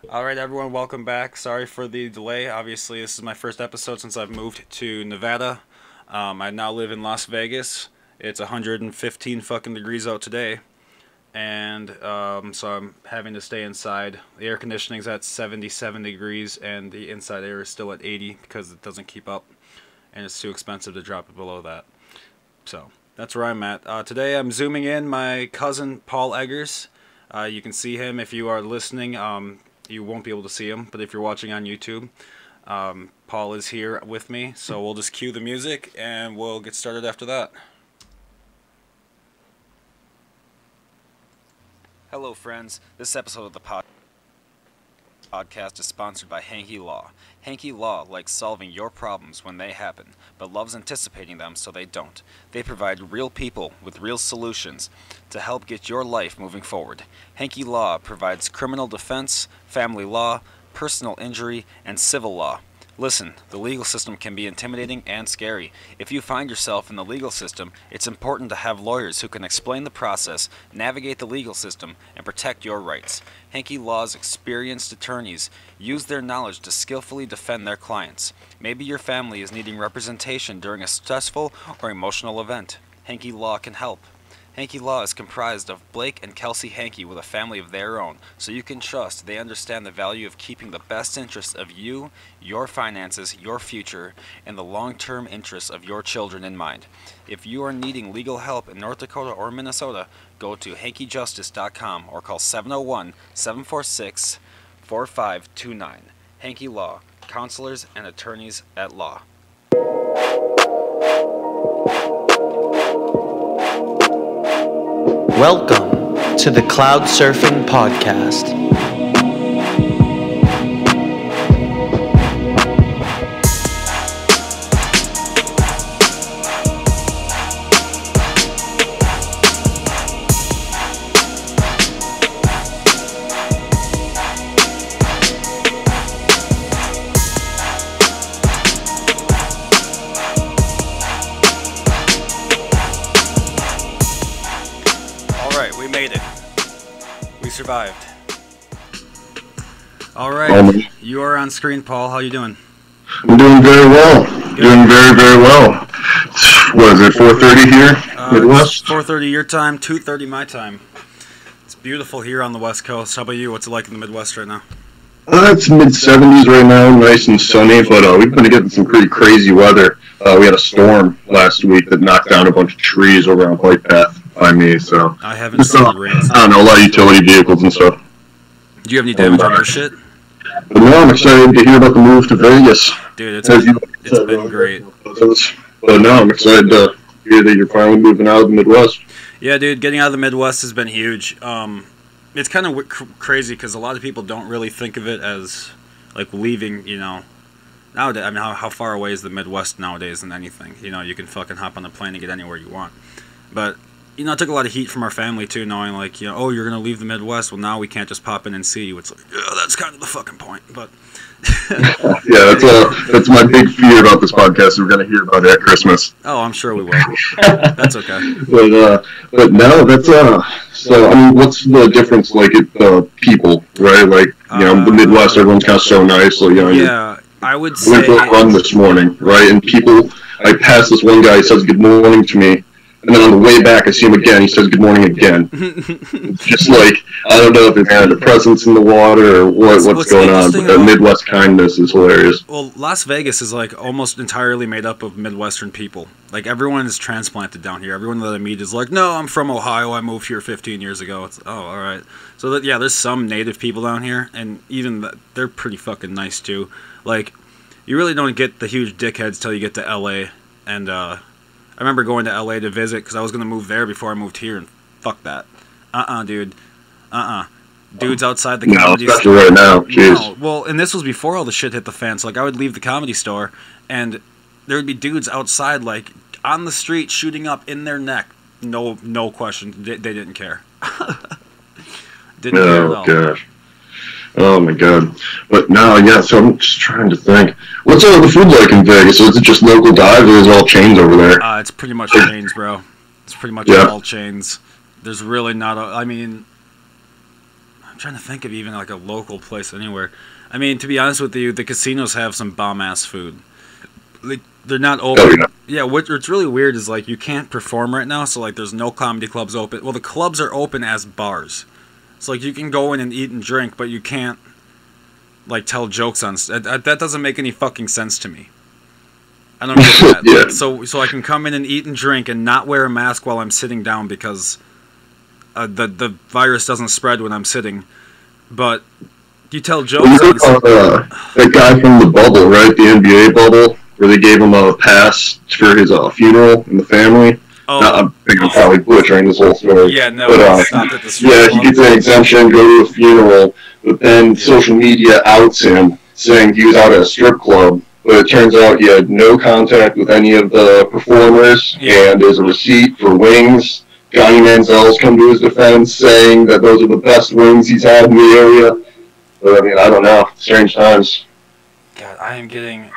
Alright, everyone, welcome back. Sorry for the delay. Obviously, this is my first episode since I've moved to Nevada. I now live in Las Vegas. It's 115 fucking degrees out today. And so I'm having to stay inside. The air conditioning's at 77 degrees, and the inside air is still at 80 because it doesn't keep up. And it's too expensive to drop it below that. So, that's where I'm at. Today I'm zooming in my cousin, Paul Eggers. You can see him if you are listening. You won't be able to see him, but if you're watching on YouTube, Paul is here with me, so we'll just cue the music and we'll get started after that. Hello friends, this episode of the podcast is sponsored by Hanky Law. Hanky Law likes solving your problems when they happen, but loves anticipating them so they don't. They provide real people with real solutions to help get your life moving forward. Hanky Law provides criminal defense, family law, personal injury, and civil law. Listen, the legal system can be intimidating and scary. If you find yourself in the legal system, it's important to have lawyers who can explain the process, navigate the legal system, and protect your rights. Hanky Law's experienced attorneys use their knowledge to skillfully defend their clients. Maybe your family is needing representation during a stressful or emotional event. Hanky Law can help. Hanky Law is comprised of Blake and Kelsey Hanky with a family of their own, so you can trust they understand the value of keeping the best interests of you, your finances, your future, and the long-term interests of your children in mind. If you are needing legal help in North Dakota or Minnesota, go to hankyjustice.com or call 701-746-4529. Hanky Law, counselors and attorneys at law. Welcome to the Cloud Surfing Podcast. Survived. All right, you are on screen, Paul. How you doing? I'm doing very well. Good. Doing very, very well. What is it? 4:30 here, Midwest. 4:30 your time, 2:30 my time. It's beautiful here on the West Coast. How about you? What's it like in the Midwest right now? It's mid-70s right now, nice and sunny, but we've been getting some pretty crazy weather. We had a storm last week that knocked down a bunch of trees over on Bike Path by me, so I haven't seen the rain. I don't know, a lot of utility vehicles and stuff. Do you have any damage on your shit? But no, I'm excited to hear about the move to Vegas. Dude, it's been great. But no, I'm excited to hear that you're finally moving out of the Midwest. Yeah, dude, getting out of the Midwest has been huge. It's kind of crazy because a lot of people don't really think of it as like leaving, you know. Nowadays, I mean, how far away is the Midwest nowadays than anything? You know, you can fucking hop on a plane and get anywhere you want. But, you know, it took a lot of heat from our family, too, knowing, like, you know, oh, you're going to leave the Midwest. Well, now we can't just pop in and see you. It's like, yeah, that's kind of the fucking point. But yeah, that's my big fear about this podcast. We're going to hear about it at Christmas. Oh, I'm sure we will. That's okay. But no, that's so I mean, what's the difference like people, right? Like, you know, the Midwest, everyone's kind of so nice. Like, you know, yeah, I would say. I went for a run this morning, right? And people, I passed this one guy. He says good morning to me. And then on the way back, I see him again. He says good morning again. It's just like, I don't know if it's kind of the presence in the water or what's going on, but the Midwest kindness is hilarious. Well, Las Vegas is like almost entirely made up of Midwestern people. Like, everyone is transplanted down here. Everyone that I meet is like, no, I'm from Ohio. I moved here 15 years ago. It's, oh, all right. So, yeah, there's some native people down here, and even they're pretty fucking nice, too. Like, you really don't get the huge dickheads till you get to L.A., and, I remember going to L.A. to visit because I was going to move there before I moved here, and fuck that. Dude. Dudes outside the comedy store. Right now. Jeez. No, well, and this was before all the shit hit the fan. So, like, I would leave the comedy store, and there would be dudes outside, like, on the street shooting up in their neck. No question. They didn't care. Didn't care at all. Oh, gosh. Oh my god. But no, yeah, so I'm just trying to think. What's the food like in Vegas? Is it just local dives or is it all chains over there? It's pretty much chains, bro. It's pretty much all chains. There's really not a... I mean... I'm trying to think of even like a local place anywhere. I mean, to be honest with you, the casinos have some bomb-ass food. Like, they're not open. Oh, Yeah, what's really weird is, like, you can't perform right now, so, like, there's no comedy clubs open. Well, the clubs are open as bars. So, like, you can go in and eat and drink, but you can't, like, tell jokes on... That doesn't make any fucking sense to me. I don't get that. Yeah. Like, so I can come in and eat and drink and not wear a mask while I'm sitting down because the virus doesn't spread when I'm sitting. But you tell jokes on... that guy from the bubble, right? The NBA bubble, where they gave him a pass for his funeral and the family. Oh. I think I'm probably butchering this whole story. Yeah, no, but, stop at the strip yeah, club. he gets an exemption, go to a funeral, but then social media outs him, saying he was out at a strip club. But it turns out he had no contact with any of the performers, and there's a receipt for wings. Johnny Manziel's come to his defense, saying that those are the best wings he's had in the area. But, I mean, I don't know. Strange times. God, I am getting...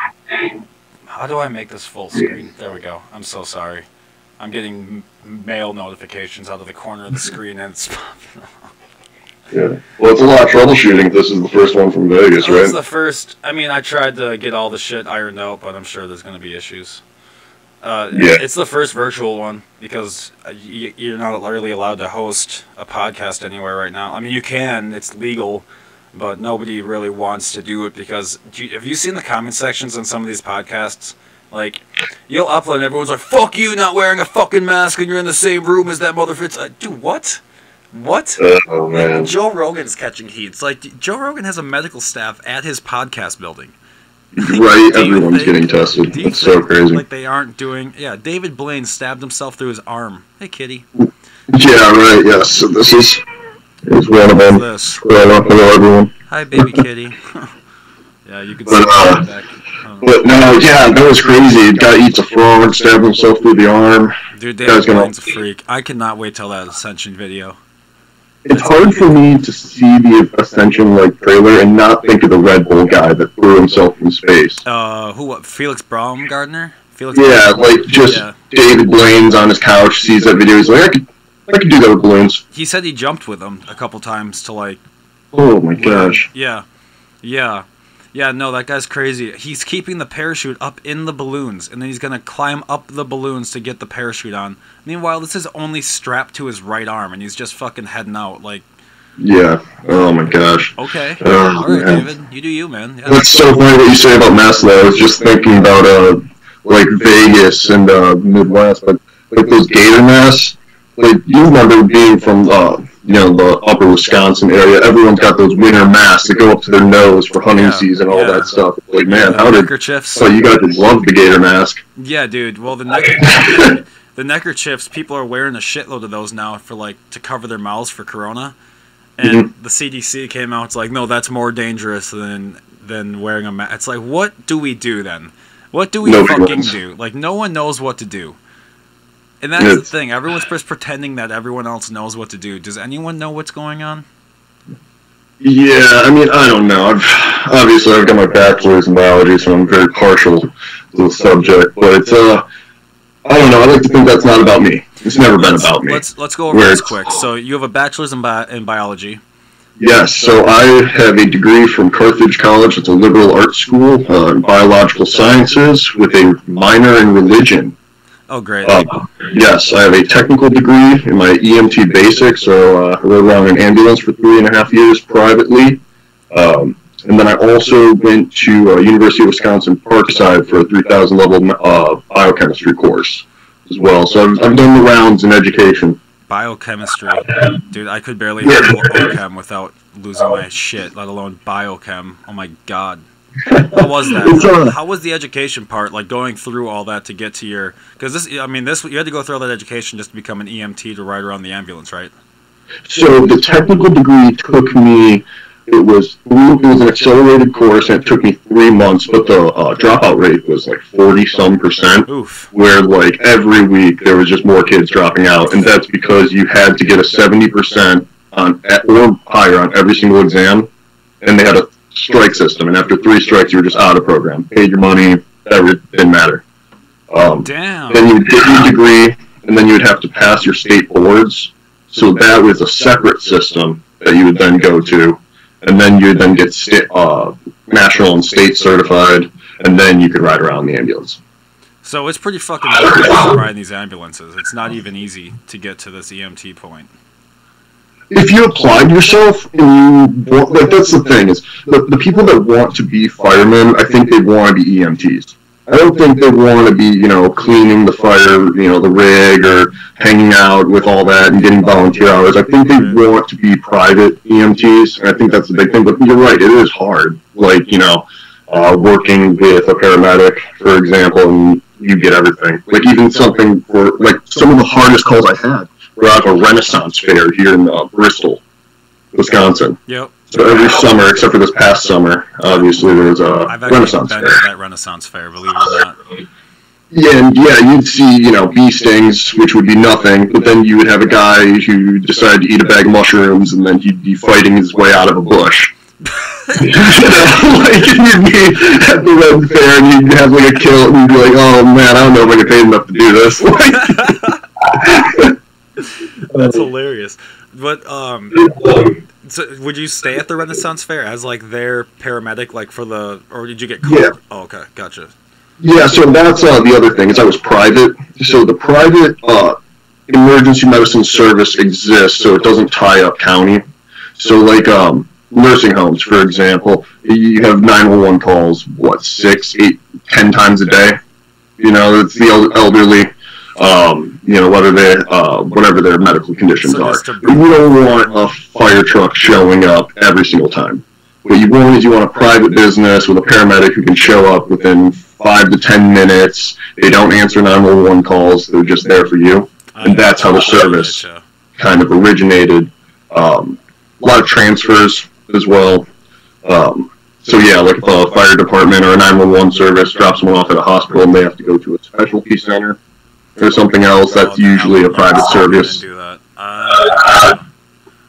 How do I make this full screen? There we go. I'm so sorry. I'm getting mail notifications out of the corner of the screen, and it's... Yeah. Well, it's a lot of troubleshooting. This is the first one from Vegas, right? This is the first... I mean, I tried to get all the shit ironed out, but I'm sure there's going to be issues. Yeah. It's the first virtual one, because you're not really allowed to host a podcast anywhere right now. I mean, you can. It's legal. But nobody really wants to do it because... Have you seen the comment sections on some of these podcasts? Like, you'll upload and everyone's like, fuck you not wearing a fucking mask and you're in the same room as that motherfucker. Dude, what? What? Oh, man. Like, Joe Rogan's catching heat. It's like, Joe Rogan has a medical staff at his podcast building. Right, everyone's getting tested. It's so crazy. Like, they aren't doing... Yeah, David Blaine stabbed himself through his arm. Hey, kitty. Yeah, right, yes. So this is one of them. Hello, everyone. Hi, baby kitty. Yeah, you could see But, back. But no, yeah, that was crazy. The guy eats a frog, stabbed himself through the arm. Dude, David Blaine's a freak. I cannot wait till that Ascension video. It's hard for me to see the Ascension trailer and not think of the Red Bull guy that threw himself from space. What? Felix Baumgartner? Yeah, David Blaine's on his couch, sees that video, he's like, I could do that with balloons. He said he jumped with them a couple times to Oh my gosh. Yeah, no, that guy's crazy. He's keeping the parachute up in the balloons, and then he's going to climb up the balloons to get the parachute on. Meanwhile, this is only strapped to his right arm, and he's just fucking heading out, Yeah, oh my gosh. Okay, alright, David, you do you, man. Yeah. That's so funny what you say about masks, though. I was just thinking about, Vegas and, Midwest, but, those gator masks, you remember being from, the upper Wisconsin area, everyone's got those winter masks that go up to their nose for hunting season, all that stuff. Man, how did... So you guys would love the gator mask. Yeah, dude. Well, the neckerchiefs, people are wearing a shitload of those now to cover their mouths for corona. And the CDC came out, it's like, no, that's more dangerous than wearing a mask. It's like, what do we do then? What do we fucking do? No one knows what to do. And that's the thing. Everyone's just pretending that everyone else knows what to do. Does anyone know what's going on? Yeah, I mean, I don't know. I've got my bachelor's in biology, so I'm very partial to the subject. But it's, I don't know. I like to think that's not about me. It's never been about me. Let's go over this quick. So you have a bachelor's in biology. Yes, so I have a degree from Carthage College. It's a liberal arts school in biological sciences with a minor in religion. Oh, great. Yes, I have a technical degree in my EMT basics, so I rode around an ambulance for 3.5 years privately. And then I also went to University of Wisconsin Parkside for a 3,000 level biochemistry course as well. So I've done the rounds in education. Biochemistry. Dude, I could barely handle OChem without losing my shit, let alone biochem. Oh my god. How was that? How was the education part, going through all that to get to your... Because you had to go through all that education just to become an EMT to ride around the ambulance, right? So the technical degree took me... It was an accelerated course, and it took me 3 months, but the dropout rate was 40-some%. Oof. Where every week there was just more kids dropping out, and that's because you had to get a 70% or higher on every single exam, and they had a strike system, and after 3 strikes you were just out of program. Paid your money, it didn't matter. Damn. Then you would get your degree, and then you would have to pass your state boards. So that was a separate system that you would then go to, and then you would then get national and state certified, and then you could ride around the ambulance. So it's pretty fucking difficult to ride these ambulances. It's not even easy to get to this EMT point. If you applied yourself, and you want, like, that's the thing, is the people that want to be firemen, I think they want to be EMTs. I don't think they want to be, cleaning the fire, the rig, or hanging out with all that and getting volunteer hours. I think they want to be private EMTs, and I think that's the big thing. But you're right, it is hard. Like, working with a paramedic, for example, and you get everything. Like, even something for, like, some of the hardest calls I had were out of a Renaissance fair here in Bristol, Wisconsin. Yep. So every summer, except for this past summer, obviously there's a Renaissance fair. I've been to that Renaissance fair, believe it or not. Yeah, you'd see, bee stings, which would be nothing, but then you would have a guy who decided to eat a bag of mushrooms, and then he'd be fighting his way out of a bush. Like, you'd be at the Red Fair, and you'd have, like, a kill, and you'd be like, oh, man, I don't know if I get paid enough to do this. That's hilarious. But, so would you stay at the Renaissance Fair as, like, their paramedic, like, or did you get called? Yeah. Oh, okay, gotcha. Yeah, so that's the other thing, is I was private. So the private emergency medicine service exists, so it doesn't tie up county. So, like, nursing homes, for example, you have 911 calls, 6, 8, 10 times a day. It's the elderly, whatever their medical conditions are. You don't want a fire truck showing up every single time. What you want is a private business with a paramedic who can show up within 5 to 10 minutes. They don't answer 911 calls. They're just there for you. And that's how the service kind of originated. A lot of transfers as well. So yeah, like if a fire department or a 911 service drops someone off at a hospital and they have to go to a specialty center or something else, that's usually a private service. Do that.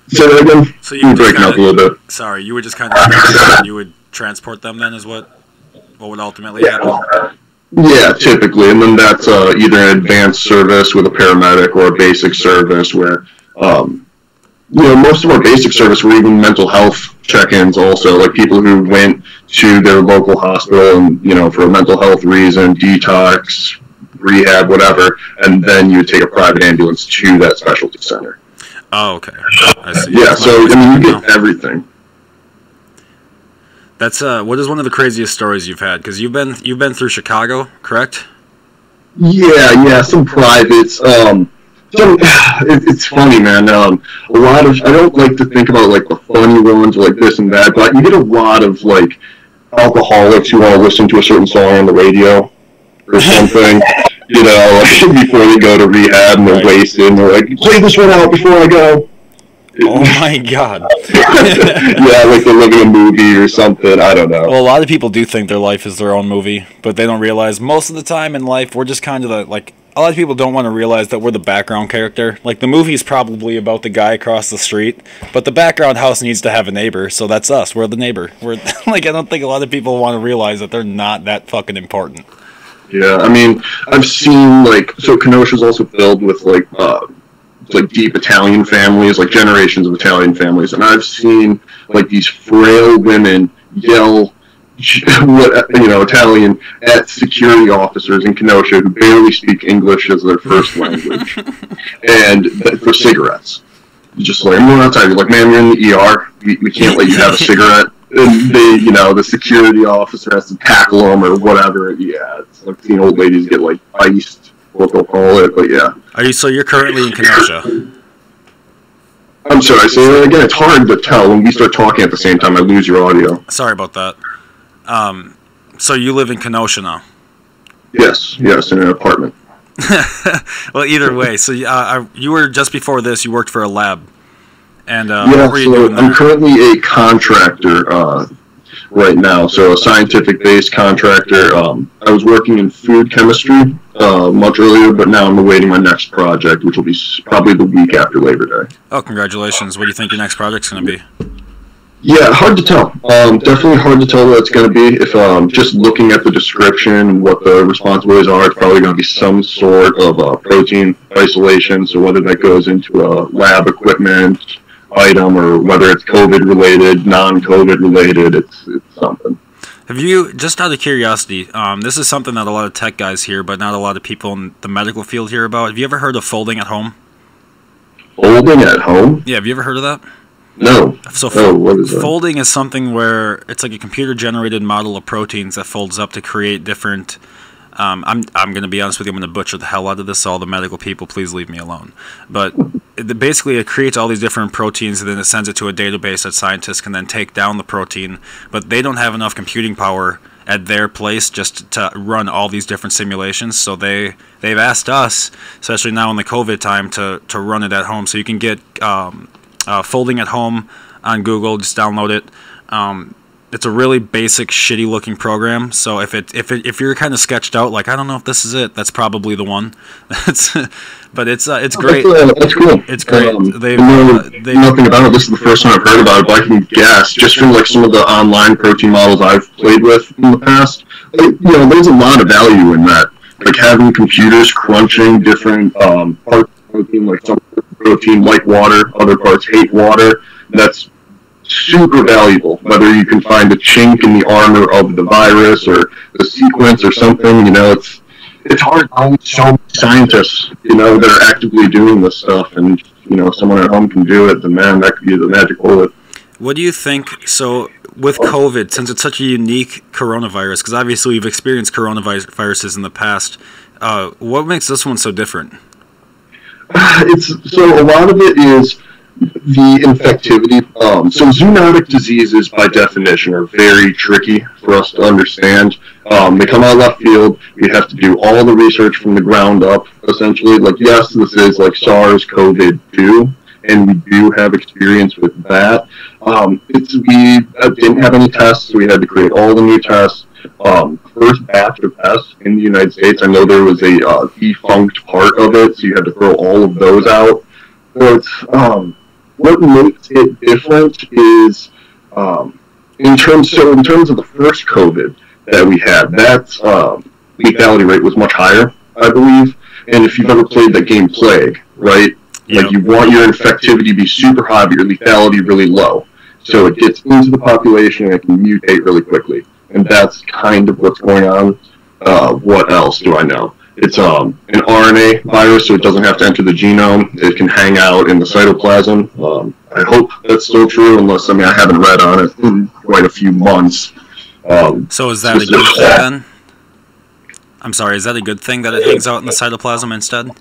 Say that again? So you were breaking up a little bit. Sorry, you were just kind of you would transport them then, is what would ultimately happen? Yeah, typically, and then that's either an advanced service with a paramedic or a basic service where, most of our basic service were even mental health check-ins also, like people who went to their local hospital and, for a mental health reason, detox, rehab, whatever, and then you would take a private ambulance to that specialty center. Oh, okay. I see. Yeah, so, you get everything. That's what is one of the craziest stories you've had? Because you've been through Chicago, correct? Yeah, some privates. It's funny, man. A lot of, I don't like to think about like the funny ones, like this and that, but you get a lot of like alcoholics who want to listen to a certain song on the radio or something. Before they go to rehab and they're wasted, and they're like, play this one out before I go. Oh my god. Yeah, like they're living a movie or something, I don't know. Well, a lot of people do think their life is their own movie, but they don't realize most of the time in life we're just kind of a lot of people don't want to realize that we're the background character. Like, the movie's probably about the guy across the street, but the background house needs to have a neighbor, so that's us. We're the neighbor. We're I don't think a lot of people want to realize that they're not that fucking important. Yeah, I've seen, so Kenosha's also filled with, deep Italian families, like generations of Italian families, and I've seen, these frail women yell, Italian at security officers in Kenosha who barely speak English as their first language, and for cigarettes. Just like, I'm going outside, you're like, man, you're in the ER, we can't let you have a cigarette. And they, the security officer has to tackle them or whatever. Yeah, it's like seeing old ladies get iced, what they'll call it. But yeah. So you're currently in Kenosha? I'm sorry. So again, it's hard to tell when we start talking at the same time. I lose your audio. Sorry about that. So you live in Kenosha now? Yes, in an apartment. Well, either way. So you were just before this. You worked for a lab. And what were you doing there? I'm currently a contractor right now, so a scientific-based contractor. I was working in food chemistry much earlier, but now I'm awaiting my next project, which will be probably the week after Labor Day. Oh, congratulations. What do you think your next project's going to be? Yeah, hard to tell. Definitely hard to tell what it's going to be. If just looking at the description, what the responsibilities are, it's probably going to be some sort of protein isolation, so whether that goes into lab equipment, item, or whether it's COVID related, non-COVID related, it's something. Have you, just out of curiosity, this is something that a lot of tech guys hear, but not a lot of people in the medical field hear about. Have you ever heard of folding at home? Folding at home? Yeah, have you ever heard of that? No. So what is that? Folding is something where it's like a computer-generated model of proteins that folds up to create different. I'm going to be honest with you. I'm going to butcher the hell out of this. So all the medical people, please leave me alone. But basically, it creates all these different proteins, and then it sends it to a database that scientists can then take down the protein. But they don't have enough computing power at their place just to run all these different simulations. So they've asked us, especially now in the COVID time, to run it at home. So you can get Folding at Home on Google. Just download it. It's a really basic, shitty-looking program. So if you're kind of sketched out, like I don't know if this is it, that's probably the one. But it's great. That's cool. It's great. They've nothing about it. This is the first time I've heard about it, but I can guess just from like some of the online protein models I've played with in the past. There's a lot of value in that. Like having computers crunching different parts of protein, like some protein like water, other parts hate water. That's super valuable. Whether you can find a chink in the armor of the virus or the sequence or something, it's hard to show many scientists, that are actively doing this stuff, and someone at home can do it. Then man, that could be the magic bullet. What do you think? So with COVID, since it's such a unique coronavirus, because obviously we've experienced coronaviruses in the past, what makes this one so different? So a lot of it is the infectivity. So zoonotic diseases, by definition, are very tricky for us to understand. They come out of left field. We have to do all the research from the ground up, essentially. Like, yes, this is like SARS-CoV-2, and we do have experience with that. We didn't have any tests, so we had to create all the new tests. First batch of tests in the United States, I know there was a defunct part of it, so you had to throw all of those out. But what makes it different is in terms of the first COVID that we had, that lethality rate was much higher, I believe. And if you've ever played the game Plague, right? Yep. Like you want your infectivity to be super high, but your lethality really low. So it gets into the population and it can mutate really quickly. And that's kind of what's going on. What else do I know? It's an RNA virus, so it doesn't have to enter the genome. It can hang out in the cytoplasm. I hope that's still true, unless, I haven't read on it in quite a few months. So is that a good thing then? I'm sorry, is that a good thing that it hangs out in the cytoplasm instead?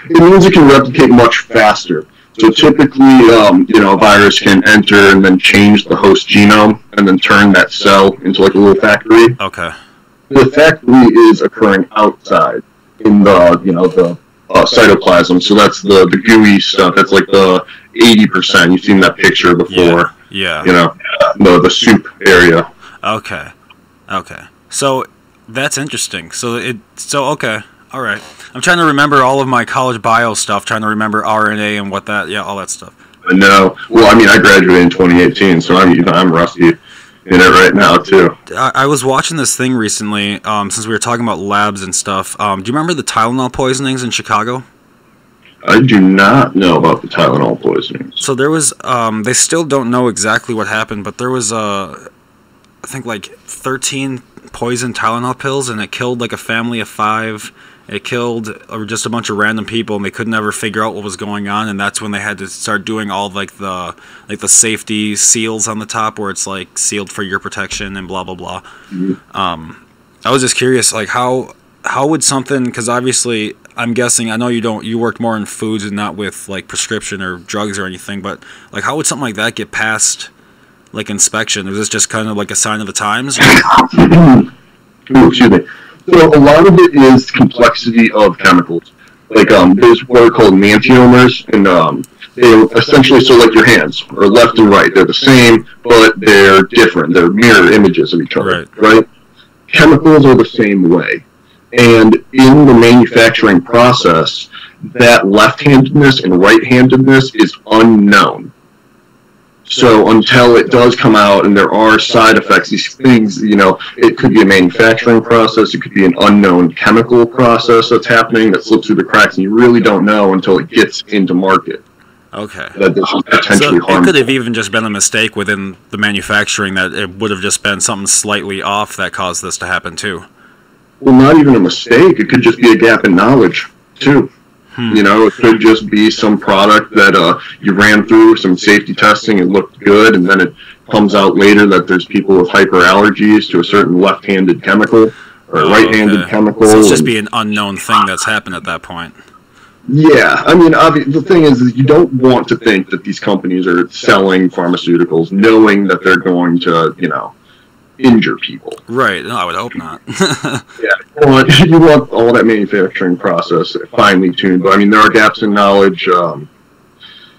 It means it can replicate much faster. So typically, a virus can enter and then change the host genome and then turn that cell into like a little factory. Okay. The factory is occurring outside in the cytoplasm. So that's the gooey stuff. That's like the 80%. You've seen that picture before. Yeah. The soup area. Okay. So that's interesting. Okay. All right. I'm trying to remember all of my college bio stuff, trying to remember RNA and what that, all that stuff. No. Well, I graduated in 2018, so I'm rusty in it right now, too. I was watching this thing recently, since we were talking about labs and stuff. Do you remember the Tylenol poisonings in Chicago? I do not know about the Tylenol poisonings. So there was, they still don't know exactly what happened, but there was, I think, like 13 poisoned Tylenol pills, and it killed like a family of 5. It killed just a bunch of random people, and they could never figure out what was going on. And that's when they had to start doing all like the safety seals on the top, where it's like sealed for your protection and blah blah blah. Mm-hmm. I was just curious, like how would something? Because obviously, I'm guessing I know you worked more in foods and not with like prescription or drugs or anything, but like how would something like that get past like inspection? Is this just kind of like a sign of the times? Ooh, excuse me. So a lot of it is complexity of chemicals. Like there's what are called enantiomers, and they essentially, so like your hands are left and right. They're the same, but they're different. They're mirror images of each other, right? Chemicals are the same way. And in the manufacturing process, that left-handedness and right-handedness is unknown. So until it does come out and there are side effects, these things, it could be a manufacturing process, it could be an unknown chemical process that's happening that slips through the cracks, and you really don't know until it gets into market. Okay. That this is potentially So it harmful. could have even just been a mistake within the manufacturing, that it would have just been something slightly off that caused this to happen too. Well, not even a mistake. It could just be a gap in knowledge, too. You know, it could just be some product that you ran through some safety testing and looked good, and then it comes out later that there's people with hyperallergies to a certain left-handed chemical or right-handed chemical. So it's just be an unknown thing that's happened at that point. Yeah, I mean, the thing is you don't want to think that these companies are selling pharmaceuticals knowing that they're going to, injure people. Right. No, I would hope not. Yeah, you want all that manufacturing process finely tuned. But I mean, there are gaps in knowledge.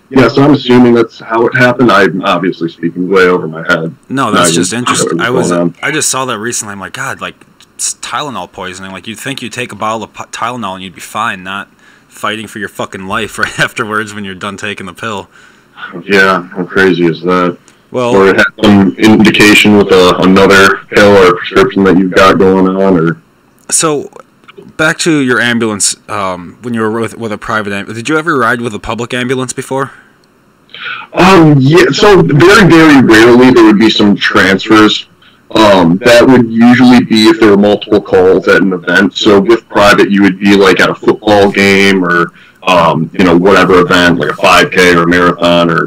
Yeah, so I'm assuming that's how it happened. I'm obviously speaking way over my head. No, that's just interesting. I I just saw that recently. I'm like, God, like Tylenol poisoning. Like, you'd think you'd take a bottle of Tylenol and you'd be fine, not fighting for your fucking life right afterwards when you're done taking the pill. Yeah, how crazy is that? Well, or it had some indication with another pill or prescription that you've got going on, or. So, back to your ambulance. When you were with a private ambulance, did you ever ride with a public ambulance before? Yeah. So very, very rarely there would be some transfers. That would usually be if there were multiple calls at an event. So with private, you would be like at a football game or whatever event, like a 5K or a marathon or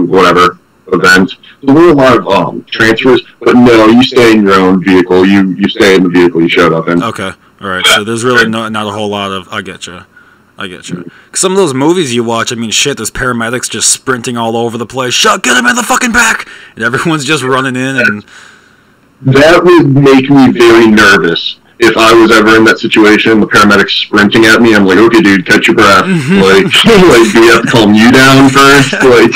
whatever event. So there were a lot of transfers, but no, you stay in your own vehicle. You stay in the vehicle you showed up in. Okay, all right. So there's really not a whole lot of. I get you. Some of those movies you watch, I mean, shit, there's paramedics just sprinting all over the place. Get him in the fucking back! And everyone's just running in and. That would make me very nervous. If I was ever in that situation, the paramedics sprinting at me, I'm like, okay, dude, catch your breath. Like, do we have to calm you down first? Like,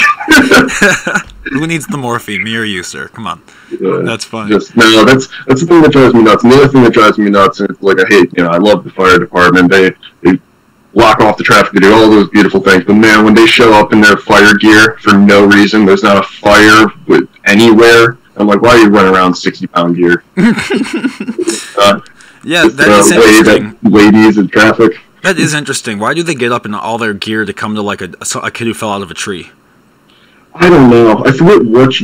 who needs the morphine, me or you, sir? Come on, that's fine. That's the thing that drives me nuts. And the other thing that drives me nuts is, like, I love the fire department. They block off the traffic, they do all those beautiful things. But man, when they show up in their fire gear for no reason, there's not a fire with anywhere. I'm like, why are you running around 60-pound gear? Yeah, that is interesting. Ladies in traffic. That is interesting. Why do they get up in all their gear to come to like a kid who fell out of a tree? I don't know. I forget which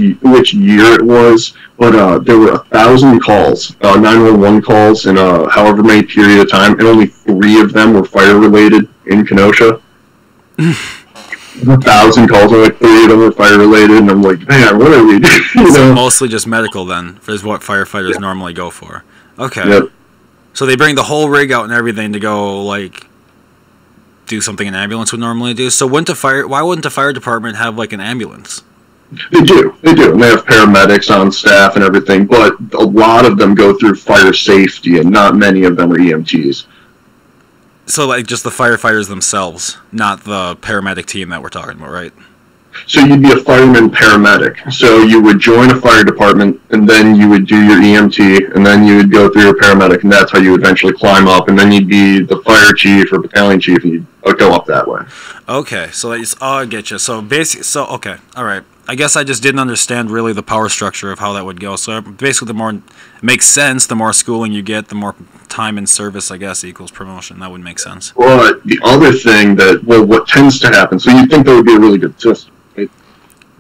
year it was, but there were 1,000 calls, 911 calls in however many period of time, and only 3 of them were fire related in Kenosha. 1,000 calls, and like 3 of them were fire related, and I'm like, man, what are we doing? So mostly just medical then, is what firefighters normally go for. Okay. Yep. So they bring the whole rig out and everything to go like do something an ambulance would normally do. So why wouldn't the fire department have like an ambulance? They do, and they have paramedics on staff and everything, but a lot of them go through fire safety, and not many of them are EMTs. So like just the firefighters themselves, not the paramedic team that we're talking about, right? So you'd be a fireman paramedic. So you would join a fire department, and then you would do your EMT, and then you would go through your paramedic, and that's how you eventually climb up, and then you'd be the fire chief or battalion chief, and you'd go up that way. Okay, so I get you. So okay, all right. I guess I just didn't understand really the power structure of how that would go. So basically, the more it makes sense, the more schooling you get, the more time in service, I guess, equals promotion. That would make sense. But the other thing what tends to happen, so you'd think that would be a really good system.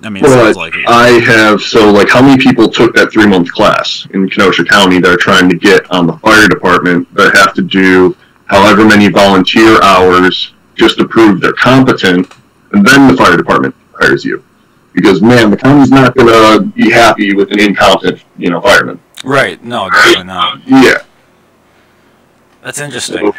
I mean, it sounds like it. How many people took that 3-month class in Kenosha County that are trying to get on the fire department that have to do however many volunteer hours just to prove they're competent, and then the fire department hires you? Because, man, the county's not going to be happy with an incompetent, fireman. Right. No, definitely not. Yeah. That's interesting.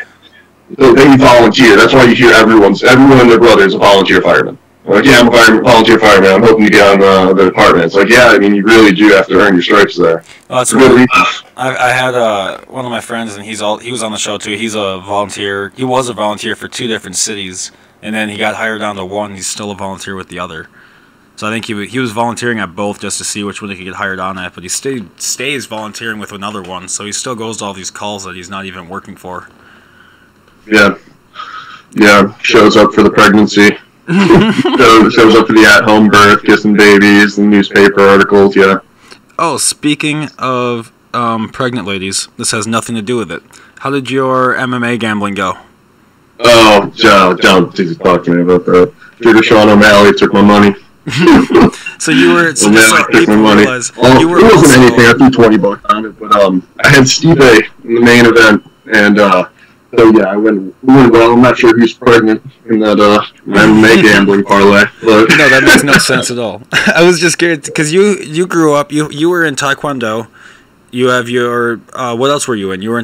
So they volunteer. That's why you hear everyone and their brother is a volunteer fireman. Like, yeah, I'm a volunteer fireman. I'm hoping to get on the department. It's like, yeah, I mean, you really do have to earn your stripes there. Oh, that's really. I had one of my friends, and he was on the show too. He's a volunteer. He was a volunteer for 2 different cities, and then he got hired down to one. He's still a volunteer with the other. So I think he was volunteering at both just to see which one he could get hired on at. But he stays volunteering with another one, so he still goes to all these calls that he's not even working for. Yeah. Shows up for the pregnancy. shows up for the at-home birth, kissing babies, and newspaper articles, yeah. Oh, speaking of pregnant ladies, this has nothing to do with it. How did your MMA gambling go? Oh, John, please talk to me about that. Trigger Sean O'Malley took my money. So you were so O'Malley took my money. you were It wasn't also, anything. I threw $20 on it, but I had Steve A in the main event, and so yeah, I went well. I'm not sure who's pregnant in that MMA gambling parlay, but no, that makes no sense at all. I was just curious because you grew up, you were in Taekwondo. You have your what else were you in? You were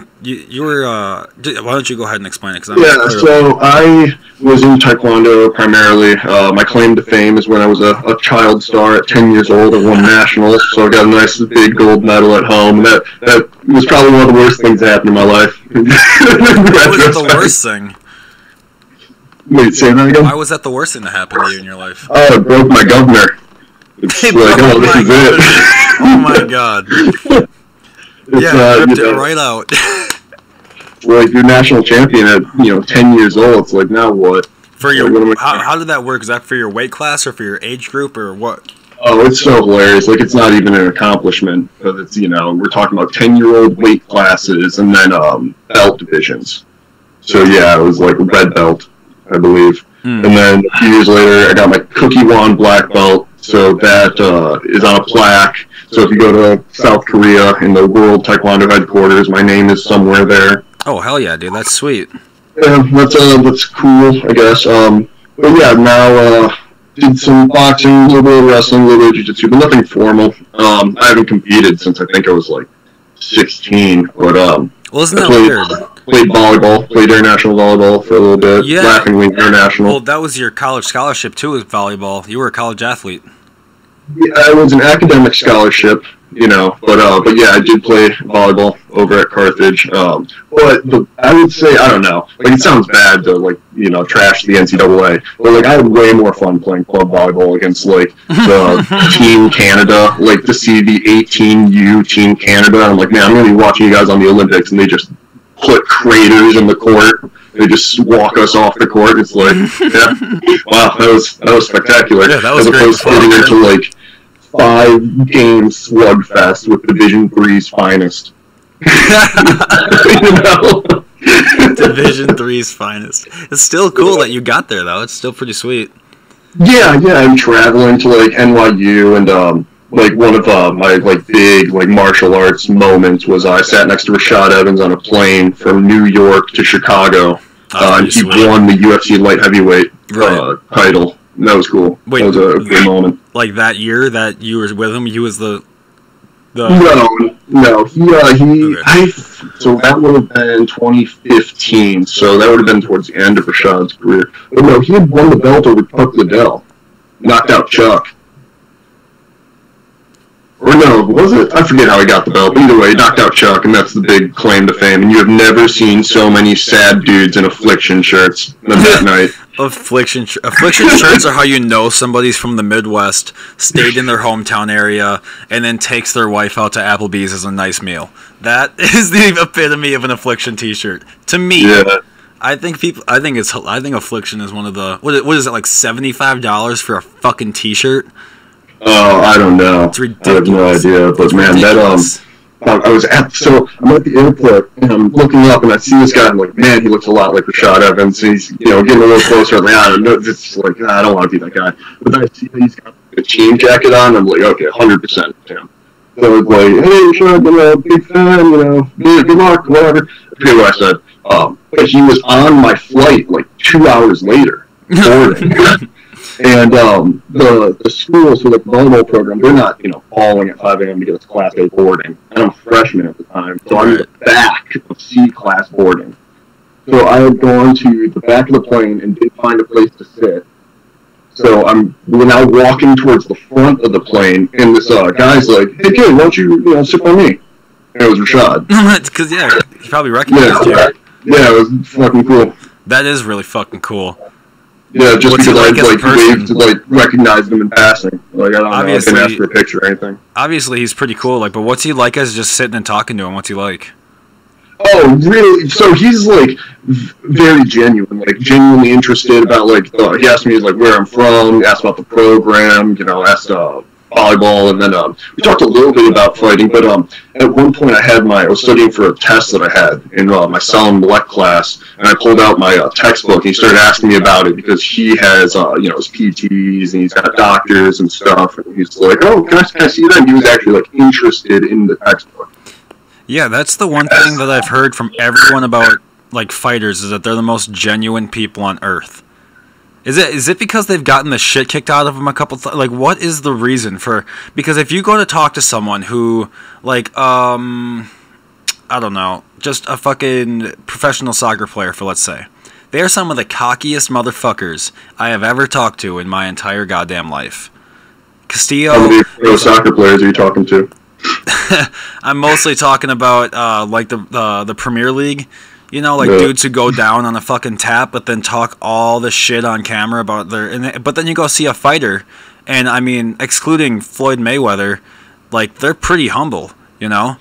why don't you go ahead and explain it? Yeah, so I was in Taekwondo primarily. My claim to fame is when I was a child star at 10 years old. I won nationals, so I got a nice big gold medal at home. And that was probably one of the worst things that happened in my life. What was the worst thing? Wait, say that again? Why was that the worst thing that happened to you in your life? Oh, it broke my governor. It's like, oh, this is it. Oh my god. Ripped it right out. Like, you're national champion at 10 years old. It's like, now what? For your how did that work? Is that for your weight class or for your age group or what? Oh, it's so hilarious. Like, it's not even an accomplishment. But it's we're talking about 10-year-old weight classes and then belt divisions. So yeah, it was like a red belt, I believe. And then a few years later, I got my Cookie Wand black belt. So that is on a plaque. So if you go to South Korea in the World Taekwondo headquarters, my name is somewhere there. Oh, hell yeah, dude. That's sweet. Yeah, that's cool, I guess. But yeah, now did some boxing, a little bit of wrestling, a little bit of jiu-jitsu, but nothing formal. I haven't competed since I think I was like 16. But well, isn't that weird? Played volleyball, played international volleyball for a little bit. Yeah. Laughingly international. Well, that was your college scholarship too, was volleyball. You were a college athlete. Yeah, it was an academic scholarship, but yeah, I did play volleyball over at Carthage. But I would say, I don't know, like, it sounds bad to, like, trash the NCAA, but, like, I had way more fun playing club volleyball against, like, the Team Canada, like, to see the 18U Team Canada. I'm like, man, I'm going to be watching you guys on the Olympics, and they just put craters in the court. They just walk us off the court. It's like, yeah, wow, that was spectacular. Yeah, that was as great. opposed to getting into, like, 5-game slugfest with Division III's finest. Division III's finest. It's still cool that you got there, though. It's still pretty sweet. Yeah, I'm traveling to, like, NYU, and like, one of my, like, big, like, martial arts moments was I sat next to Rashad Evans on a plane from New York to Chicago, and he won the UFC light heavyweight title. That was cool. Wait, that was a good moment. Like that year that you were with him, he was the. No. He. Okay. So that would have been 2015. So that would have been towards the end of Rashad's career. But no, he had won the belt over Chuck Liddell, knocked out Chuck. Or no, was it? I forget how he got the belt. But either way, he knocked out Chuck, and that's the big claim to fame. And you have never seen so many sad dudes in affliction shirts than that night. Affliction shirts are how you know somebody's from the Midwest, stayed in their hometown area, and then takes their wife out to Applebee's as a nice meal. That is the epitome of an affliction T-shirt to me. Yeah. I think affliction is one of the what is it, like $75 for a fucking T-shirt? Oh, I don't know. It's ridiculous. I have no idea, but man, ridiculous. I'm at the airport, and I'm looking up, and I see this guy, and I'm like, man, he looks a lot like Rashad Evans. He's, getting a little closer. I'm like, I don't know, it's like, I don't want to be that guy. But then I see that he's got a team jacket on, and I'm like, okay, 100% him. So it's like, hey, Rashad, I'm a big fan, good luck, whatever. I forget what I said. But he was on my flight, like, 2 hours later, boarding. And the school, so the volleyball program, they're not, calling at 5 a.m. to get us Class A boarding. And I'm a freshman at the time, so I'm in the back of C-class boarding. So I had gone to the back of the plane and did find a place to sit. So we're now walking towards the front of the plane, and this guy's like, hey, kid, why don't you, sit by me? And it was Rashad. Because, yeah, he probably recognized you. Yeah, it was fucking cool. That is really fucking cool. Yeah, just because I waved to recognize them in passing. Like, I don't know, I didn't ask for a picture or anything. Obviously, he's pretty cool. Like, but what's he like as just sitting and talking to him? What's he like? Oh, really? So he's like very genuine, like genuinely interested about he asked me like where I'm from, asked about the program, asked volleyball, and then we talked a little bit about fighting. But at one point, I was studying for a test that I had in my cell and Molec class, and I pulled out my textbook, and he started asking me about it because he has his PTs and he's got doctors and stuff, and he's like, "Oh, can I see that?" And he was actually like interested in the textbook. Yeah, that's the one thing that I've heard from everyone about like fighters is that they're the most genuine people on earth. Is it because they've gotten the shit kicked out of them a couple times? Like, what is the reason for? Because if you go to talk to someone who, like, I don't know, just a fucking professional soccer player, for let's say, they are some of the cockiest motherfuckers I have ever talked to in my entire goddamn life. Castillo. How many pro soccer players are you talking to? I'm mostly talking about like the Premier League. You know, like dudes who go down on a fucking tap, but then talk all the shit on camera about but then you go see a fighter, and I mean, excluding Floyd Mayweather, like they're pretty humble, you know.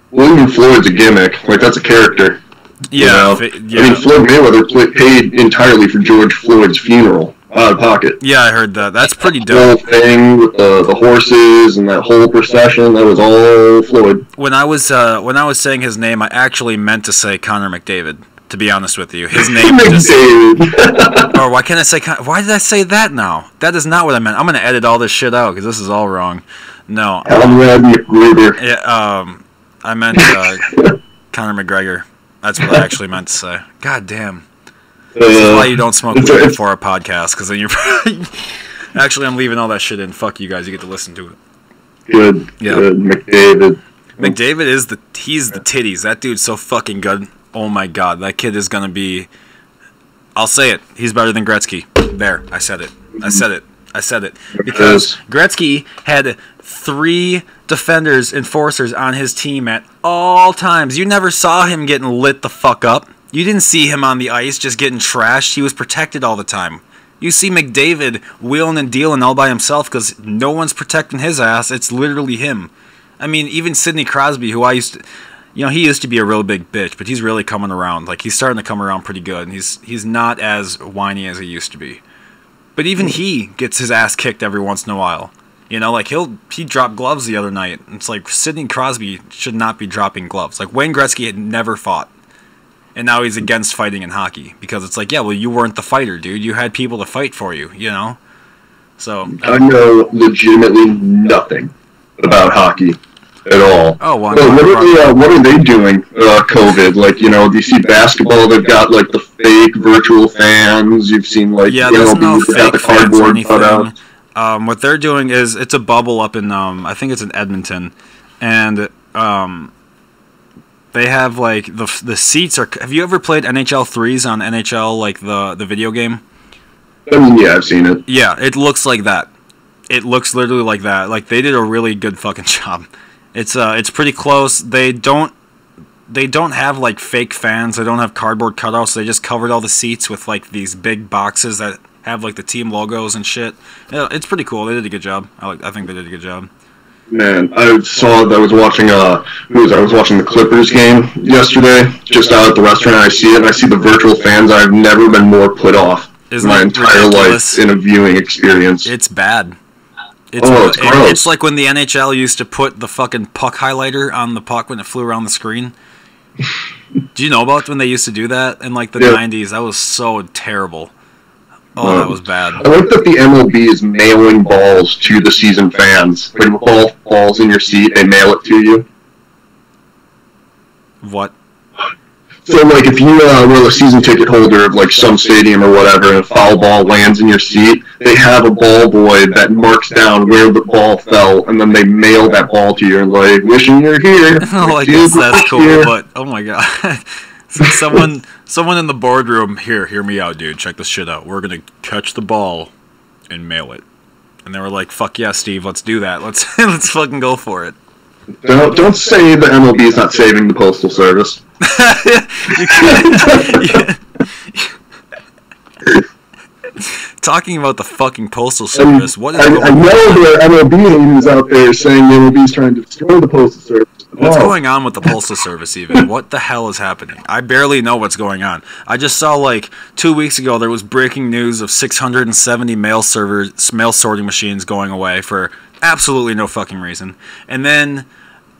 William Floyd's a gimmick, like that's a character. Yeah, I mean, Floyd Mayweather paid entirely for George Floyd's funeral out of pocket. Yeah, I heard that. That's pretty dope. The whole thing with the horses and that whole procession, that was all Floyd. When I was saying his name, I actually meant to say Connor McDavid. To be honest with you, his name just. Or why can't I say? Why did I say that now? That is not what I meant. I'm gonna edit all this shit out because this is all wrong. No. Conrad McGregor. Yeah. I meant Conor McGregor. That's what I actually meant to say. God damn. This is why you don't smoke weed before a podcast, because then you're... Actually, I'm leaving all that shit in. Fuck you guys. You get to listen to it. Good. McDavid. McDavid he's the titties. That dude's so fucking good. Oh my god. That kid is going to be... I'll say it. He's better than Gretzky. There. I said it. Because Gretzky had 3 defenders, enforcers on his team at all times. You never saw him getting lit the fuck up. You didn't see him on the ice just getting trashed. He was protected all the time. You see McDavid wheeling and dealing all by himself because no one's protecting his ass. It's literally him. I mean, even Sidney Crosby, who I used to... he used to be a real big bitch, but he's really coming around. Like, he's starting to come around pretty good. And he's not as whiny as he used to be. But even he gets his ass kicked every once in a while. Like he dropped gloves the other night. It's like Sidney Crosby should not be dropping gloves. Like Wayne Gretzky had never fought. And now he's against fighting in hockey. Because it's like, yeah, well, you weren't the fighter, dude. You had people to fight for you, So I know legitimately nothing about hockey at all. Oh, well, what are they doing, COVID? Like, do you see basketball? They've got, like, the fake virtual fans. You've seen, like, there's no fake the cardboard cutout. What they're doing is, it's a bubble up in, I think it's in Edmonton. And, they have, like, the seats are... Have you ever played NHL 3s on NHL, like, the video game? I mean, yeah, I've seen it. Yeah, it looks like that. It looks literally like that. Like, they did a really good fucking job. It's pretty close. They don't have, like, fake fans. They don't have cardboard cutouts. They just covered all the seats with, like, these big boxes that have, like, the team logos and shit. Yeah, it's pretty cool. They did a good job. I think they did a good job. Man, I was watching the Clippers game yesterday, just out at the restaurant, and I see it, and I see the virtual fans. I've never been more put off in my entire life in a viewing experience. It's bad. It's gross. It's like when the NHL used to put the fucking puck highlighter on the puck when it flew around the screen. Do you know about when they used to do that in like the 90s? That was so terrible. Oh, that was bad. I like that the MLB is mailing balls to the season fans. When the ball falls in your seat, they mail it to you. What? So, like, if you were a season ticket holder of, like, some stadium or whatever, and a foul ball lands in your seat, they have a ball boy that marks down where the ball fell, and then they mail that ball to you, and, like, wishing you're here. Oh, I guess that's cool, but, oh my god. So someone in the boardroom, hear me out, dude, check this shit out. We're gonna catch the ball and mail it. And they were like, fuck yeah, Steve, let's do that. Let's fucking go for it. Don't say the MLB is not saving the Postal Service. Talking about the fucking Postal Service, what is going on? I know there are MLB haters out there saying the MLB is trying to destroy the Postal Service. What's going on with the Postal Service even? What the hell is happening? I barely know what's going on. I just saw like 2 weeks ago there was breaking news of 670 mail sorting machines going away for Absolutely no fucking reason. And then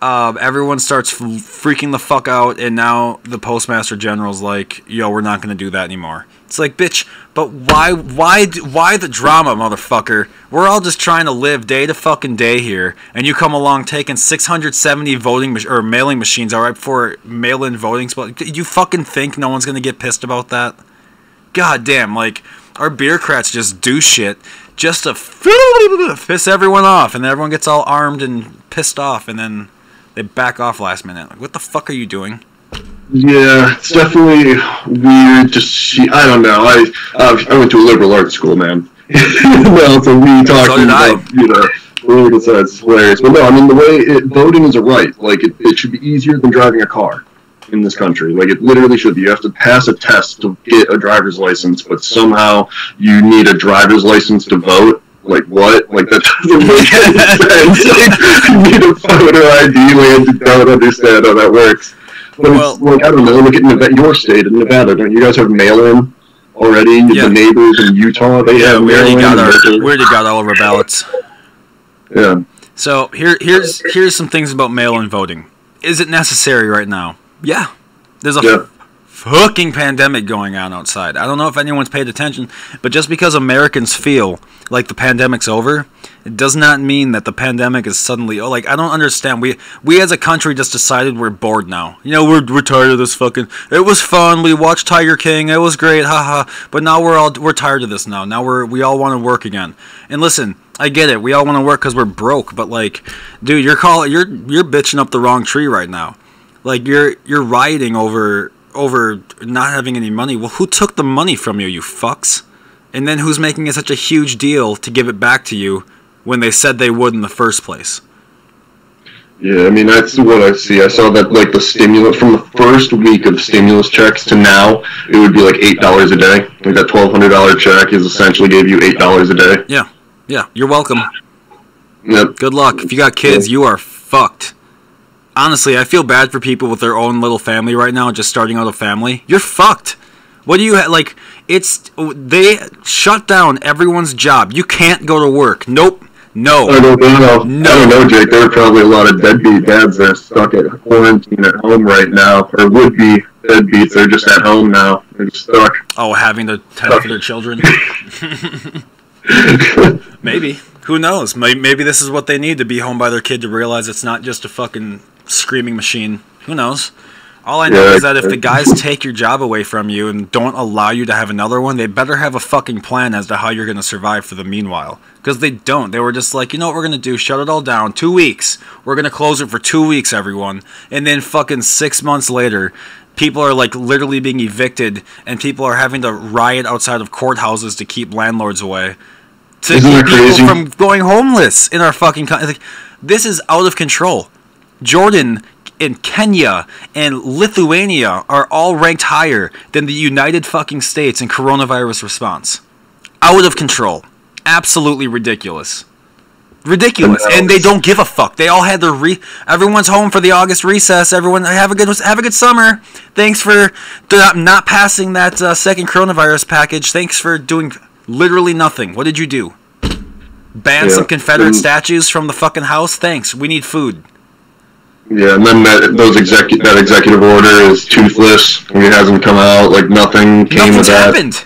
everyone starts freaking the fuck out, and now the Postmaster General's like, yo, we're not going to do that anymore. It's like, bitch, but why the drama, motherfucker? We're all just trying to live day to fucking day here, and you come along taking 670 mailing machines out right before mail-in voting spot. You fucking think no one's going to get pissed about that? God damn, like, our bureaucrats just do shit just to piss everyone off, and then everyone gets all armed and pissed off, and then they back off last minute. Like, what the fuck are you doing? Yeah, it's definitely weird to see. I don't know. I went to a liberal arts school, man. Well, so we talking about, political sides is hilarious. But no, I mean, the way voting is a right. Like, it should be easier than driving a car in this country. Like, it literally should be. You have to pass a test to get a driver's license, but somehow you need a driver's license to vote. Like, what? Like, that doesn't make any sense. Like, you need a photo ID. Like, I don't understand how that works. But it's, like, I don't know, look at your state in Nevada. Don't you guys have mail-in already? Yeah. The neighbors in Utah, they have mail-in. We already got all of our ballots. Yeah. So, here's some things about mail-in voting. Is it necessary right now? Yeah. There's a fucking pandemic going on outside. I don't know if anyone's paid attention, but just because Americans feel like the pandemic's over, it does not mean that the pandemic is suddenly... Oh, like, I don't understand. We as a country just decided we're bored now. You know, we're tired of this fucking... It was fun. We watched Tiger King. It was great. Haha. But now we're tired of this now. Now we all want to work again. And listen, I get it. We all want to work because we're broke. But, like, dude, you're bitching up the wrong tree right now. Like, you're rioting over not having any money. Well, who took the money from you, you fucks? And then who's making it such a huge deal to give it back to you when they said they would in the first place? Yeah, I mean, that's what I see. I saw that, like, the stimulus, from the first week of stimulus checks to now, it would be like $8 a day. Like, that $1,200 check is essentially gave you $8 a day. Yeah, you're welcome. Yep. Good luck. If you got kids, you are fucked. Honestly, I feel bad for people with their own little family right now, just starting out a family. You're fucked. What do you like? They shut down everyone's job. You can't go to work. Nope. No. I don't know, Jake. There are probably a lot of deadbeat dads that are stuck at quarantine at home right now, or would be deadbeats. They're just at home now. They're stuck. Oh, having to tend for their children. Maybe. Who knows? Maybe this is what they need, to be home by their kid, to realize it's not just a fucking screaming machine. Who knows? All I know is that if the guys take your job away from you and don't allow you to have another one, they better have a fucking plan as to how you're going to survive for the meanwhile. Because they don't. They were just like, you know what we're going to do? Shut it all down. 2 weeks. We're going to close it for 2 weeks, everyone. And then fucking 6 months later, people are like literally being evicted, and people are having to riot outside of courthouses to keep landlords away. To keep people from going homeless in our fucking country. Like, this is out of control. Jordan and Kenya and Lithuania are all ranked higher than the United fucking States in coronavirus response. Out of control. Absolutely ridiculous. Ridiculous. And they don't give a fuck. They all had their everyone's home for the August recess. Everyone have a good summer. Thanks for not passing that second coronavirus package. Thanks for doing literally nothing. What did you do? Ban some Confederate statues from the fucking house? Thanks. We need food. Yeah, and then that executive order is toothless. It hasn't come out. Like, nothing came of that.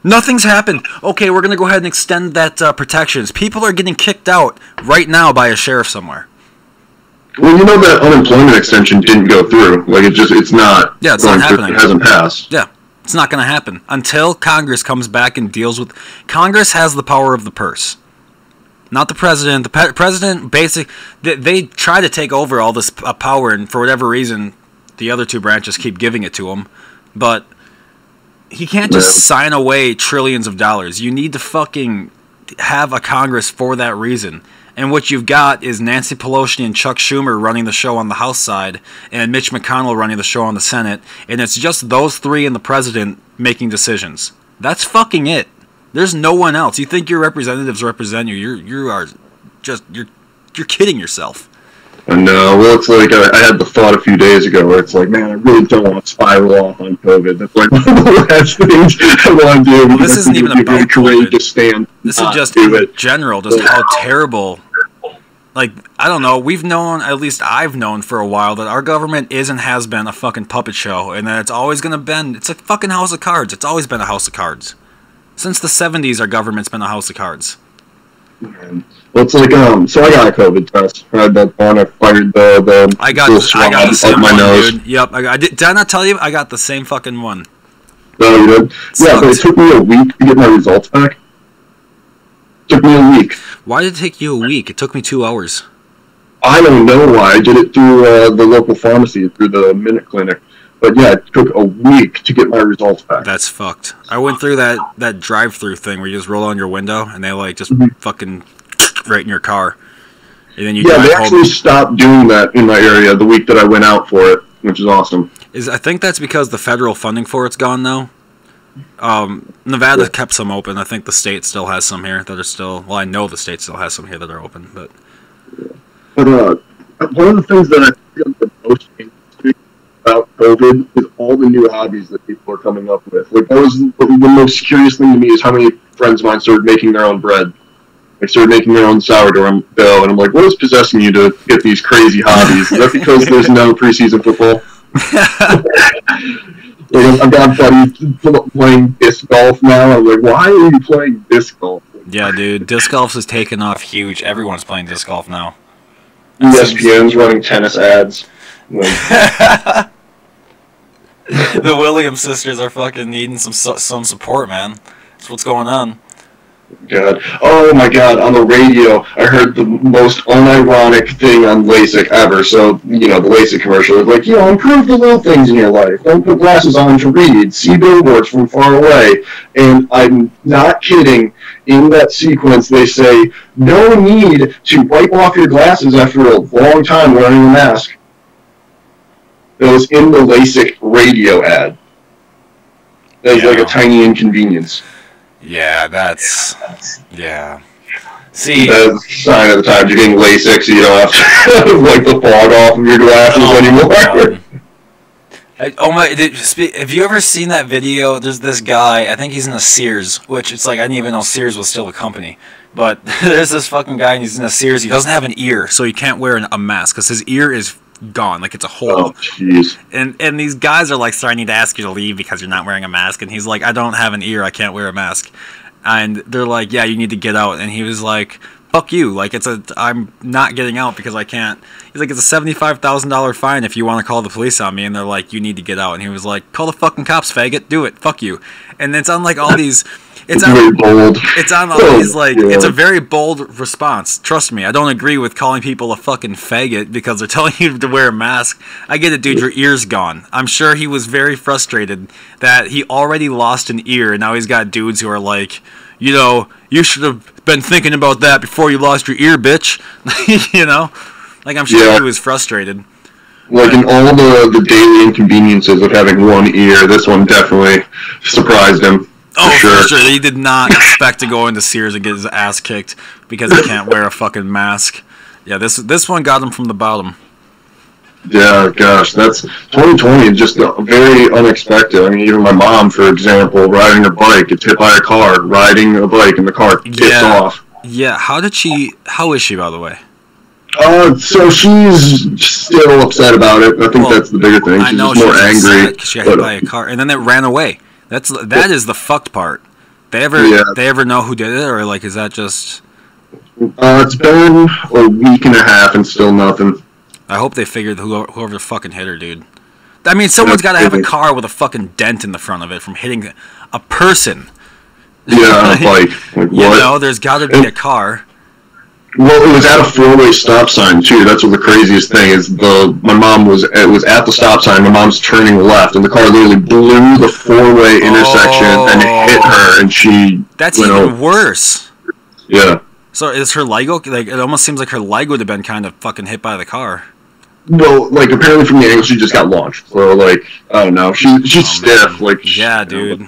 Nothing's happened. Okay, we're going to go ahead and extend that protections. People are getting kicked out right now by a sheriff somewhere. Well, you know that unemployment extension didn't go through. Like, it's not. Yeah, it's not happening. It hasn't passed. Yeah, it's not going to happen until Congress comes back and deals with... Congress has the power of the purse. Not the president. The president, they try to take over all this power, and for whatever reason, the other two branches keep giving it to him. But he can't just sign away trillions of dollars. You need to fucking have a Congress for that reason. And what you've got is Nancy Pelosi and Chuck Schumer running the show on the House side, and Mitch McConnell running the show on the Senate, and it's just those three and the president making decisions. That's fucking it. There's no one else. You think your representatives represent you? You're kidding yourself. No, well, it's like I had the thought a few days ago where it's like, man, I really don't want to spiral off on COVID. That's like one of the last things I want to do. Well, this isn't even about COVID. Stand. This is just in general, just how terrible like, I don't know, we've known, at least I've known for a while, that our government is and has been a fucking puppet show, and that it's always gonna been, it's a fucking house of cards. It's always been a house of cards. Since the 70s, our government's been a house of cards. Well, it's like, so I got a COVID test. I had that one, I fired the I got the same my one, nose. dude. Yep, did I not tell you? I got the same fucking one. No, you did? Yeah, but it took me a week to get my results back. It took me a week. Why did it take you a week? It took me 2 hours. I don't know why. I did it through the local pharmacy, through the Minute Clinic. But yeah, it took a week to get my results back. That's fucked. I went through that drive-through thing where you just roll on your window and they like just fucking right in your car. And then you yeah, drive they home. actually stopped doing that in my area the week that I went out for it, which is awesome. I think that's because the federal funding for it's gone now. Nevada kept some open. I think the state still has some here that are still. Well, I know the state still has some here that are open, but. But one of the things that I feel the most interesting about COVID is all the new hobbies that people are coming up with. Like, that was the most curious thing to me is how many friends of mine started making their own bread. They started making their own sourdough dough, and I'm like, what is possessing you to get these crazy hobbies? Is that because there's no preseason football? Like, I've got buddies playing disc golf now. I'm like, why are you playing disc golf? Yeah, dude, disc golf is taking off huge. Everyone's playing disc golf now. ESPN's running tennis ads. The Williams sisters are fucking needing some support, man. That's what's going on. God. Oh my God, on the radio, I heard the most unironic thing on LASIK ever. So, you know, the LASIK commercial is like, improve the little things in your life. Don't put glasses on to read. See billboards from far away. And I'm not kidding. In that sequence, they say, no need to wipe off your glasses after a long time wearing a mask. That was in the LASIK radio ad. That is like a tiny inconvenience. Yeah, yeah. See, that's a sign of the times you're getting LASIK, so you don't have to wipe the fog off of your glasses anymore. Have you ever seen that video? There's this guy, I think he's in a Sears, which it's like, I didn't even know Sears was still a company. But there's this fucking guy, and he's in a Sears. He doesn't have an ear, so he can't wear a mask, because his ear is gone, like it's a hole. Oh, jeez. And these guys are like, sir, I need to ask you to leave because you're not wearing a mask. And he's like, I don't have an ear, I can't wear a mask. And they're like, yeah, you need to get out. And he was like, fuck you, like I'm not getting out because I can't. He's like, it's a $75,000 fine if you want to call the police on me. And they're like, you need to get out. And he was like, call the fucking cops, faggot, do it, fuck you. And it's on like all these. It's very bold. It's on all these, like, it's a very bold response. Trust me, I don't agree with calling people a fucking faggot because they're telling you to wear a mask. I get it, dude, your ear's gone. I'm sure he was very frustrated that he already lost an ear, and now he's got dudes who are like, you should have been thinking about that before you lost your ear, bitch. Like, I'm sure he was frustrated. Like, in all the daily inconveniences of having one ear, this one definitely surprised him. Oh, for sure. He did not expect to go into Sears and get his ass kicked because he can't wear a fucking mask. Yeah, this one got him from the bottom. Yeah, gosh, that's 2020 is just very unexpected. I mean, even my mom, for example, riding a bike, gets hit by a car, riding a bike, and the car gets off. Yeah, how is she, by the way? So she's still upset about it. I think that's the bigger thing. She's just more angry. Because she got hit by a car, and then it ran away. That is the fucked part. They ever know who did it, or like is that just? It's been a week and a half and still nothing. I hope they figured whoever fucking hit her, dude. I mean, someone's got to have a car with a fucking dent in the front of it from hitting a person. Yeah, like what? There's got to be a car. Well, it was at a four-way stop sign too. That's what the craziest thing is. My mom was at the stop sign. My mom's turning left, and the car literally blew the four-way intersection and hit her, and she. That's even worse. Yeah. So is her leg okay? Like, it almost seems like her leg would have been kind of fucking hit by the car. Well, like apparently from the angle, she just got launched. So like, I don't know. She's stiff. Man. Like. Yeah, dude.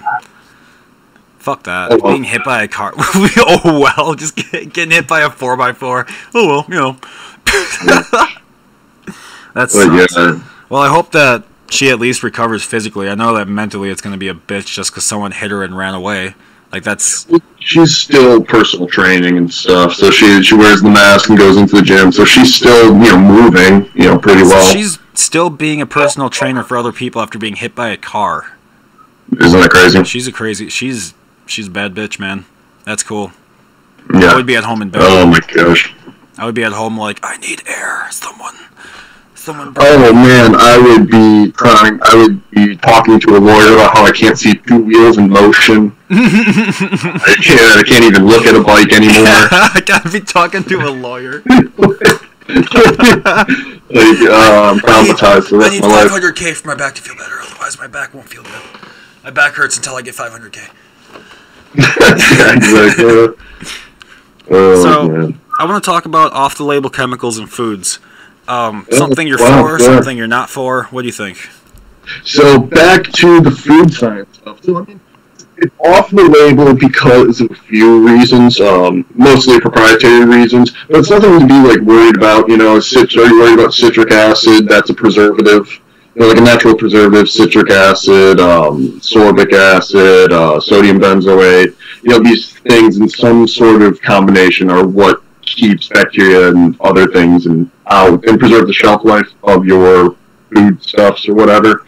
Fuck that. Oh, well. Being hit by a car. Oh, well. Just getting hit by a 4x4. Oh, well, That sucks. Yeah. Well, I hope that she at least recovers physically. I know that mentally it's going to be a bitch just because someone hit her and ran away. Like, that's... She's still personal training and stuff, so she wears the mask and goes into the gym, so she's still, moving, pretty well. She's still being a personal trainer for other people after being hit by a car. Isn't that crazy? She's a bad bitch, man. That's cool. Yeah. I would be at home in bed. Oh my gosh. I would be at home like, I need air. Someone. Oh man, I would be talking to a lawyer about how I can't see two wheels in motion. I can't even look at a bike anymore. I gotta be talking to a lawyer. I'm traumatized for the rest of my life. I need 500K for my back to feel better, otherwise my back won't feel good. My back hurts until I get 500K. Yeah, exactly. Man. I want to talk about off-the-label chemicals in foods. Something you're for, something you're not for. What do you think? So back to the food science stuff. So, it's off the label because of a few reasons, mostly proprietary reasons. But it's nothing to be worried about. Are you worried about citric acid? That's a preservative. Like a natural preservative, citric acid, sorbic acid, sodium benzoate. These things in some sort of combination are what keeps bacteria and other things out and preserve the shelf life of your foodstuffs or whatever.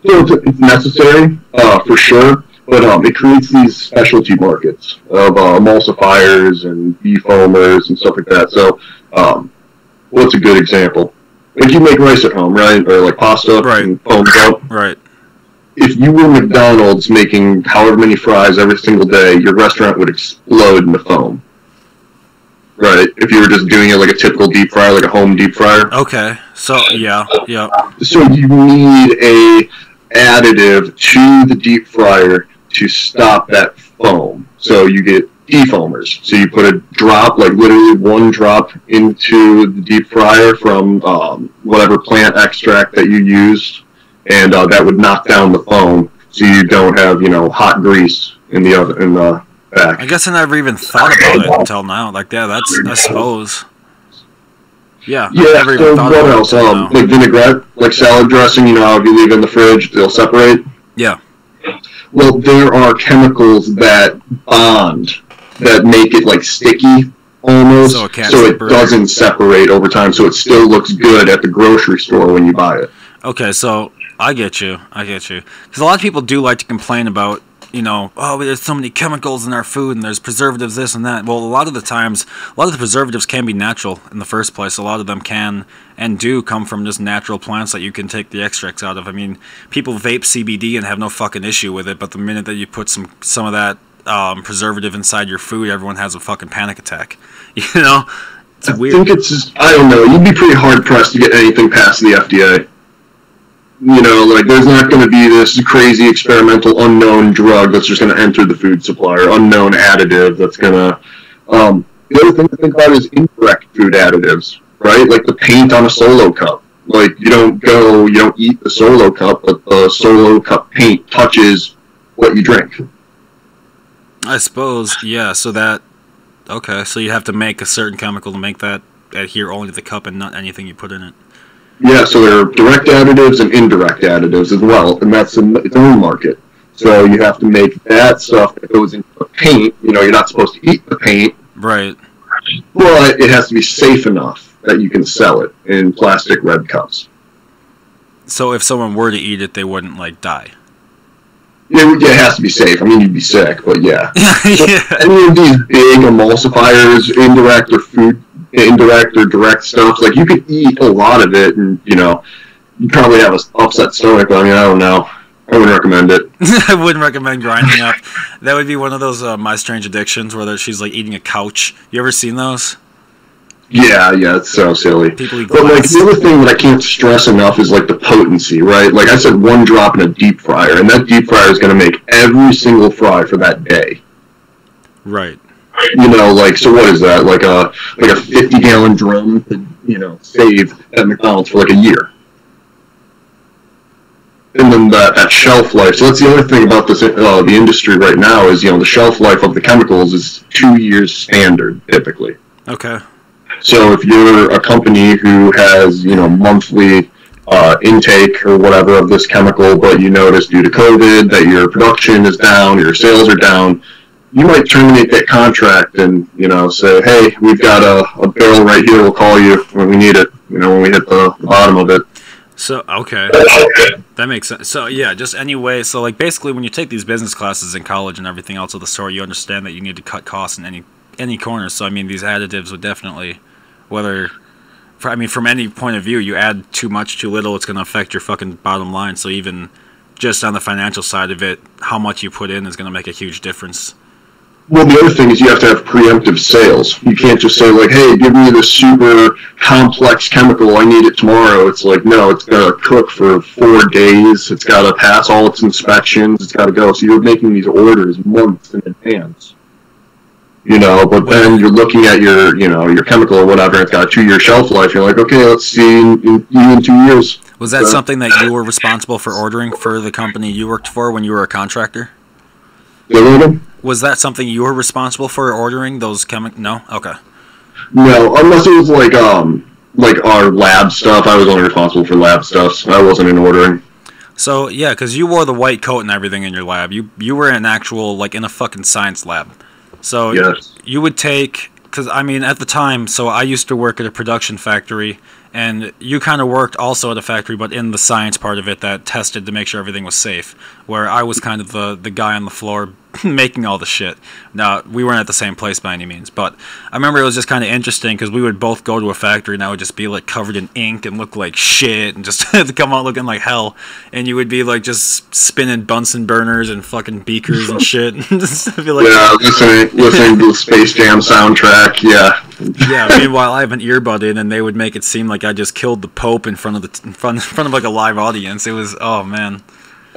So it's necessary, for sure, but it creates these specialty markets of emulsifiers and defoamers and stuff like that. So what's a good example? Like you make rice at home, right? Or pasta and foams up. Right. If you were McDonald's making however many fries every single day, your restaurant would explode into foam. Right, if you were just doing it like a typical deep fryer, like a home deep fryer. Okay, so, yeah. So you need a additive to the deep fryer to stop that foam. So you get defoamers. So you put a drop, literally one drop into the deep fryer from whatever plant extract that you used, and that would knock down the foam so you don't have, hot grease in the oven, in the back. I guess I never even thought about it until now. That's, I suppose. Yeah. Yeah, so what else? Like vinaigrette, like salad dressing, how if you leave it in the fridge, they'll separate? Yeah. Well, there are chemicals that bond, that make it, sticky, almost, so it doesn't separate over time, so it still looks good at the grocery store when you buy it. Okay, so I get you. Because a lot of people do like to complain about, there's so many chemicals in our food and there's preservatives, this and that. Well, a lot of the preservatives can be natural in the first place. A lot of them can and do come from just natural plants that you can take the extracts out of. I mean, people vape CBD and have no fucking issue with it, but the minute that you put some of that preservative inside your food, everyone has a fucking panic attack. It's weird. I think I don't know, you'd be pretty hard-pressed to get anything past the FDA. There's not going to be this crazy experimental unknown drug that's just going to enter the food supply, or unknown additive that's going to... the other thing to think about is indirect food additives, right? Like the paint on a Solo cup. You don't eat the Solo cup, but the Solo cup paint touches what you drink. I suppose, yeah, so you have to make a certain chemical to make that adhere only to the cup and not anything you put in it. Yeah, so there are direct additives and indirect additives as well, and that's in its own market. So you have to make that stuff that goes into the paint. You're not supposed to eat the paint. Right. But it has to be safe enough that you can sell it in plastic red cups. So if someone were to eat it, they wouldn't, die? It has to be safe. I mean, you'd be sick, but yeah. Yeah. Any of these big emulsifiers, indirect or direct stuff, you could eat a lot of it and, you'd probably have an upset stomach, but I don't know. I wouldn't recommend it. I wouldn't recommend grinding up. That would be one of those My Strange Addictions where she's, eating a couch. You ever seen those? Yeah, it's so silly. People eat but the other thing that I can't stress enough is the potency, right? Like I said, one drop in a deep fryer, and that deep fryer is going to make every single fry for that day. Right. So what is that? Like a 50-gallon drum to save at McDonald's for a year. And then that shelf life. So that's the other thing about this the industry right now is the shelf life of the chemicals is 2 years standard typically. Okay. So if you're a company who has monthly intake or whatever of this chemical, but you notice due to COVID that your production is down, your sales are down, you might terminate that contract and, say, hey, we've got a barrel right here, we'll call you when we need it, when we hit the bottom of it. So, okay. That makes sense. So, yeah, just anyway, so, like, basically when you take these business classes in college and everything else of the sort, you understand that you need to cut costs in any corner. So, I mean, these additives would definitely, from any point of view, you add too much, too little, it's going to affect your fucking bottom line. So even just on the financial side of it, how much you put in is going to make a huge difference. Well, the other thing is you have to have preemptive sales. You can't just say, like, hey, give me this super complex chemical, I need it tomorrow. It's like, no, it's got to cook for 4 days. It's got to pass all its inspections. It's got to go. So you're making these orders months in advance. But then you're looking at your chemical or whatever, it's got a 2-year shelf life. You're like, okay, let's see in 2 years. Was that something that you were responsible for ordering for the company you worked for when you were a contractor? Was that something you were responsible for ordering those chemicals? No? Okay. No, unless it was like our lab stuff. I was only responsible for lab stuff, so I wasn't in ordering. So, yeah, because you wore the white coat and everything in your lab. You were in in a fucking science lab. So yes. You would take, because I mean at the time, so I used to work at a production factory, and you kind of worked also at a factory, but in the science part of it that tested to make sure everything was safe, where I was kind of the guy on the floor making all the shit. Now, we weren't at the same place by any means, but I remember it was just kind of interesting because we would both go to a factory and I would just be like covered in ink and look like shit and just come out looking like hell, and you would be like just spinning Bunsen burners and fucking beakers and shit. Just be like, yeah, listening to the Space Jam soundtrack, yeah. Yeah, meanwhile I have an earbud in and they would make it seem like I just killed the Pope in front of like a live audience. It was, oh man.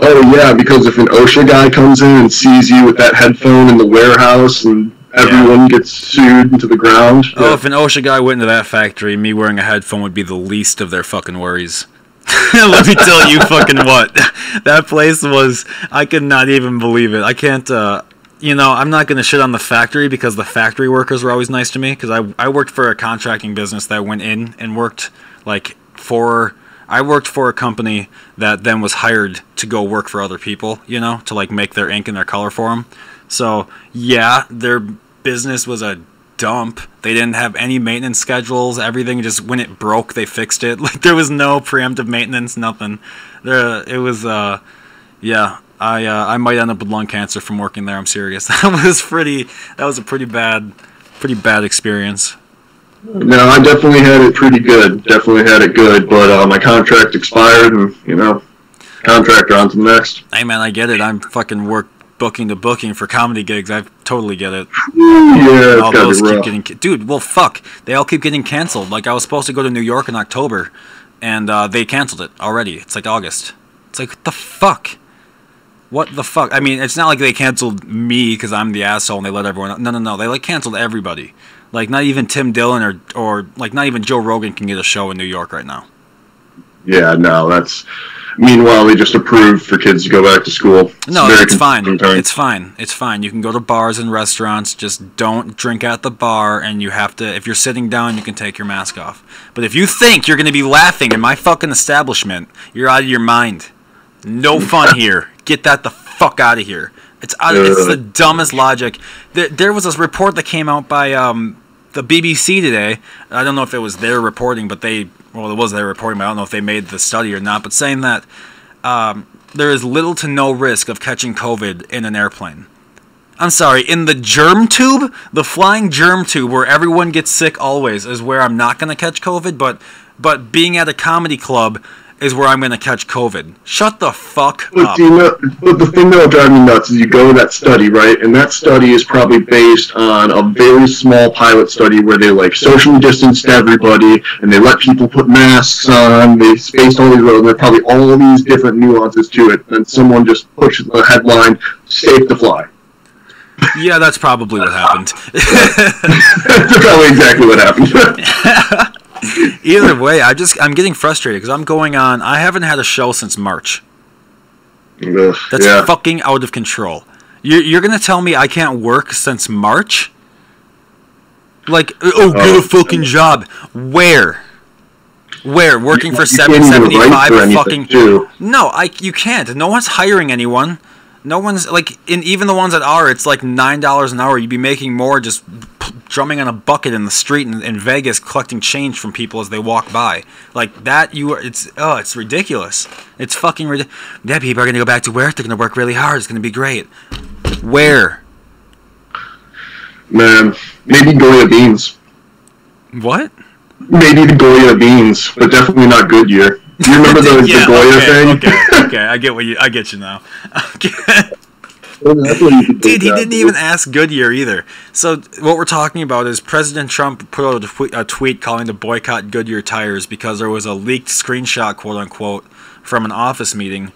Oh, yeah, because if an OSHA guy comes in and sees you with that headphone in the warehouse and everyone gets sued into the ground. Oh, yeah. If an OSHA guy went into that factory, me wearing a headphone would be the least of their fucking worries. Let me tell you fucking what. That place was, I could not even believe it. I can't, I'm not going to shit on the factory because the factory workers were always nice to me because I worked for a contracting business that went in and worked I worked for a company that then was hired to go work for other people, to like make their ink and their color for them. So, yeah, their business was a dump. They didn't have any maintenance schedules. Everything just, when it broke, they fixed it. Like, there was no preemptive maintenance, nothing. It was, I might end up with lung cancer from working there, I'm serious. That was a pretty bad experience. No, I definitely had it pretty good. But my contract expired, and contractor on to the next. Hey man, I get it. I'm fucking booking to booking for comedy gigs. I totally get it. Yeah, all those keep getting, dude. Well, fuck, they all keep getting canceled. Like I was supposed to go to New York in October, and they canceled it already. It's like August. It's like what the fuck. What the fuck? I mean, it's not like they canceled me because I'm the asshole and they let everyone. No. They like canceled everybody. Like, not even Tim Dillon or like, not even Joe Rogan can get a show in New York right now. Yeah, no, that's... Meanwhile, they just approved for kids to go back to school. No, it's fine. It's fine. You can go to bars and restaurants. Just don't drink at the bar, and you have to... If you're sitting down, you can take your mask off. But if you think you're going to be laughing in my fucking establishment, you're out of your mind. No fun here. Get that the fuck out of here. It's the dumbest logic. There was this report that came out by the BBC today. I don't know if it was their reporting, but it was their reporting, but I don't know if they made the study or not, but saying that there is little to no risk of catching COVID in an airplane. I'm sorry, in the germ tube? The flying germ tube where everyone gets sick always is where I'm not going to catch COVID, but being at a comedy club is where I'm going to catch COVID. Shut the fuck up. But the thing that'll drive me nuts is you go to that study, right? And that study is probably based on a very small pilot study where they like socially distanced everybody and they let people put masks on. They spaced all these roads. There are probably all these different nuances to it. And someone just pushed the headline, safe to fly. Yeah, that's probably what happened. That's probably exactly what happened. Either way, I'm getting frustrated because I haven't had a show since March. That's fucking out of control. You're going to tell me I can't work since March? Like, get a fucking job. Where? Where? Working for You can't even write for anything, fucking... too. No, you can't. No one's hiring anyone. No one's, like, even the ones that are, it's like $9 an hour. You'd be making more just drumming on a bucket in the street in Vegas, collecting change from people as they walk by. Like, that, it's ridiculous. It's fucking ridiculous. Yeah, people are going to go back to work. They're going to work really hard. It's going to be great. Where? Man, maybe Goya beans. What? Maybe the Goya beans, but definitely not Goodyear. You remember the Goya thing? Okay, I get you now. Dude, he didn't even ask Goodyear either. So what we're talking about is President Trump put out a tweet calling to boycott Goodyear tires because there was a leaked screenshot, quote unquote, from an office meeting.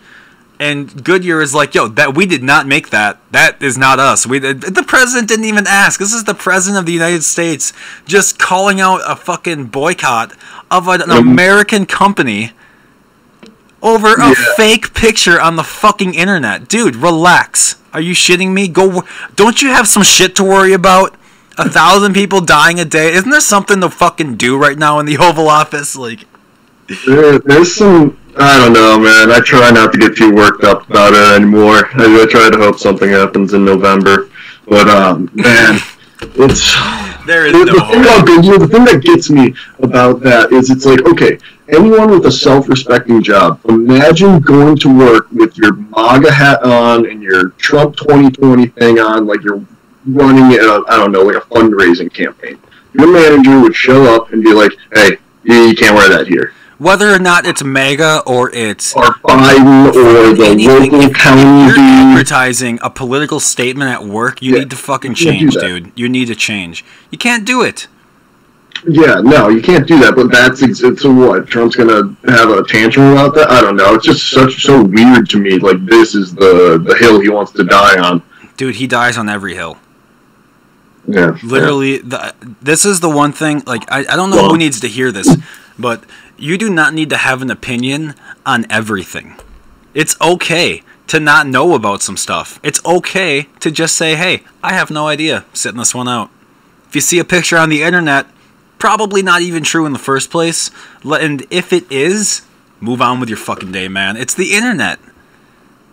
And Goodyear is like, yo, that we did not make that. That is not us. The president didn't even ask. This is the president of the United States just calling out a fucking boycott of an American company over a fake picture on the fucking internet. Dude, relax. Are you shitting me? Don't you have some shit to worry about? 1,000 people dying a day. Isn't there something to fucking do right now in the Oval Office? Like, there's some... I don't know, man. I try not to get too worked up about it anymore. I try to hope something happens in November. But, man, it's... There is no hope. The thing that gets me about that is it's like, okay, anyone with a self-respecting job, imagine going to work with your MAGA hat on and your Trump 2020 thing on, like you're running like a fundraising campaign. Your manager would show up and be like, hey, you can't wear that here. Whether or not it's MAGA or it's... Or Biden or the local county dude. You're advertising a political statement at work, you need to fucking change, dude. You need to change. You can't do it. Yeah, no, you can't do that, but so what? Trump's gonna have a tantrum about that? I don't know. It's just so weird to me. Like, this is the hill he wants to die on. Dude, he dies on every hill. Yeah. Literally, this is the one thing, like, I don't know who needs to hear this, but... You do not need to have an opinion on everything. It's okay to not know about some stuff. It's okay to just say, hey, I have no idea. Sitting this one out. If you see a picture on the internet, probably not even true in the first place. And if it is, move on with your fucking day, man. It's the internet.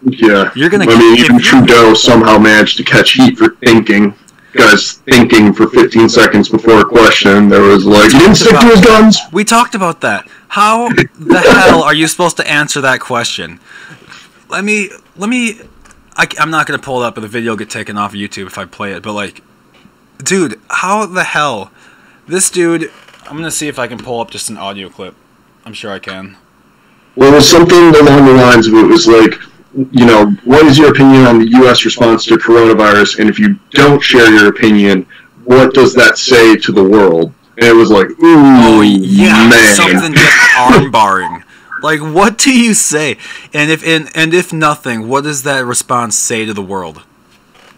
Yeah. Even Trudeau somehow managed to catch heat for thinking. Guys thinking for 15 seconds before a question. There was like, he didn't stick to his guns. We talked about that. How the hell are you supposed to answer that question? I'm not going to pull it up, but the video will get taken off of YouTube if I play it. But like, dude, how the hell? This dude, I'm going to see if I can pull up just an audio clip. I'm sure I can. Well, it was something along the lines of, it was like, you know, what is your opinion on the U.S. response to coronavirus? And if you don't share your opinion, what does that say to the world? And it was like, ooh, man. Something just arm-barring. Like, what do you say? And if nothing, what does that response say to the world?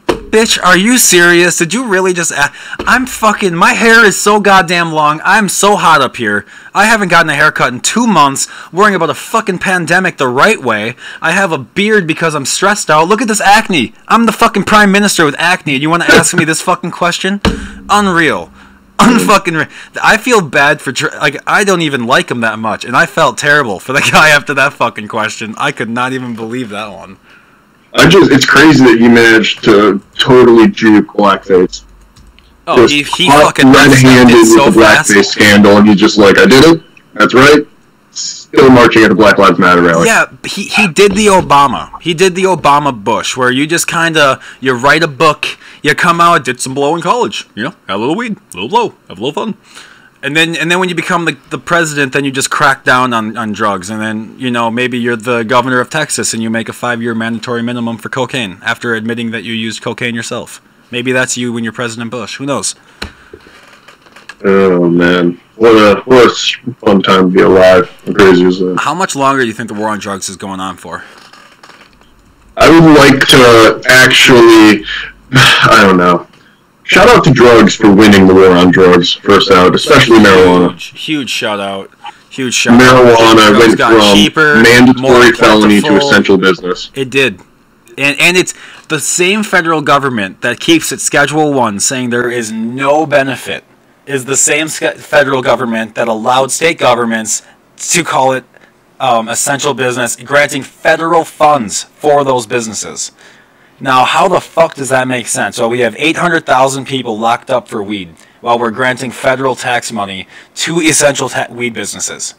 Bitch, are you serious? Did you really just my hair is so goddamn long. I'm so hot up here. I haven't gotten a haircut in 2 months, worrying about a fucking pandemic the right way. I have a beard because I'm stressed out. Look at this acne. I'm the fucking prime minister with acne, and you want to ask me this fucking question? Unreal. Unfucking I feel bad for... I don't even like him that much, and I felt terrible for the guy after that fucking question. I could not even believe that one. It's crazy that you managed to totally juke blackface. Oh, he fucking red-handed with so the blackface scandal, and he's just like, I did it. That's right. Still marching at a Black Lives Matter rally. Yeah, he did the Obama. He did the Obama Bush, where you just kind of, you write a book, you come out, did some blow in college, you know, had a little weed, a little blow, have a little fun. And then when you become the president, then you just crack down on drugs. And then, you know, maybe you're the governor of Texas and you make a 5-year mandatory minimum for cocaine after admitting that you used cocaine yourself. Maybe that's you when you're President Bush. Who knows? Oh, man. What a fun time to be alive. How crazy is that? How much longer do you think the war on drugs is going on for? I would like to actually... I don't know. Shout out to drugs for winning the war on drugs, first out, especially marijuana. Huge shout out. Marijuana went from cheaper, mandatory felony to essential business. It did. And it's the same federal government that keeps it Schedule 1 saying there is no benefit is the same federal government that allowed state governments to call it essential business, granting federal funds for those businesses. Now, how the fuck does that make sense? So we have 800,000 people locked up for weed while we're granting federal tax money to essential weed businesses.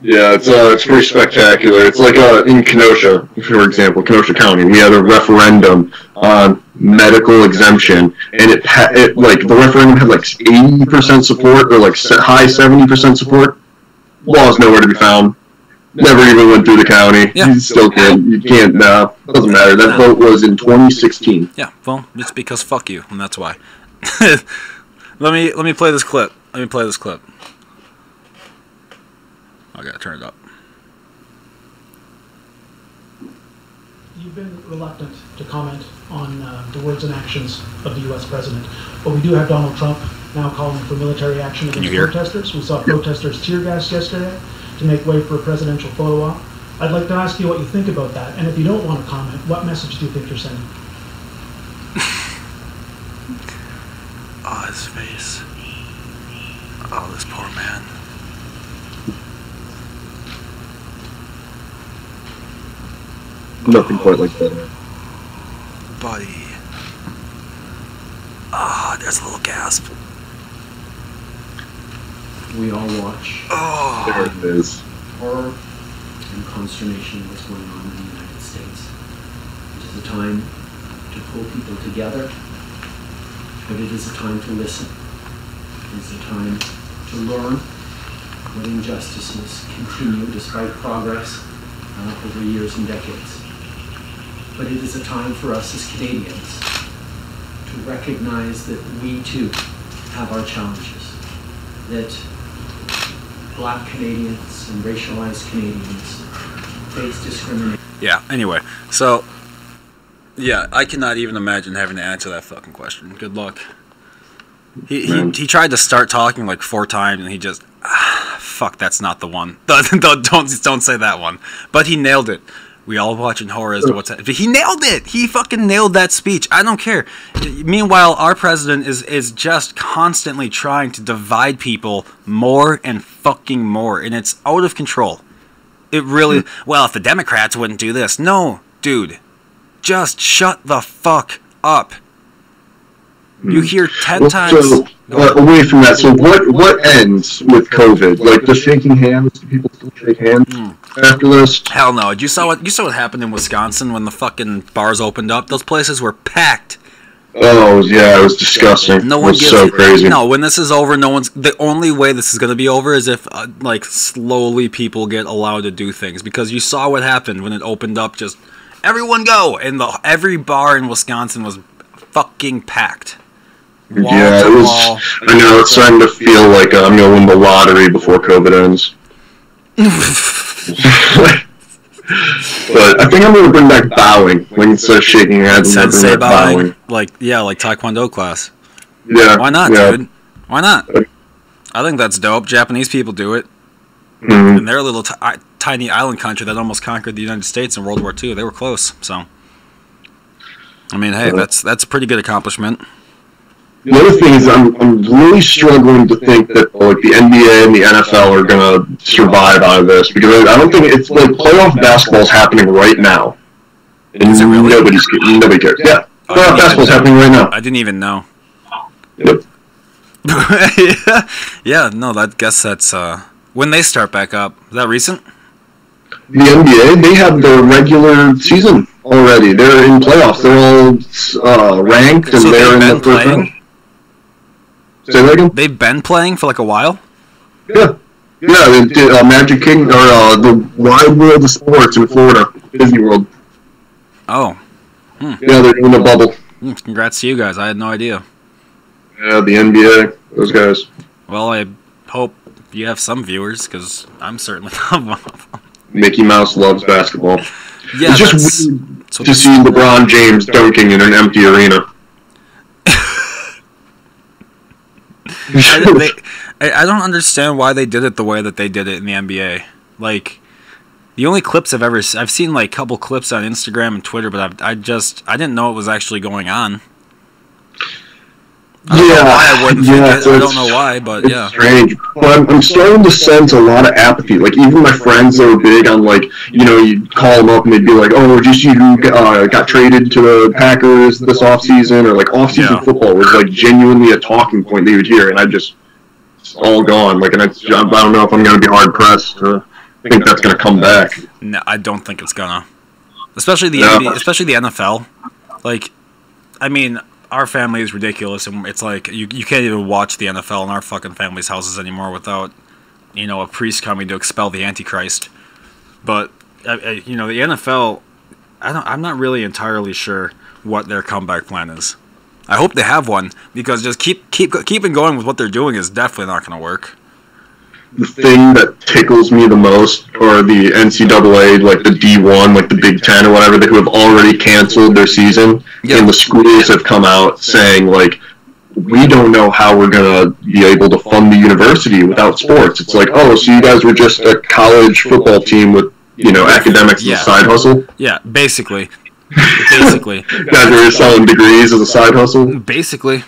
Yeah, it's pretty spectacular. It's like in Kenosha, for example, Kenosha County, we had a referendum on medical exemption, and it like the referendum had like 80% support or like high 70% support. Law is nowhere to be found. Never even went through the county. Yeah. You still can't. You can't now. Doesn't matter. That vote was in 2016. Yeah, well, it's because fuck you, and that's why. Let me play this clip. I gotta turn it up. You've been reluctant to comment on the words and actions of the U.S. president, but we do have Donald Trump now calling for military action against protesters. We saw protesters tear gas yesterday to make way for a presidential photo op. I'd like to ask you what you think about that, and if you don't want to comment, what message do you think you're sending? Oh, his face. Oh, this poor man. Nothing quite like that. Buddy. Ah, there's a little gasp. We all watch Oh. There it is. horror and consternation of what's going on in the United States. It is a time to pull people together, but it is a time to listen. It is a time to learn what injustices continue despite progress over years and decades. But it is a time for us as Canadians to recognize that we too have our challenges, that Black Canadians and racialized Canadians face discrimination. Yeah, anyway, so, yeah, I cannot even imagine having to answer that fucking question. Good luck. He tried to start talking like 4 times, and he just, fuck, that's not the one. Don't say that one. But he nailed it. We all watching horror as to what's happening. He nailed it. He fucking nailed that speech. I don't care. Meanwhile, our president is just constantly trying to divide people more and fucking more, and it's out of control. It really. Well, if the Democrats wouldn't do this, no, dude, just shut the fuck up. You hear 10 times. So, away from that, so what ends with COVID? Like the shaking hands? Do people still shake hands after this? Hell no. You saw what happened in Wisconsin when the fucking bars opened up? Those places were packed. Oh yeah, it was disgusting. No one it was gives so crazy. No, when this is over, no one's. The only way this is going to be over is if like slowly people get allowed to do things, because you saw what happened when it opened up. Just everyone go, and every bar in Wisconsin was fucking packed. Wall Yeah, to it was. wall. I know it's starting to feel like I'm gonna win the lottery before COVID ends. But I think I'm gonna bring back bowing when instead of shaking hands. I'm gonna Sensei bring back bowing, like Taekwondo class. Yeah. Why not, yeah. dude? Why not? I think that's dope. Japanese people do it. Mhm. And they're a little tiny island country that almost conquered the United States in World War II. They were close, so. I mean, hey, that's a pretty good accomplishment. The other thing is I'm really struggling to think that like the NBA and the NFL are gonna survive out of this, because I don't think it's like playoff basketball is happening right now, and Is it really? nobody cares. Yeah, Oh, I playoff didn't basketball is even happening right now. I didn't even know. Yep. Yeah, no, I guess that's when they start back up. Is that recent? The NBA, they have their regular season already. They're in playoffs. They're all ranked, and So they're they've in been the first playing? round. Say that again? They've been playing for like a while. Yeah. Yeah, they did, Magic King, or the Wide World of Sports in Florida, Disney World. Oh, Yeah, they're doing a bubble. congrats to you guys. I had no idea. Yeah, the NBA, those guys. Well, I hope you have some viewers, because I'm certainly not one of them. Mickey Mouse loves basketball. Yeah, It's just that's weird what to see LeBron James dunking in an empty arena. I don't understand why they did it the way that they did it in the NBA. Like, the only clips I've seen like a couple clips on Instagram and Twitter, but I didn't know it was actually going on. I don't know why I wouldn't think it. so I don't know why, but it's yeah. strange. But I'm starting to sense a lot of apathy. Like, even my friends that were big on, like, you know, you'd call them up and they'd be like, oh, just you got traded to the Packers this offseason, or, like, offseason football was, like, genuinely a talking point that you would hear, and it's all gone. Like, and I don't know if I'm going to be hard-pressed to think that's going to come back. No, I don't think it's gonna. Especially the NFL. Like, I mean, our family is ridiculous, and it's like you can't even watch the NFL in our fucking family's houses anymore without, you know, a priest coming to expel the Antichrist. But you know, the NFL, I'm not really entirely sure what their comeback plan is. I hope they have one, because just keeping going with what they're doing is definitely not going to work. The thing that tickles me the most are the NCAA, like the D1, like the Big Ten or whatever, who have already canceled their season, and the schools have come out saying, like, we don't know how we're going to be able to fund the university without sports. It's like, oh, so you guys were just a college football team with, you know, academics as a side hustle? Yeah, basically. Basically. Guys were selling degrees as a side hustle? Basically.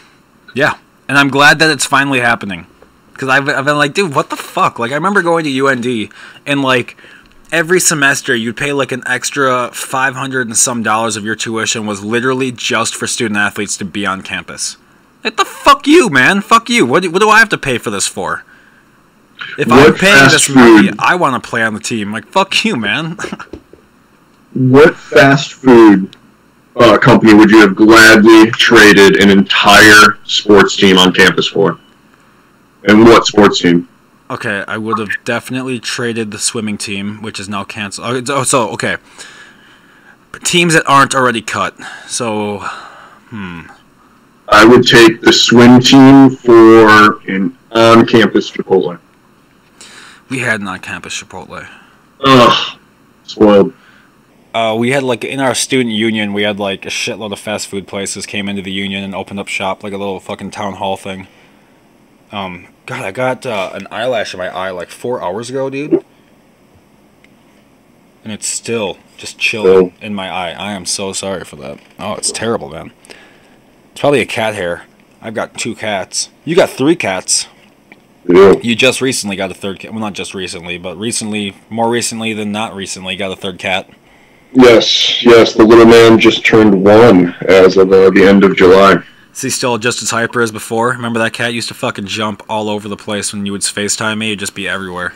Yeah. And I'm glad that it's finally happening. Because I've been like, dude, what the fuck? Like, I remember going to UND, and, like, every semester you'd pay, like, an extra $500 and some of your tuition was literally just for student athletes to be on campus. Like, the fuck you, man. Fuck you. What do I have to pay for this for? If I'm paying this money, I want to play on the team. Like, fuck you, man. What fast food company would you have gladly traded an entire sports team on campus for? And what sports team? Okay, I would have definitely traded the swimming team, which is now canceled. So, okay. Teams that aren't already cut. So, I would take the swim team for an on-campus Chipotle. We had an on-campus Chipotle. Ugh. Spoiled. We had, like, in our student union, we had, like, a shitload of fast food places came into the union and opened up shop, like a little fucking town hall thing. God, I got an eyelash in my eye like 4 hours ago, dude. And it's still just chilling in my eye. I am so sorry for that. Oh, it's terrible, man. It's probably a cat hair. I've got 2 cats. You got 3 cats. Yeah. You just recently got a 3rd cat. Well, not just recently, but more recently than not recently, got a 3rd cat. Yes, the little man just turned 1 as of the end of July. Is he still just as hyper as before? Remember that cat used to fucking jump all over the place when you would FaceTime me? He'd just be everywhere.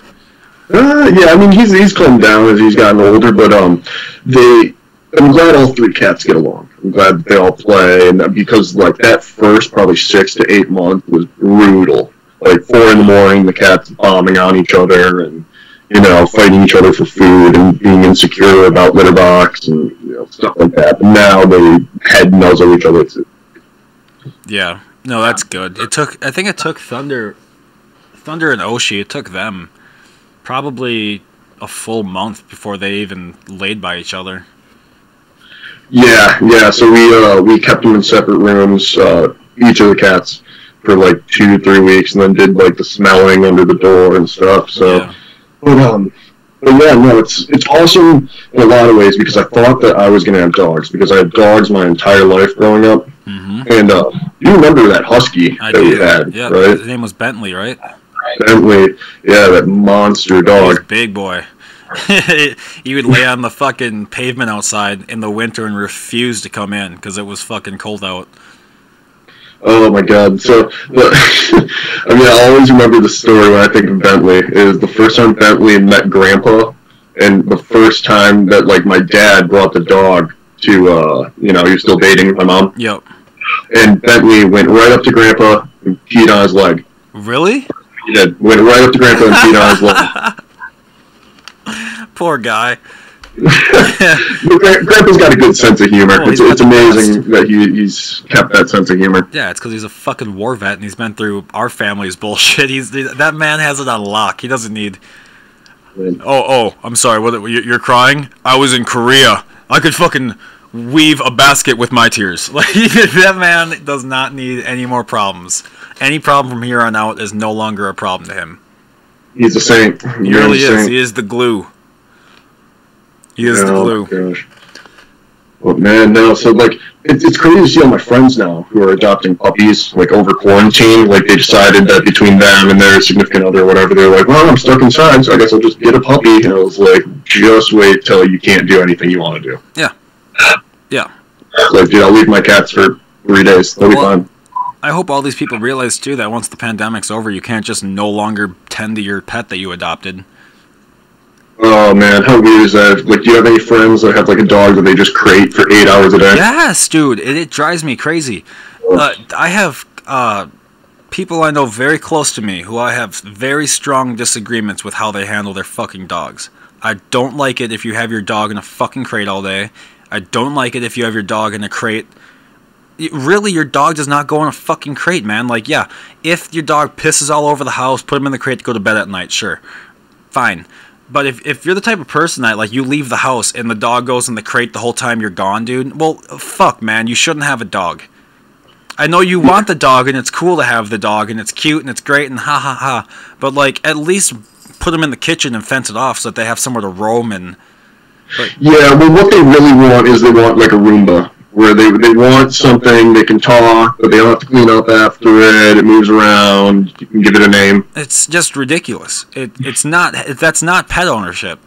Yeah, I mean, he's calmed down as he's gotten older, but I'm glad all 3 cats get along. I'm glad they all play, and because, like, that first probably 6 to 8 months was brutal. Like, 4 in the morning, the cats bombing on each other, and, you know, fighting each other for food, and being insecure about litter box, and, you know, stuff like that. But now they head nuzzle each other, too. Yeah, no, that's good. I think it took Thunder and Oshie, it took them probably a full month before they even laid by each other. Yeah, so we kept them in separate rooms, each of the cats, for like 2-3 weeks, and then did like the smelling under the door and stuff, so... Yeah. But yeah, no, it's awesome in a lot of ways, because I thought that I was going to have dogs, because I had dogs my entire life growing up. Mm-hmm. And you remember that husky we had, yeah, right? His name was Bentley, right? Bentley, yeah, that monster dog. Big boy. He would lay on the fucking pavement outside in the winter and refuse to come in because it was fucking cold out. Oh my god. So, I mean, I always remember the story when I think of Bentley, is the first time Bentley met Grandpa, and the first time that, like, my dad brought the dog to, you know, he was still dating my mom. Yep. And Bentley went right up to Grandpa and peed on his leg. Really? He did. Went right up to Grandpa and peed on his leg. Poor guy. Grandpa's got a good sense of humor. Oh, it's amazing that he's kept that sense of humor. Yeah, it's because he's a fucking war vet and he's been through our family's bullshit. That man has it on lock. He doesn't need... Oh, I'm sorry. What? You're crying? I was in Korea. I could fucking weave a basket with my tears. Like, that man does not need any more problems. Any problem from here on out is no longer a problem to him. He's a saint. He really is. He is the glue. He is the glue. Gosh. Well, man, no. So, like, it's crazy to see all my friends now who are adopting puppies, like, over quarantine. Like, they decided that between them and their significant other or whatever, they're like, well, I'm stuck inside, so I guess I'll just get a puppy. And I was like, just wait till you can't do anything you want to do. Yeah. Yeah. Like, dude, I'll leave my cats for 3 days. They'll be fine. I hope all these people realize, too, that once the pandemic's over, you can't just no longer tend to your pet that you adopted. Oh, man, how weird is that? Like, do you have any friends that have, like, a dog that they just crate for 8 hours a day? Yes, dude. It drives me crazy. I have people I know very close to me who I have very strong disagreements with how they handle their fucking dogs. I don't like it if you have your dog in a fucking crate all day. I don't like it if you have your dog in a crate. Really, your dog does not go in a fucking crate, man. Like, yeah, if your dog pisses all over the house, put him in the crate to go to bed at night, sure. Fine. But if you're the type of person that, like, you leave the house and the dog goes in the crate the whole time you're gone, dude, well, fuck, man, you shouldn't have a dog. I know you want the dog, and it's cool to have the dog, and it's cute, and it's great, and ha ha ha, but, like, at least put them in the kitchen and fence it off so that they have somewhere to roam and... Yeah, well, what they really want is they want, like, a Roomba, where they want something, they can talk, but they don't have to clean up after it, it moves around, you can give it a name. It's just ridiculous. That's not pet ownership.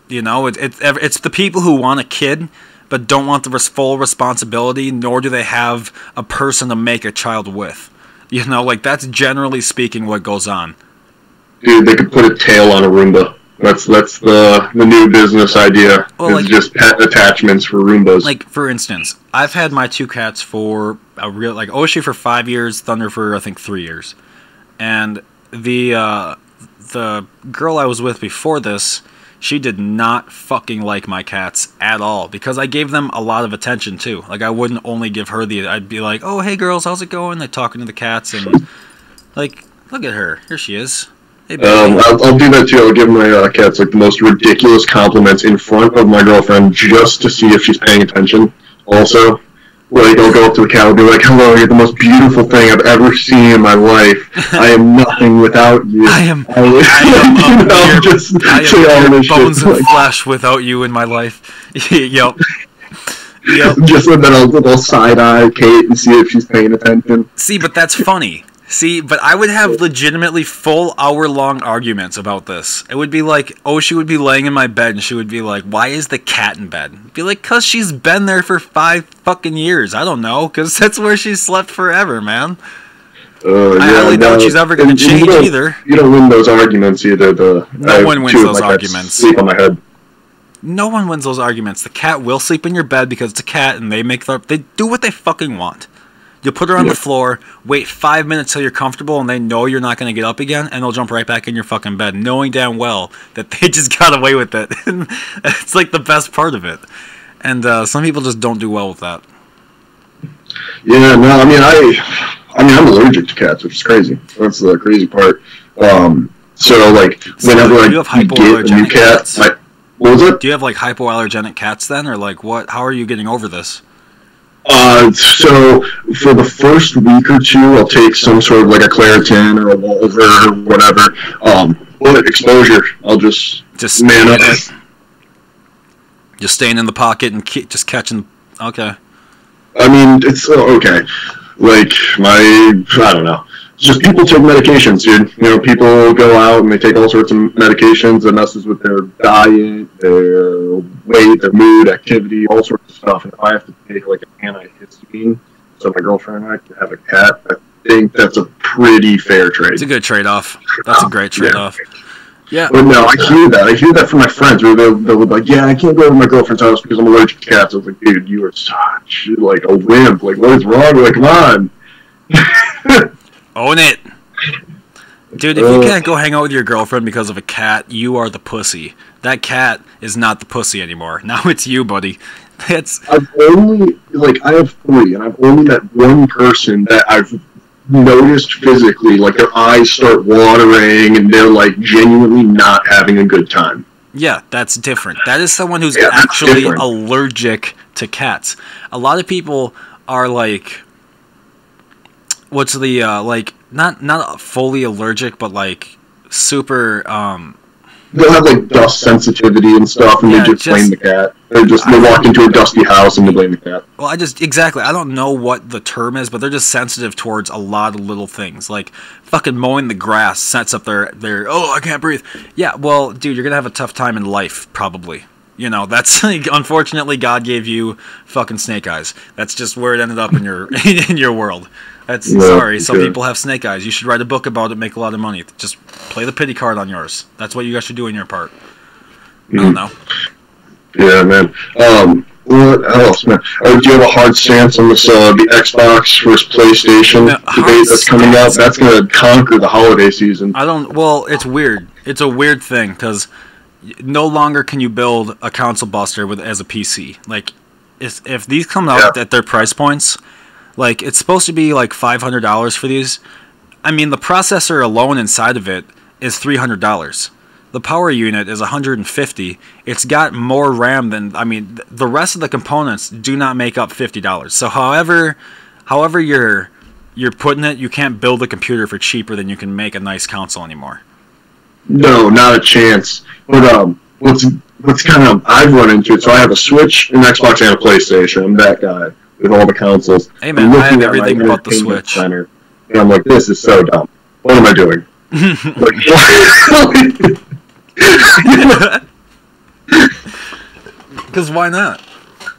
You know, it's the people who want a kid but don't want the full responsibility, nor do they have a person to make a child with. You know, like, that's generally speaking what goes on. Dude, they could put a tail on a Roomba. That's the new business idea. Well, it's just pet attachments for Roombas. Like, for instance, I've had my 2 cats for Oshi for 5 years, Thunder for, I think, 3 years. And the girl I was with before this, she did not fucking like my cats at all, because I gave them a lot of attention, too. Like, I wouldn't only give her I'd be like, oh, hey, girls, how's it going? They're talking to the cats, and, like, look at her. Here she is. Hey, I'll do that too. I'll give my cats like the most ridiculous compliments in front of my girlfriend just to see if she's paying attention. Also, like, I'll go up to the cat and be like, "Hello, you're the most beautiful thing I've ever seen in my life. I am nothing without you. I am bones and flesh without you in my life." Yep. Just with that little side eye Kate and see if she's paying attention. See, but that's funny. See, but I would have legitimately full hour-long arguments about this. It would be like, she would be laying in my bed, and she would be like, why is the cat in bed? I'd be like, 'cause she's been there for 5 fucking years. I don't know, 'cause that's where she's slept forever, man. I highly doubt she's ever going to change either. You don't win those arguments either. No one wins those arguments. Sleep on my head. No one wins those arguments. The cat will sleep in your bed because it's a cat, and they do what they fucking want. You'll put her on the floor, wait 5 minutes till you're comfortable, and they know you're not going to get up again, and they'll jump right back in your fucking bed, knowing damn well that they just got away with it. It's like the best part of it. And some people just don't do well with that. Yeah, no, I'm allergic to cats, which is crazy. That's the crazy part. So, like, whenever I get a new cat, what was it? Do you have, like, hypoallergenic cats then, or, like, what? How are you getting over this? So for the first week or two, I'll take some sort of like a Claritin or a Volver or whatever. Bullet exposure. I'll just man up. Just staying in the pocket and just catching. Okay. I mean, it's okay. Like I don't know. Just people take medications, dude. You know, people go out and they take all sorts of medications that messes with their diet, their weight, their mood, activity, all sorts of stuff. And if I have to take like an antihistamine, so my girlfriend and I can have a cat, I think that's a pretty fair trade. It's a good trade-off. That's a great trade-off. Yeah. But no, I hear that. I hear that from my friends where they'll be like, yeah, I can't go to my girlfriend's house because I'm allergic to cats. I was like, dude, you are such like a wimp. Like, what is wrong? Like, come on. Own it. Dude, if you can't go hang out with your girlfriend because of a cat, you are the pussy. That cat is not the pussy anymore. Now it's you, buddy. I have 3, and I've only met one person that I've noticed physically, like their eyes start watering and they're like genuinely not having a good time. Yeah, that's different. That is someone who's actually allergic to cats. A lot of people are like, what's the like not fully allergic, but like super they'll have like dust sensitivity and stuff, and they just blame the cat. They walk into a dusty house and they blame the cat. Well, I don't know what the term is, but they're just sensitive towards a lot of little things, like fucking mowing the grass sets up their oh, I can't breathe. Yeah, well, dude, you're gonna have a tough time in life, probably. You know, that's like, unfortunately, God gave you fucking snake eyes. That's just where it ended up in your in your world. That's sorry. Some people have snake eyes. You should write a book about it, make a lot of money. Just play the pity card on yours. That's what you guys should do in your part. I don't know. Yeah, man. What else, man? Do you have a hard stance on this the Xbox versus PlayStation debate that's coming up? That's gonna conquer the holiday season. Well, it's weird. It's a weird thing because no longer can you build a console buster as a PC. Like, if these come out at their price points. Like, it's supposed to be like $500 for these. I mean, the processor alone inside of it is $300. The power unit is $150. It's got more RAM than, I mean, the rest of the components do not make up $50. So however you're putting it, you can't build a computer for cheaper than you can make a nice console anymore. No, not a chance. But what's kind of, I've run into it. So I have a Switch, an Xbox, and a PlayStation. I'm that guy with all the consoles. Hey man, I have everything but the Switch. Center, and I'm like, this is so dumb. What am I doing? Because why not?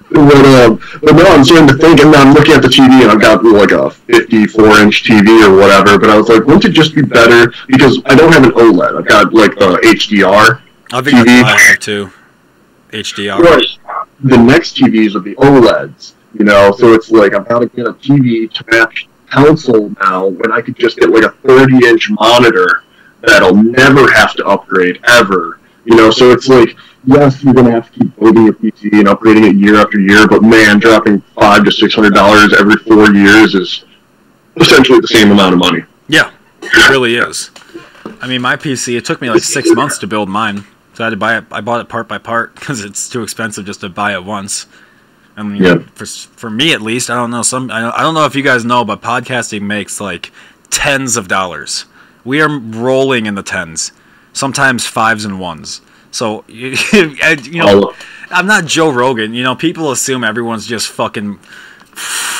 But no, I'm starting to think, and I'm looking at the TV, and I've got like a 54-inch TV or whatever, but I was like, wouldn't it just be better, because I don't have an OLED, I've got like the HDR I think TV. I have too. HDR. Right. The next TVs will be OLEDs, you know, so it's like I've got to get a TV to match console now when I could just get like a 30-inch monitor that'll never have to upgrade ever, you know, so it's like, yes, you're going to have to keep building your PC and upgrading it year after year, but man, dropping $500 to $600 every 4 years is essentially the same amount of money. Yeah, it really is. I mean, my PC, it took me like 6 months to build mine, so I had to buy it. I bought it part by part because it's too expensive just to buy it once. I mean, for me at least, I don't know. I don't know if you guys know, but podcasting makes like tens of dollars. We are rolling in the tens, sometimes fives and ones. So, you know, I'm not Joe Rogan. You know, people assume everyone's just fucking...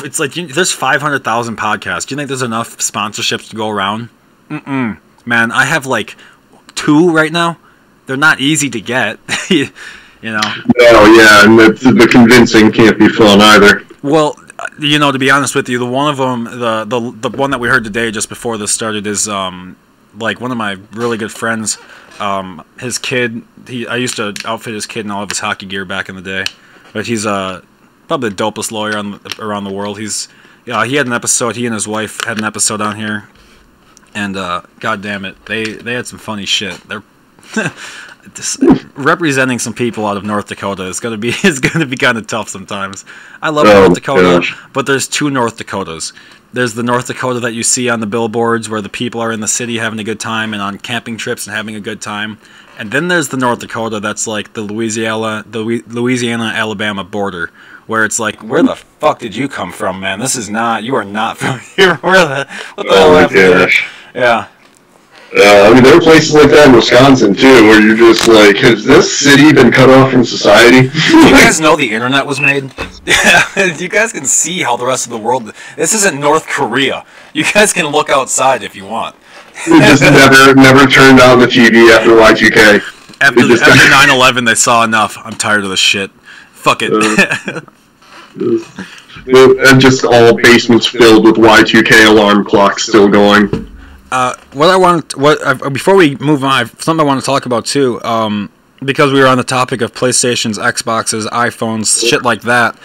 It's like, there's 500,000 podcasts. Do you think there's enough sponsorships to go around? Man, I have like 2 right now. They're not easy to get, you know. Oh, yeah, and the convincing can't be fun either. Well, you know, to be honest with you, the one of them, the one that we heard today just before this started is, like, one of my really good friends. His kid, I used to outfit his kid in all of his hockey gear back in the day, but he's probably the dopest lawyer around the world. He had an episode. He and his wife had an episode on here, and god damn it, they had some funny shit. They're representing some people out of North Dakota is gonna be kind of tough sometimes. I love North Dakota, but there's 2 North Dakotas. There's the North Dakota that you see on the billboards where the people are in the city having a good time and on camping trips and having a good time. And then there's the North Dakota that's like the Louisiana-Alabama border, where it's like, where the fuck did you come from, man? You are not from here. What the hell happened? Yeah. I mean, there are places like that in Wisconsin, too, where you're just like, has this city been cut off from society? Do you guys know the internet was made? Yeah, you guys can see how the rest of the world... This isn't North Korea. You guys can look outside if you want. They just never turned on the TV after Y2K. After 9/11, they saw enough. I'm tired of this shit. Fuck it. And just all basements filled with Y2K alarm clocks still going. Before we move on, something I want to talk about too, because we were on the topic of PlayStations, Xboxes, iPhones, shit like that.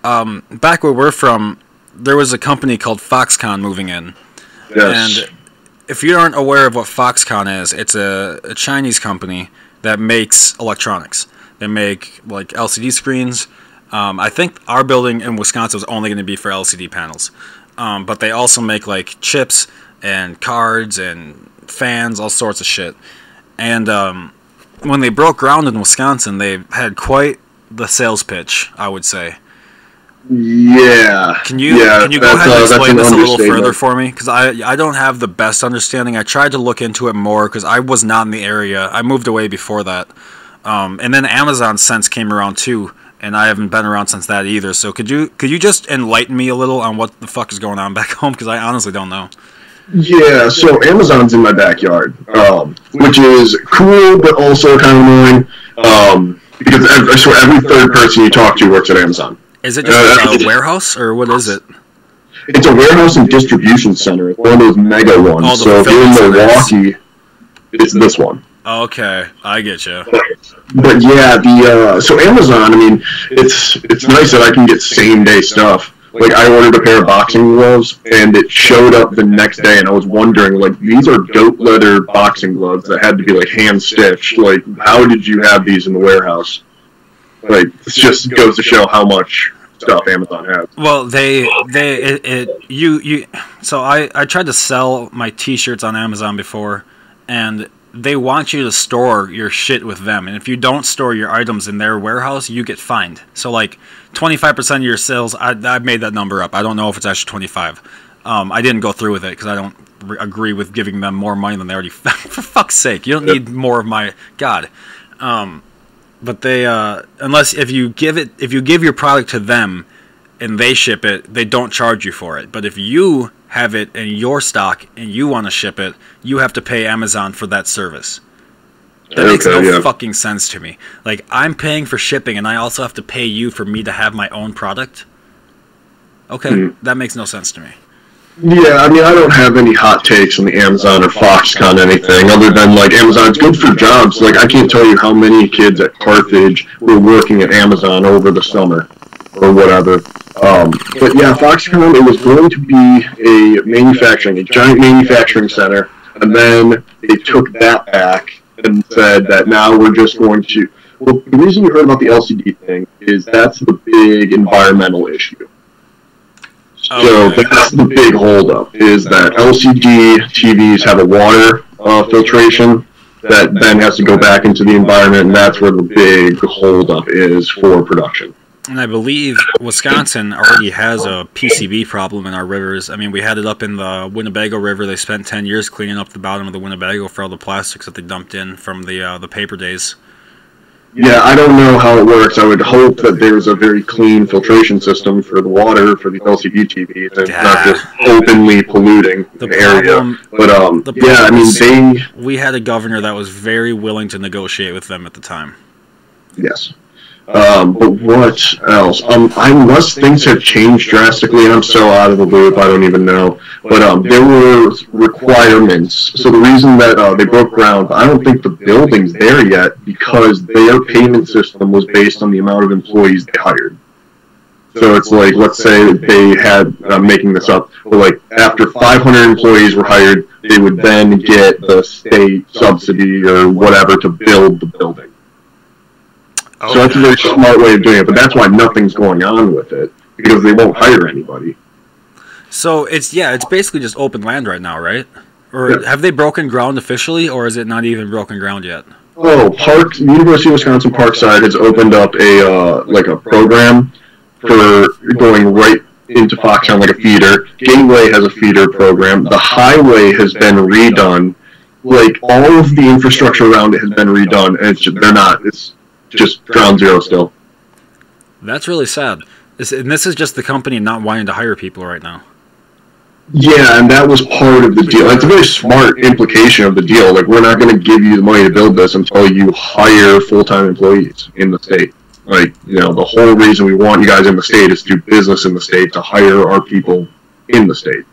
Back where we're from, there was a company called Foxconn moving in. Yes. And if you aren't aware of what Foxconn is, it's a Chinese company that makes electronics. They make like LCD screens. I think our building in Wisconsin was only going to be for LCD panels, but they also make like chips and cards and fans, all sorts of shit. And when they broke ground in Wisconsin, they had quite the sales pitch, I would say. Yeah. Can you go ahead and explain this a little further for me? Because I don't have the best understanding. I tried to look into it more because I was not in the area. I moved away before that. And then Amazon Sense came around too, and I haven't been around since that either. So could you just enlighten me a little on what the fuck is going on back home? Because I honestly don't know. Yeah, so Amazon's in my backyard, which is cool, but also kind of annoying, because I swear every third person you talk to works at Amazon. Is it just a warehouse, or what is it? It's a warehouse and distribution center. It's one of those mega ones. Oh, so if you're in Milwaukee, it's this one. Okay, I get you. But yeah, so Amazon, I mean, it's nice that I can get same day stuff. Like, I ordered a pair of boxing gloves, and it showed up the next day, and I was wondering, like, these are goat leather boxing gloves that had to be, like, hand-stitched. Like, how did you have these in the warehouse? Like, it just goes to show how much stuff Amazon has. Well, so I tried to sell my t-shirts on Amazon before, and they want you to store your shit with them, and if you don't store your items in their warehouse, you get fined. So like 25% of your sales, I made that number up. I don't know if it's actually 25. I didn't go through with it because I don't agree with giving them more money than they already. For fuck's sake, you don't need more of my God. But they if you give your product to them and they ship it, they don't charge you for it. But if you have it in your stock and you want to ship it, you have to pay Amazon for that service. That makes no fucking sense to me. Like, I'm paying for shipping and I also have to pay you for me to have my own product? Okay, that makes no sense to me. Yeah, I mean, I don't have any hot takes on the Amazon or Foxconn anything, other than, like, Amazon's good for jobs. Like, I can't tell you how many kids at Carthage were working at Amazon over the summer, or whatever. But yeah, Foxconn, it was going to be a giant manufacturing center, and then they took that back and said that now we're just going to... Well, the reason you heard about the LCD thing is that's the big environmental issue. So that's the big holdup, is that LCD TVs have a water filtration that then has to go back into the environment, and that's where the big holdup is for production. And I believe Wisconsin already has a PCB problem in our rivers. I mean, we had it up in the Winnebago River. They spent 10 years cleaning up the bottom of the Winnebago for all the plastics that they dumped in from the paper days. Yeah, I don't know how it works. I would hope that there's a very clean filtration system for the water for the LCD TVs and not just openly polluting the area. But we had a governor that was very willing to negotiate with them at the time. Yes. But what else? Unless things have changed drastically, and I'm so out of the loop, I don't even know. But there were requirements. So the reason that they broke ground, I don't think the building's there yet because their payment system was based on the amount of employees they hired. So it's like, let's say they had, I'm making this up, but like after 500 employees were hired, they would then get the state subsidy or whatever to build the building. Okay. So that's a very smart way of doing it, but that's why nothing's going on with it, because they won't hire anybody. So it's basically just open land right now, right? Or have they broken ground officially, or is it not even broken ground yet? Oh, University of Wisconsin Parkside has opened up a program for going right into Foxconn like a feeder. Gateway has a feeder program. The highway has been redone. Like, all of the infrastructure around it has been redone, and it's just ground zero still. That's really sad. And this is just the company not wanting to hire people right now. Yeah, and that was part of the deal. It's a very smart implication of the deal. Like, we're not going to give you the money to build this until you hire full-time employees in the state. Like, the whole reason we want you guys in the state is to do business in the state, to hire our people in the state.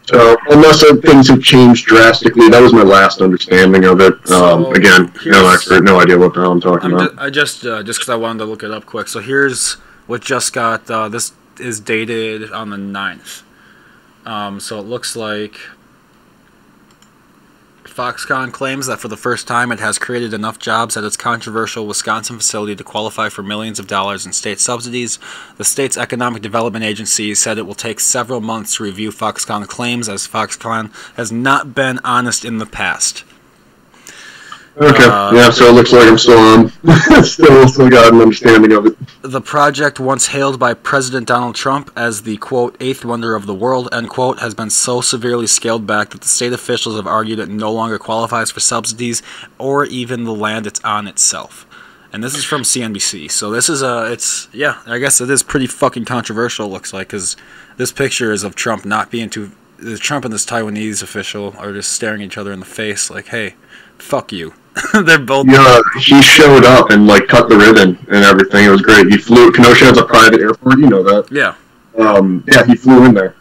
So, unless things have changed drastically, that was my last understanding of it. Again, no expert, no idea what the hell I'm talking about. I just because I wanted to look it up quick. So here's what just got, this is dated on the 9th. So it looks like Foxconn claims that for the first time it has created enough jobs at its controversial Wisconsin facility to qualify for millions of dollars in state subsidies. The state's economic development agency said it will take several months to review Foxconn claims, as Foxconn has not been honest in the past. Okay. Yeah, so it looks like I'm still on. still got an understanding of it. The project, once hailed by President Donald Trump as the, quote, eighth wonder of the world, end quote, has been so severely scaled back that the state officials have argued it no longer qualifies for subsidies or even the land it's on itself. And this is from CNBC. So this is I guess it is pretty fucking controversial, looks like, because this picture is of Trump not being too... Trump and this Taiwanese official are just staring each other in the face like, hey, fuck you. They're both... Yeah, he showed up and, like, cut the ribbon and everything. It was great. He flew... Kenosha has a private airport, you know that. Yeah. Yeah, he flew in there.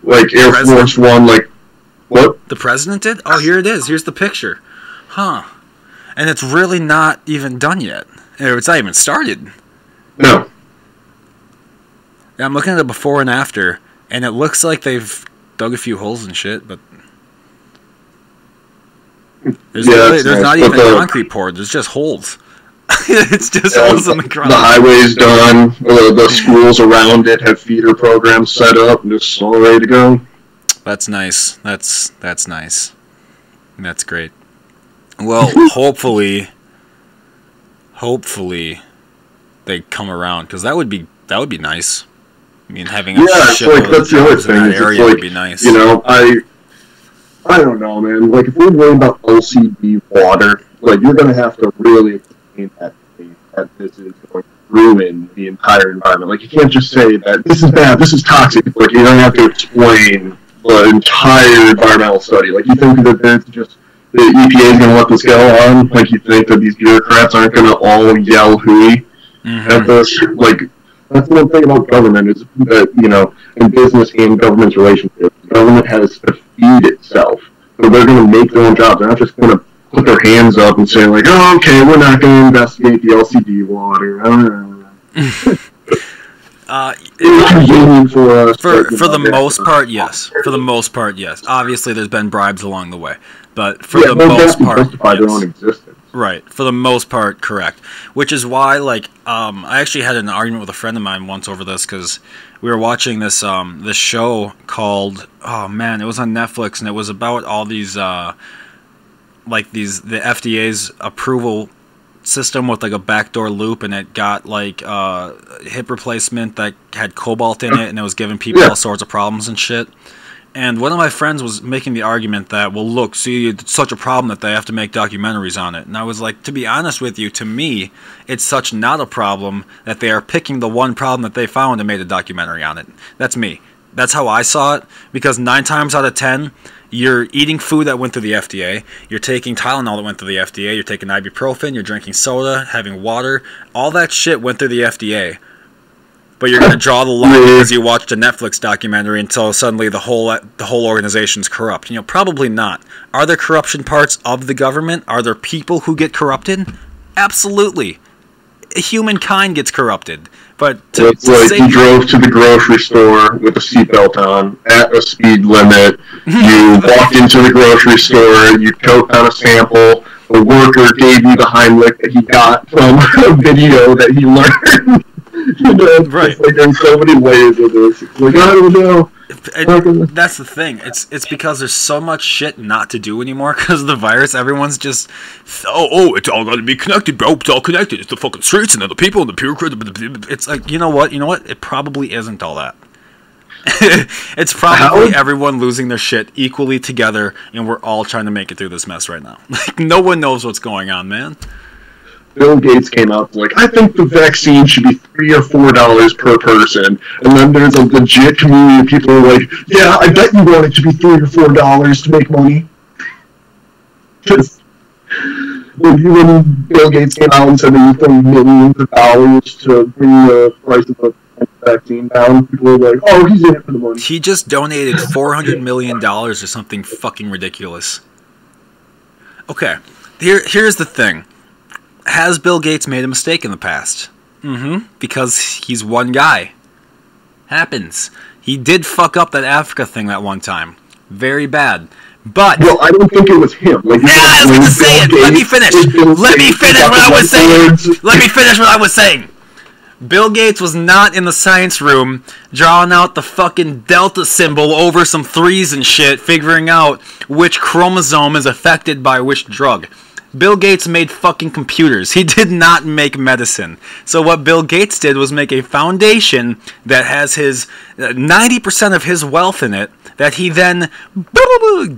Like, Air Force One, like... What? The president did? Oh, here it is. Here's the picture. Huh. And it's really not even done yet. It's not even started. No. I'm looking at the before and after, and it looks like they've dug a few holes and shit, but... There's not even concrete poured. There's just holes. It's just holes in the ground. The highway's done. The schools around it have feeder programs set up and just all ready to go. That's nice. That's nice. That's great. Well, hopefully they come around, because that would be nice. I mean, having a shitload of jobs in that area would be nice. You know, I don't know, man. Like, if we're worried about LCD water, like, you're going to have to really explain that this is going to ruin the entire environment. Like, you can't just say that this is bad, this is toxic. Like, you don't have to explain the entire environmental study. Like, you think that it's just the EPA is going to let this go on? Like, you think that these bureaucrats aren't going to all yell hooey at this? Like, that's the one thing about government is that, you know, in business and government's relationship, government has to feed itself. So they're going to make their own jobs. They're not just going to put their hands up and say, like, oh, okay, we're not going to investigate the LCD water. For the most part, yes. For the most part, yes. Obviously, there's been bribes along the way. But for the most part, justify their own existence. Right. For the most part, correct. Which is why, like, I actually had an argument with a friend of mine once over this, because we were watching this show called, oh man, it was on Netflix, and it was about all these, the FDA's approval system with, like, a backdoor loop, and it got, like, hip replacement that had cobalt in it, and it was giving people all sorts of problems and shit. And one of my friends was making the argument that, well, look, see, it's such a problem that they have to make documentaries on it. And I was like, to be honest with you, to me, it's such not a problem that they are picking the one problem that they found and made a documentary on it. That's me. That's how I saw it, because 9 times out of 10, you're eating food that went through the FDA, you're taking Tylenol that went through the FDA, you're taking ibuprofen, you're drinking soda, having water, all that shit went through the FDA. But you're going to draw the line because you watched a Netflix documentary until suddenly the whole organization's corrupt. You know, probably not. Are there corruption parts of the government? Are there people who get corrupted? Absolutely. Humankind gets corrupted. But you drove to the grocery store with a seatbelt on at a speed limit. You walked into the grocery store. You choked on a sample. A worker gave you the Heimlich that he got from a video that he learned. You know, right. Like, there's so many ways of this. Like, I don't know. That's the thing. It's because there's so much shit not to do anymore because of the virus. Everyone's just, oh, it's all got to be connected, bro. It's all connected. It's the fucking streets and then the people and the bureaucrats. It's like, you know what? It probably isn't all that. It's probably everyone losing their shit equally together, and we're all trying to make it through this mess right now. Like, no one knows what's going on, man. Bill Gates came out like, I think the vaccine should be $3 or $4 per person, and then there's a legit community of people who are like, yeah, I bet you want it to be $3 or $4 to make money. Just when Bill Gates came out and said that he spent millions of dollars to bring the price of the vaccine down, people were like, oh, he's in it for the money. He just donated $400 million or something fucking ridiculous. Okay, here's the thing. Has Bill Gates made a mistake in the past? Because he's one guy. Happens. He did fuck up that Africa thing that one time. Very bad. But... Well, I don't think it was him. Like, I was going to say it. Let me finish. Let me finish what I was saying. Bill Gates was not in the science room drawing out the fucking delta symbol over some threes and shit, figuring out which chromosome is affected by which drug. Bill Gates made fucking computers. He did not make medicine. So what Bill Gates did was make a foundation that has his 90% of his wealth in it that he then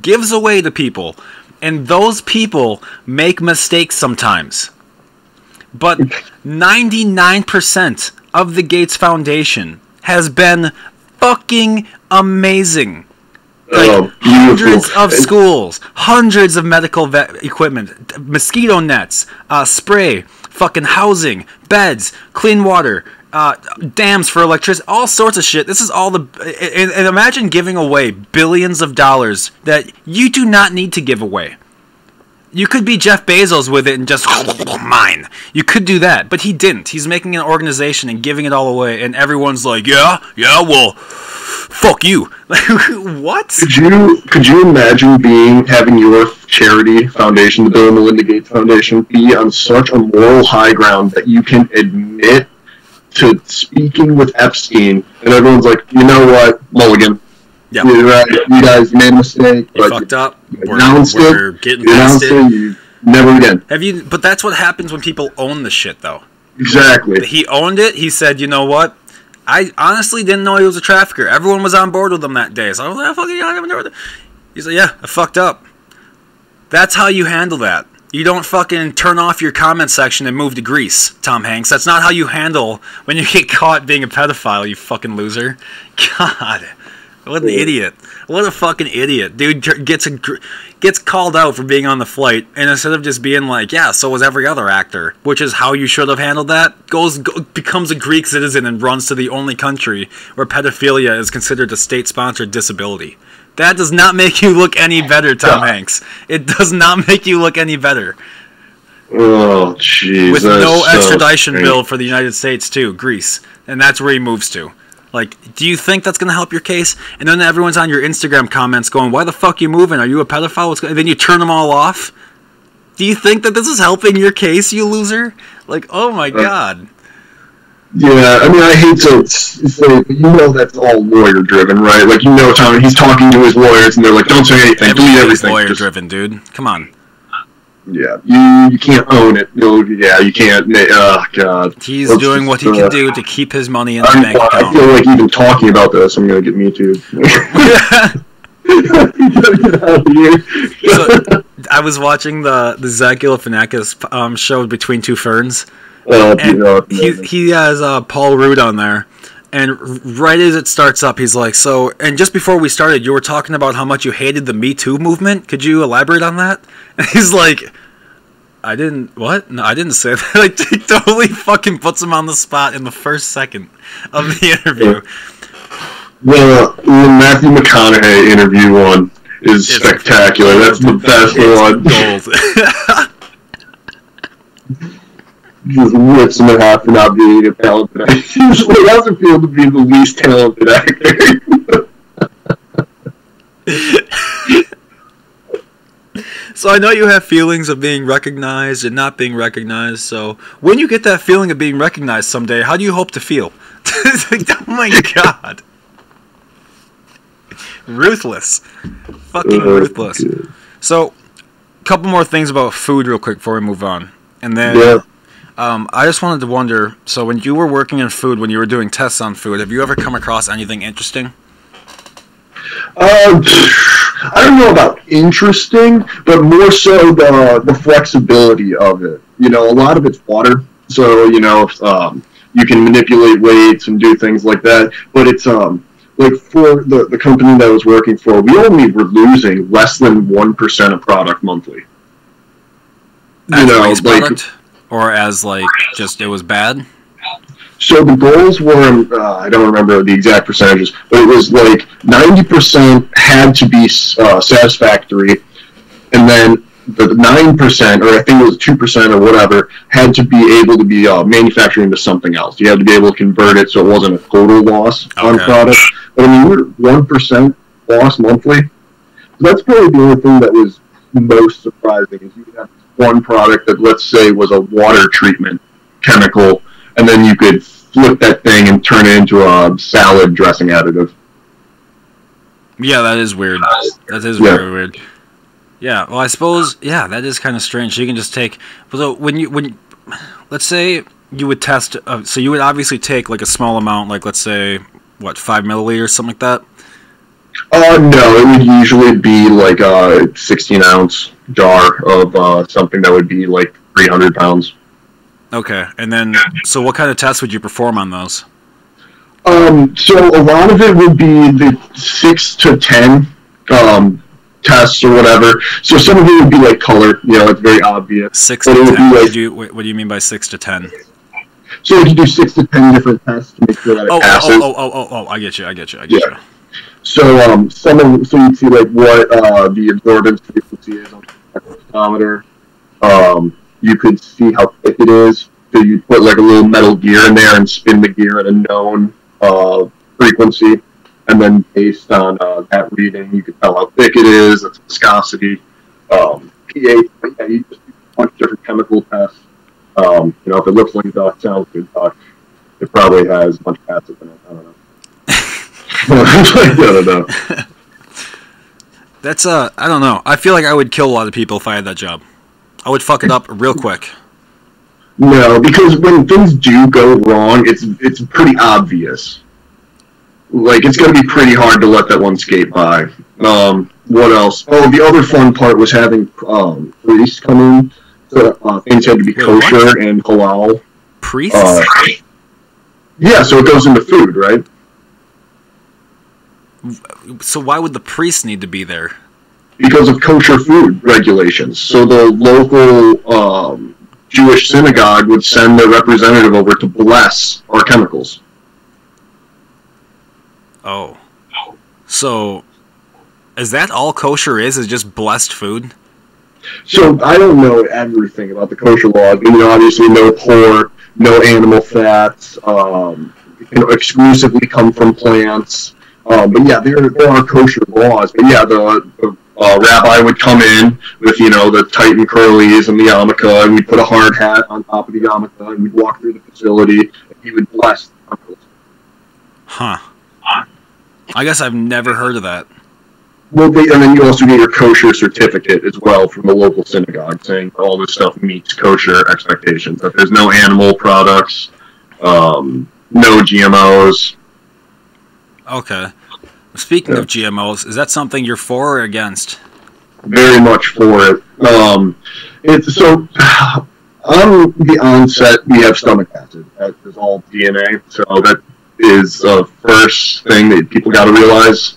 gives away to people. And those people make mistakes sometimes. But 99% of the Gates Foundation has been fucking amazing. Like hundreds of schools, hundreds of medical equipment, mosquito nets, spray, fucking housing, beds, clean water, dams for electricity, all sorts of shit. This is all the... And imagine giving away billions of dollars that you do not need to give away. You could be Jeff Bezos with it and just mine. You could do that, but he didn't. He's making an organization and giving it all away, and everyone's like, yeah, well, fuck you. What? Could you imagine having your charity foundation, the Bill and Melinda Gates Foundation, be on such a moral high ground that you can admit to speaking with Epstein, and everyone's like, you know what, Mulligan. Yep. You guys made a mistake. You fucked up. We're getting past it. Never again. But that's what happens when people own the shit, though. Exactly. He owned it. He said, you know what? I honestly didn't know he was a trafficker. Everyone was on board with him that day. So I was like, fucking... He's like, yeah, I fucked up. That's how you handle that. You don't fucking turn off your comment section and move to Greece, Tom Hanks. That's not how you handle when you get caught being a pedophile, you fucking loser. God... What an idiot. What a fucking idiot. Dude gets called out for being on the flight, and instead of just being like, yeah, so was every other actor, which is how you should have handled that, becomes a Greek citizen and runs to the only country where pedophilia is considered a state-sponsored disability. That does not make you look any better, Tom Hanks. It does not make you look any better. Oh, jeez. With no extradition bill for the United States, too, Greece. And that's where he moves to. Like, do you think that's going to help your case? And then everyone's on your Instagram comments going, why the fuck you moving? Are you a pedophile? And then you turn them all off? Do you think that this is helping your case, you loser? Like, oh my God. Yeah, I mean, I hate to say it, but you know that's all lawyer-driven, right? Like, you know, Tom, he's talking to his lawyers, and they're like, don't say anything, delete everything. Lawyer-driven, dude. Come on. Yeah, you can't own it. You can't. Oh, God. He's doing what he can do to keep his money in the bank account. I feel like even talking about this, I'm going to get me too. Get out of here. So, I was watching the Zach Galifianakis show Between Two Ferns. He has Paul Rudd on there. And right as it starts up, he's like, so, and just before we started, you were talking about how much you hated the Me Too movement. Could you elaborate on that? And he's like, I didn't, what? No, I didn't say that. Like, he totally fucking puts him on the spot in the first second of the interview. The Matthew McConaughey interview one is spectacular. That's the best one. Gold. Just rips him in half for not being a talented actor. He doesn't feel to be the least talented actor. So I know you have feelings of being recognized and not being recognized. So when you get that feeling of being recognized someday, how do you hope to feel? Oh my God. Ruthless. Fucking ruthless. God. So, a couple more things about food real quick before we move on. And then... I just wanted to wonder, so when you were working in food, when you were doing tests on food, have you ever come across anything interesting? I don't know about interesting, but more so the flexibility of it. You know, a lot of it's water, so, you know, you can manipulate weights and do things like that, but it's, like for the company that I was working for, we only were losing less than 1% of product monthly. You know, waste product? Or as, like, just it was bad? So the goals were, I don't remember the exact percentages, but it was like 90% had to be satisfactory, and then the 9%, or I think it was 2% or whatever, had to be able to be manufactured into something else. You had to be able to convert it so it wasn't a total loss on product. But I mean, we were 1% loss monthly. So that's probably the only thing that was most surprising, is you could have one product that, let's say, was a water treatment chemical, and then you could flip that thing and turn it into a salad dressing additive. Yeah, that is weird. That is very weird. Yeah, well, I suppose, yeah, that is kind of strange. You can just take, so let's say you would test, so you would obviously take like a small amount, like let's say, 5 milliliters, something like that? No, it would usually be like a 16-ounce jar of something that would be like 300 pounds. Okay, and then, so what kind of tests would you perform on those? So a lot of it would be the 6 to 10 tests or whatever. So some of it would be like color, it's very obvious. 6 to 10. Like, what do you mean by 6 to 10? So you can do 6 to 10 different tests to make sure that it passes. Oh, I get you. Yeah. So so you see like what the absorbance frequency is on the spectrometer. You could see how thick it is. So you put like a little metal gear in there and spin the gear at a known frequency, and then based on that reading, you can tell how thick it is, its viscosity, pH. But yeah, you just do a bunch of different chemical tests. If it looks like duck, sounds good duck, it probably has a bunch of acid in it. I don't know. I don't know. That's I don't know. I feel like I would kill a lot of people if I had that job. I would fuck it up real quick. No, because when things do go wrong, it's pretty obvious. Like, it's going to be pretty hard to let that one skate by. What else? Oh, the other fun part was having priests come in. So, things had to be kosher and halal. Priests? Yeah, so it goes into food, right? So why would the priests need to be there? Because of kosher food regulations. So the local Jewish synagogue would send their representative over to bless our chemicals. Oh. So, is that all kosher is just blessed food? So, I don't know everything about the kosher laws. Obviously no pork, no animal fats, exclusively come from plants. But yeah, there are kosher laws. But yeah, the rabbi would come in with, the Titan curlies and the yarmulke, and we'd put a hard hat on top of the yarmulke, and we'd walk through the facility, and he would bless the chemicals. Huh. I guess I've never heard of that. Well, and then you also get your kosher certificate as well from the local synagogue saying all this stuff meets kosher expectations. That there's no animal products, no GMOs. Okay. Speaking of GMOs, is that something you're for or against? Very much for it. So on the onset, we have stomach acid. That is all DNA. So that is the first thing that people got to realize.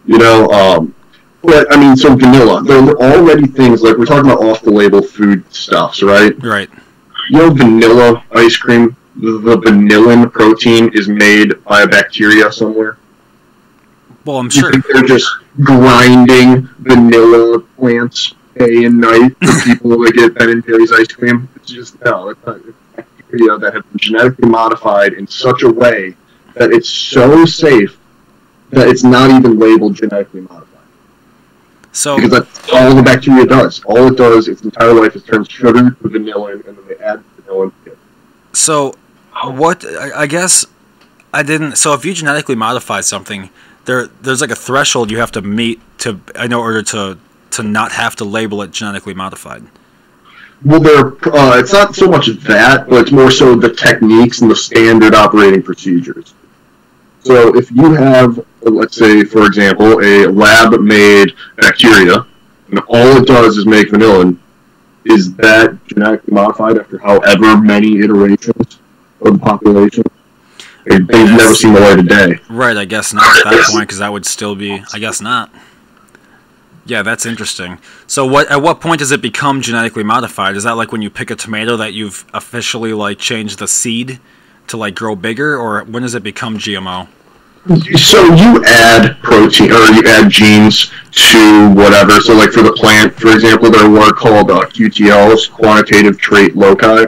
But I mean, so vanilla. There are already things like we're talking about off-the-label food stuffs, right? Right. Vanilla ice cream. The vanillin protein is made by a bacteria somewhere. Well, I'm sure. You think they're just grinding vanilla plants day and night for people to get Ben & Jerry's ice cream? It's just, no, it's not. It's bacteria that have been genetically modified in such a way that it's so safe that it's not even labeled genetically modified. So, because that's all the bacteria does. All it does its entire life is turn sugar to vanillin, and then they add vanillin to it. So, what, I guess, I didn't, so if you genetically modify something, there's like a threshold you have to meet in order to not have to label it genetically modified. Well, it's not so much that, but it's more so the techniques and the standard operating procedures. So if you have, let's say, for example, a lab-made bacteria, and all it does is make vanillin, is that genetically modified after however many iterations of the population? They've never seen the light of day. Right, I guess not at that point, because that would still be, I guess not. Yeah, that's interesting. So at what point does it become genetically modified? Is that like when you pick a tomato that you've officially like changed the seed to like grow bigger, or when does it become GMO? So you add protein, or you add genes to whatever. So like for the plant, for example, there are called QTLs, quantitative trait loci.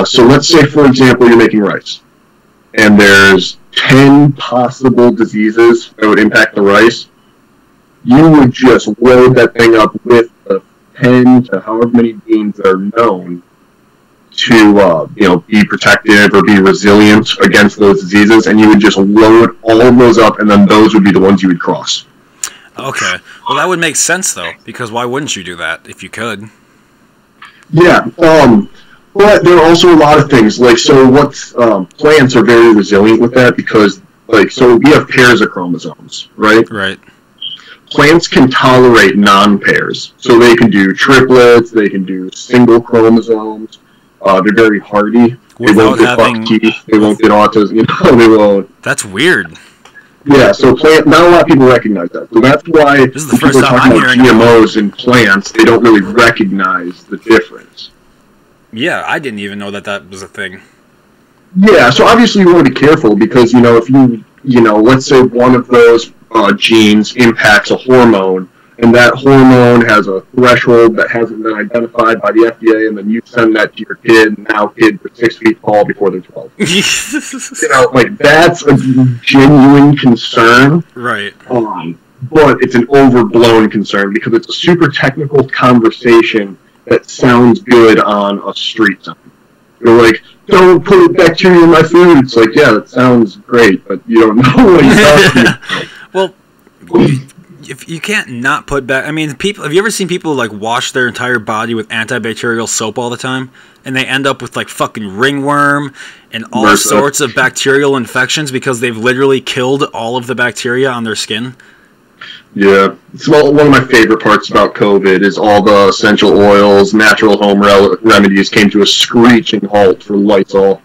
So let's say, for example, you're making rice, and there's 10 possible diseases that would impact the rice. You would just load that thing up with the 10 to however many genes that are known to be protective or be resilient against those diseases, and you would just load all of those up, and then those would be the ones you would cross. Okay. Well, that would make sense, though, because why wouldn't you do that if you could? Yeah, but there are also a lot of things, like, so what's, plants are very resilient with that because, like, so we have pairs of chromosomes, right? Right. Plants can tolerate non-pairs, so they can do triplets, they can do single chromosomes, they're very hardy, they won't get buck teeth, they won't get autism, they won't. That's weird. Yeah, so not a lot of people recognize that. So that's why This is the when first people are time talking I'm about hearing GMOs in plants, they don't really recognize the difference. Yeah, I didn't even know that was a thing. Yeah, so obviously you want to be careful because, if let's say one of those genes impacts a hormone, and that hormone has a threshold that hasn't been identified by the FDA, and then you send that to your kid, and now kids are 6 feet tall before they're 12. That's a genuine concern. Right. But it's an overblown concern because it's a super technical conversation that sounds good on a street sign. You're like, don't put bacteria in my food. It's like, yeah, that sounds great, but you don't know what you're talking about. Well, if you can't not put back, people. Have you ever seen people like wash their entire body with antibacterial soap all the time, and they end up with like fucking ringworm and all sorts of bacterial infections because they've literally killed all of the bacteria on their skin? Yeah, it's one of my favorite parts about COVID is all the essential oils, natural home remedies came to a screeching halt for Lysol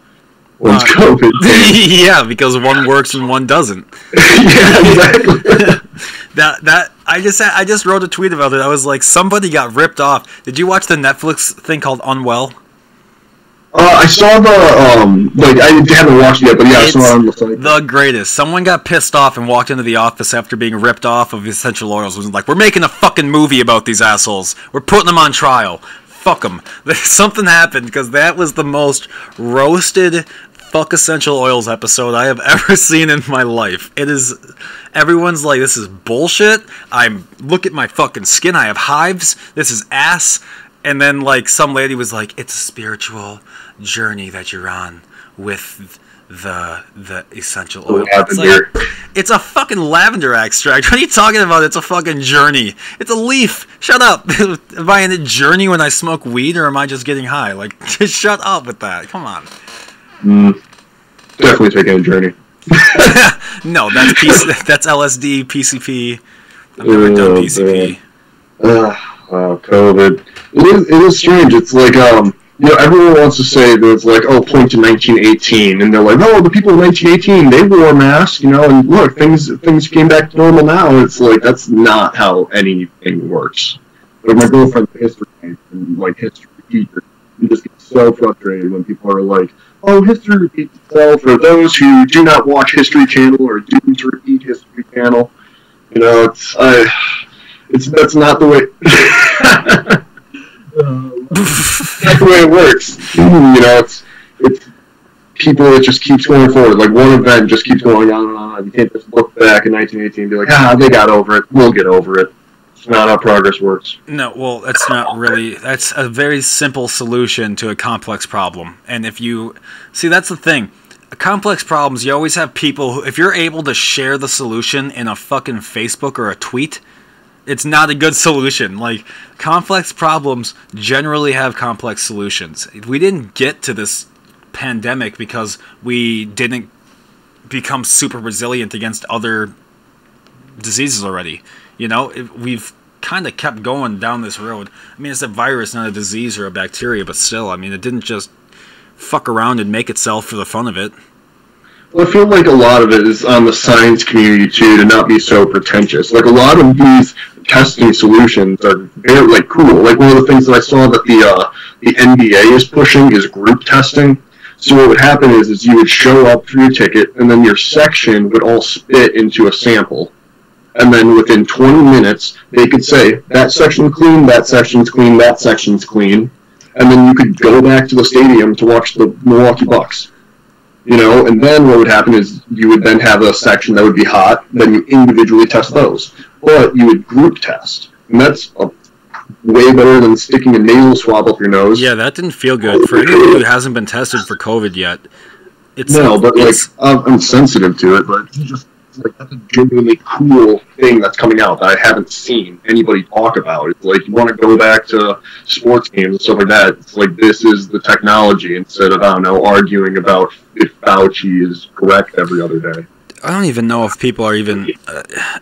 once COVID came. Yeah, because one works and one doesn't. Yeah, exactly. I just wrote a tweet about it. I was like, somebody got ripped off. Did you watch the Netflix thing called Unwell? I saw the, I haven't watched it yet, but yeah, I saw it on the site. The greatest. Someone got pissed off and walked into the office after being ripped off of essential oils. Was like, we're making a fucking movie about these assholes. We're putting them on trial. Fuck them. Something happened, because that was the most roasted fuck essential oils episode I have ever seen in my life. It is, everyone's like, this is bullshit. Look at my fucking skin. I have hives. This is ass. And then, like, some lady was like, it's a spiritual journey that you're on with the essential oil. It's like, it's a fucking lavender extract. What are you talking about? It's a fucking journey. It's a leaf. Shut up. Am I in a journey when I smoke weed, or am I just getting high? Like, just shut up with that. Come on. Definitely taking a journey. No, that's LSD, PCP. I've never done PCP. COVID. It is strange. It's like, everyone wants to say that it's like, point to 1918, and they're like, the people in 1918, they wore masks, and look, things came back to normal now. It's like, that's not how anything works. Like, my girlfriend's a history major, and, like, history teacher, you just get so frustrated when people are like, history repeats itself, or those who do not watch History Channel or doomed to repeat History Channel. That's not the way. That's not the way it works. It's people that just keeps going forward. Like, one event just keeps going on and on. You can't just look back in 1918 and be like, they got over it. We'll get over it. It's not how progress works. No, well, that's not really. That's a very simple solution to a complex problem. And if you see, that's the thing. Complex problems, you always have people who, if you're able to share the solution in a fucking Facebook or a tweet, it's not a good solution. Like, complex problems generally have complex solutions. We didn't get to this pandemic because we didn't become super resilient against other diseases already. We've kind of kept going down this road. It's a virus, not a disease or a bacteria, but still, it didn't just fuck around and make itself for the fun of it. Well, I feel like a lot of it is on the science community, too, to not be so pretentious. Like, a lot of these testing solutions are very, cool. Like, one of the things that I saw that the NBA is pushing is group testing. So what would happen is you would show up for your ticket, and then your section would all spit into a sample. And then within 20 minutes, they could say, that section's clean, that section's clean, that section's clean. And then you could go back to the stadium to watch the Milwaukee Bucks. And then what would happen is you would then have a section that would be hot, then you individually test those. But you would group test. And that's way better than sticking a nasal swab up your nose. Yeah, that didn't feel good. For anyone who hasn't been tested for COVID yet, I'm sensitive to it, but It's like, that's a genuinely cool thing that's coming out that I haven't seen anybody talk about. It's like, you want to go back to sports games and stuff like that. It's like, this is the technology instead of, I don't know, arguing about if Fauci is correct every other day. I don't even know if people are even...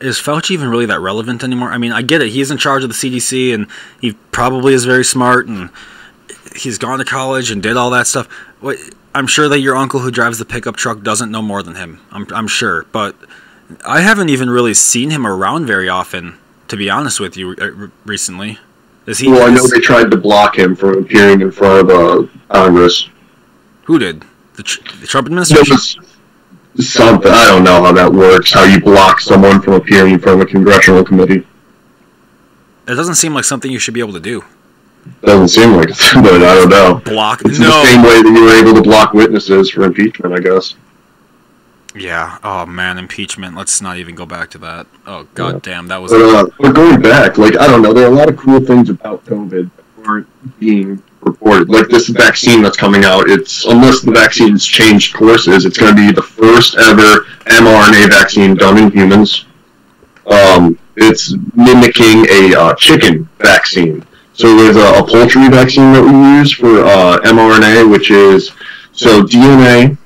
is Fauci even really that relevant anymore? I mean, I get it. He's in charge of the CDC, and he probably is very smart, and he's gone to college and did all that stuff. I'm sure that your uncle who drives the pickup truck doesn't know more than him. I'm sure. But I haven't even really seen him around very often, to be honest with you, recently. Well, I know they tried to block him from appearing in front of Congress. Who did? The Trump administration? Something. I don't know how that works, how you block someone from appearing in front of a congressional committee. It doesn't seem like something you should be able to do. Doesn't seem like it, but I don't know. Block? It's the same way that you were able to block witnesses for impeachment, I guess. Yeah. Oh, man, impeachment. Let's not even go back to that. Oh, goddamn, that was... But going back, like, I don't know, there are a lot of cool things about COVID that aren't being reported. Like this vaccine that's coming out, it's, unless the vaccine's changed courses, it's going to be the first ever mRNA vaccine done in humans. It's mimicking a chicken vaccine. So there's a poultry vaccine that we use for mRNA, which is, so DNA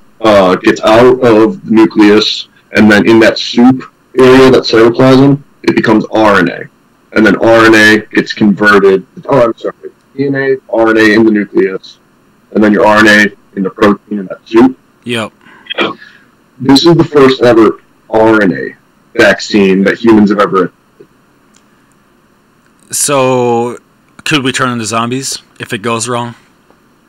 gets out of the nucleus, and then in that soup area, that cytoplasm, it becomes RNA. And then RNA gets converted, DNA, RNA in the nucleus, and then your RNA in the protein in that soup. Yep. This is the first ever RNA vaccine that humans have ever... So, could we turn into zombies if it goes wrong?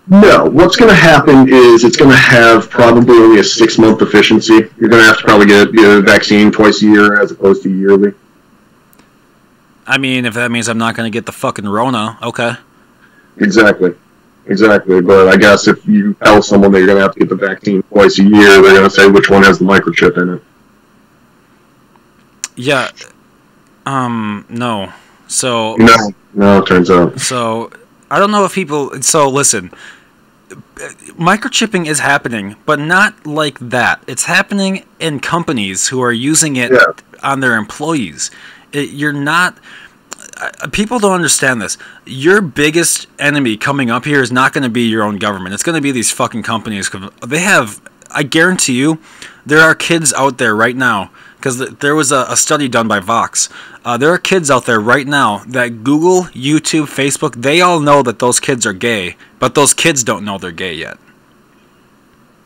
No. What's going to happen is it's going to have probably only a 6-month efficiency. You're going to have to probably get a vaccine twice a year as opposed to yearly. I mean, if that means I'm not going to get the fucking Rona, okay. Exactly. But I guess if you tell someone that you're going to have to get the vaccine twice a year, they're going to say which one has the microchip in it. Yeah. No. So... No, it turns out. So, I don't know if people... So, listen. Microchipping is happening, but not like that. It's happening in companies who are using it on their employees. You're not... People don't understand this. Your biggest enemy coming up here is not going to be your own government. It's going to be these fucking companies. They have... I guarantee you, there are kids out there right now, because there was a study done by Vox. There are kids out there right now that Google, YouTube, Facebook, they all know that those kids are gay, but those kids don't know they're gay yet.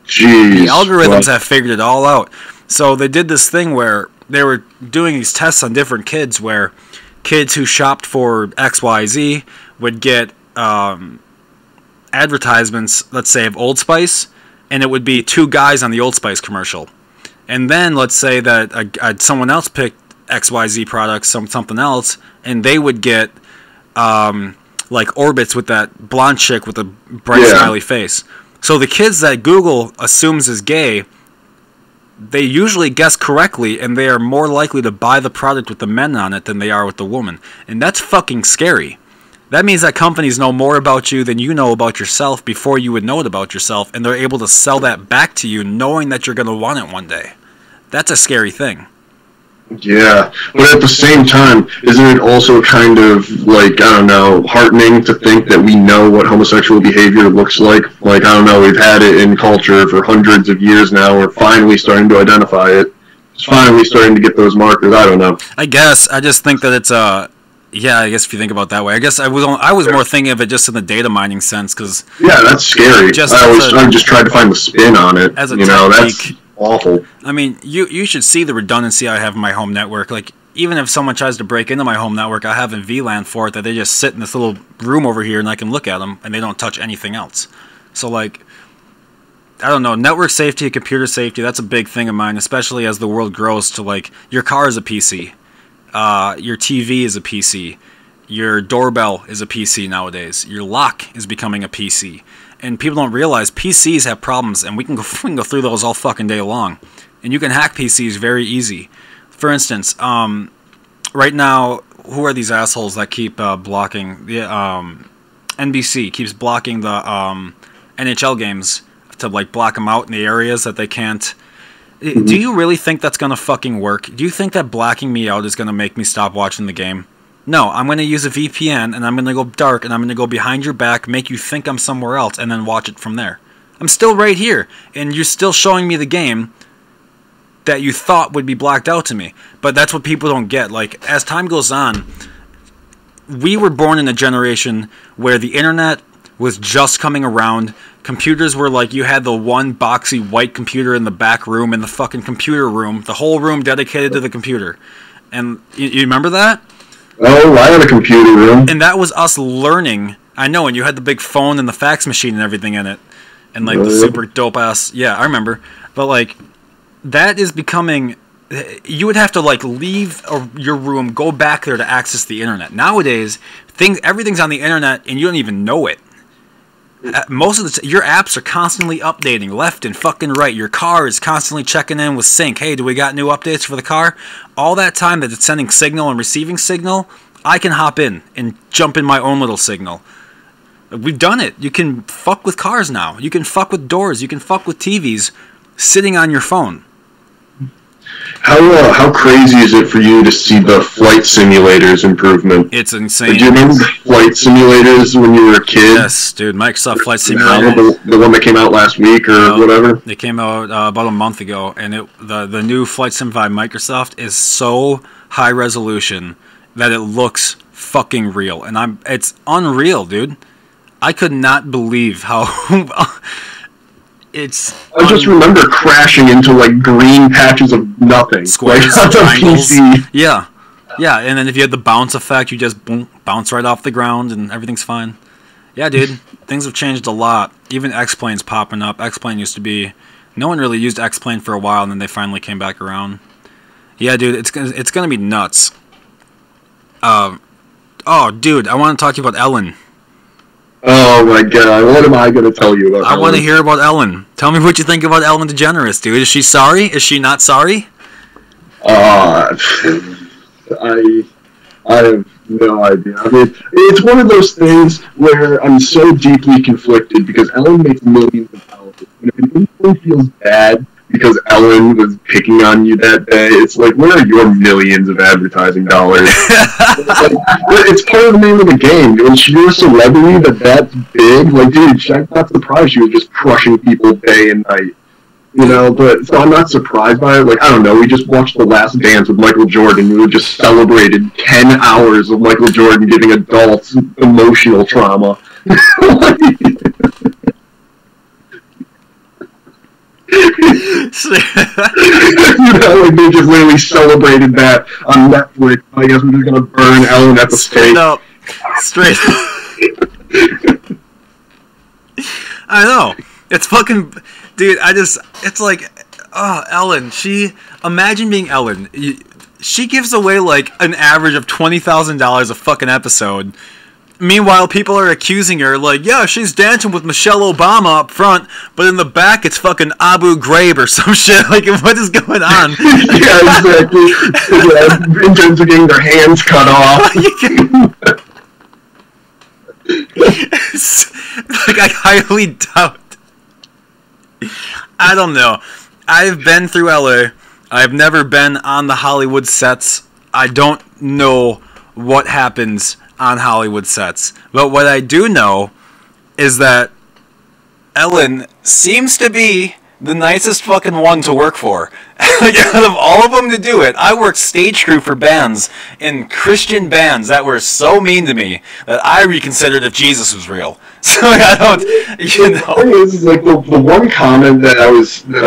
Jeez. The algorithms have figured it all out. So they did this thing where they were doing these tests on different kids, where kids who shopped for XYZ would get advertisements, let's say, of Old Spice, and it would be 2 guys on the Old Spice commercial. And then let's say that someone else picked XYZ products, something else, and they would get like Orbits with that blonde chick with a bright smiley face. So the kids that Google assumes is gay, they usually guess correctly, and they are more likely to buy the product with the men on it than they are with the woman. And that's fucking scary. That means that companies know more about you than you know about yourself before you would know it about yourself, and they're able to sell that back to you knowing that you're going to want it one day. That's a scary thing. Yeah, but at the same time, isn't it also kind of, like, I don't know, heartening to think that we know what homosexual behavior looks like? Like, I don't know, we've had it in culture for hundreds of years now. We're finally starting to identify it. It's finally starting to get those markers. I don't know. I guess. I just think that it's yeah, I guess if you think about it that way. I guess I was more thinking of it just in the data mining sense, because... Yeah, that's scary. I just tried to find the spin on it. As a that's awful. I mean, you should see the redundancy I have in my home network. Like, even if someone tries to break into my home network, I have a VLAN for it that they just sit in this little room over here and I can look at them and they don't touch anything else. So, like, I don't know, network safety, computer safety, that's a big thing of mine, especially as the world grows to, like, your car is a PC. Your TV is a PC. Your doorbell is a PC nowadays. Your lock is becoming a PC. And people don't realize PCs have problems, and we can go through those all fucking day long. And you can hack PCs very easy. For instance, right now, who are these assholes that keep blocking the NBC keeps blocking the NHL games to, like, block them out in the areas that they can't Do you really think that's going to fucking work? Do you think that blacking me out is going to make me stop watching the game? No, I'm going to use a VPN, and I'm going to go dark, and I'm going to go behind your back, make you think I'm somewhere else, and then watch it from there. I'm still right here, and you're still showing me the game that you thought would be blacked out to me. But that's what people don't get. Like, as time goes on, we were born in a generation where the internet was just coming around. Computers were like, you had the one boxy white computer in the back room, in the fucking computer room, the whole room dedicated to the computer. And you remember that? Oh, I had a computer room. And that was us learning. I know, and you had the big phone and the fax machine and everything in it. And, like, the super dope-ass... Yeah, I remember. But, like, that is becoming... You would have to, like, leave your room, go back there to access the internet. Nowadays, everything's on the internet, and you don't even know it. Most of your apps are constantly updating, left and fucking right. Your car is constantly checking in with sync. Hey, do we got new updates for the car? All that time that it's sending signal and receiving signal, I can hop in and jump in my own little signal. We've done it. You can fuck with cars now. You can fuck with doors. You can fuck with TVs sitting on your phone. How crazy is it for you to see the flight simulators improvement? It's insane. Do you remember the flight simulators when you were a kid? Yes, dude. Microsoft Flight Simulator. The one that came out last week or whatever? It came out about a month ago, and the new Flight Sim by Microsoft is so high resolution that it looks fucking real. And it's unreal, dude. I could not believe how... I just remember crashing into, like, green patches of nothing. Squares, like, triangles. Yeah. Yeah, and then if you had the bounce effect, you just bounce right off the ground and everything's fine. Yeah, dude, things have changed a lot. Even X-Plane's popping up. X-Plane used to be... No one really used X-Plane for a while, and then they finally came back around. Yeah, dude, it's gonna be nuts. Oh, dude, I want to talk to you about Ellen. Oh my god, what am I going to tell you about Ellen? I want to hear about Ellen. Tell me what you think about Ellen DeGeneres, dude. Is she sorry? Is she not sorry? I have no idea. I mean, it's one of those things where I'm so deeply conflicted because Ellen makes millions of dollars. And if it instantly feels bad because Ellen was picking on you that day, it's like, where are your millions of advertising dollars? It's part of the name of the game. When you're a celebrity that's big, like, dude, I'm not surprised she was just crushing people day and night. You know, but so I'm not surprised by it. Like, I don't know, we just watched The Last Dance with Michael Jordan. We just celebrated 10 hours of Michael Jordan giving adults emotional trauma. You know, like they just literally celebrated that on Netflix. I guess we're just gonna burn Ellen at the stake. Straight up. I know. It's fucking... Dude, it's like... Oh, Ellen. Imagine being Ellen. She gives away, like, an average of $20,000 a fucking episode. Meanwhile, people are accusing her, like, yeah, she's dancing with Michelle Obama up front, but in the back it's fucking Abu Ghraib or some shit. Like, what is going on? Yeah, exactly. Yeah, in terms of getting their hands cut off. Like, I highly doubt. I don't know. I've been through LA. I've never been on the Hollywood sets. I don't know what happens on Hollywood sets. But what I do know is that Ellen seems to be the nicest fucking one to work for. Like, out of all of them to do it, I worked stage crew for bands, and Christian bands that were so mean to me that I reconsidered if Jesus was real. So I don't, you know. The thing is, like, the one comment that I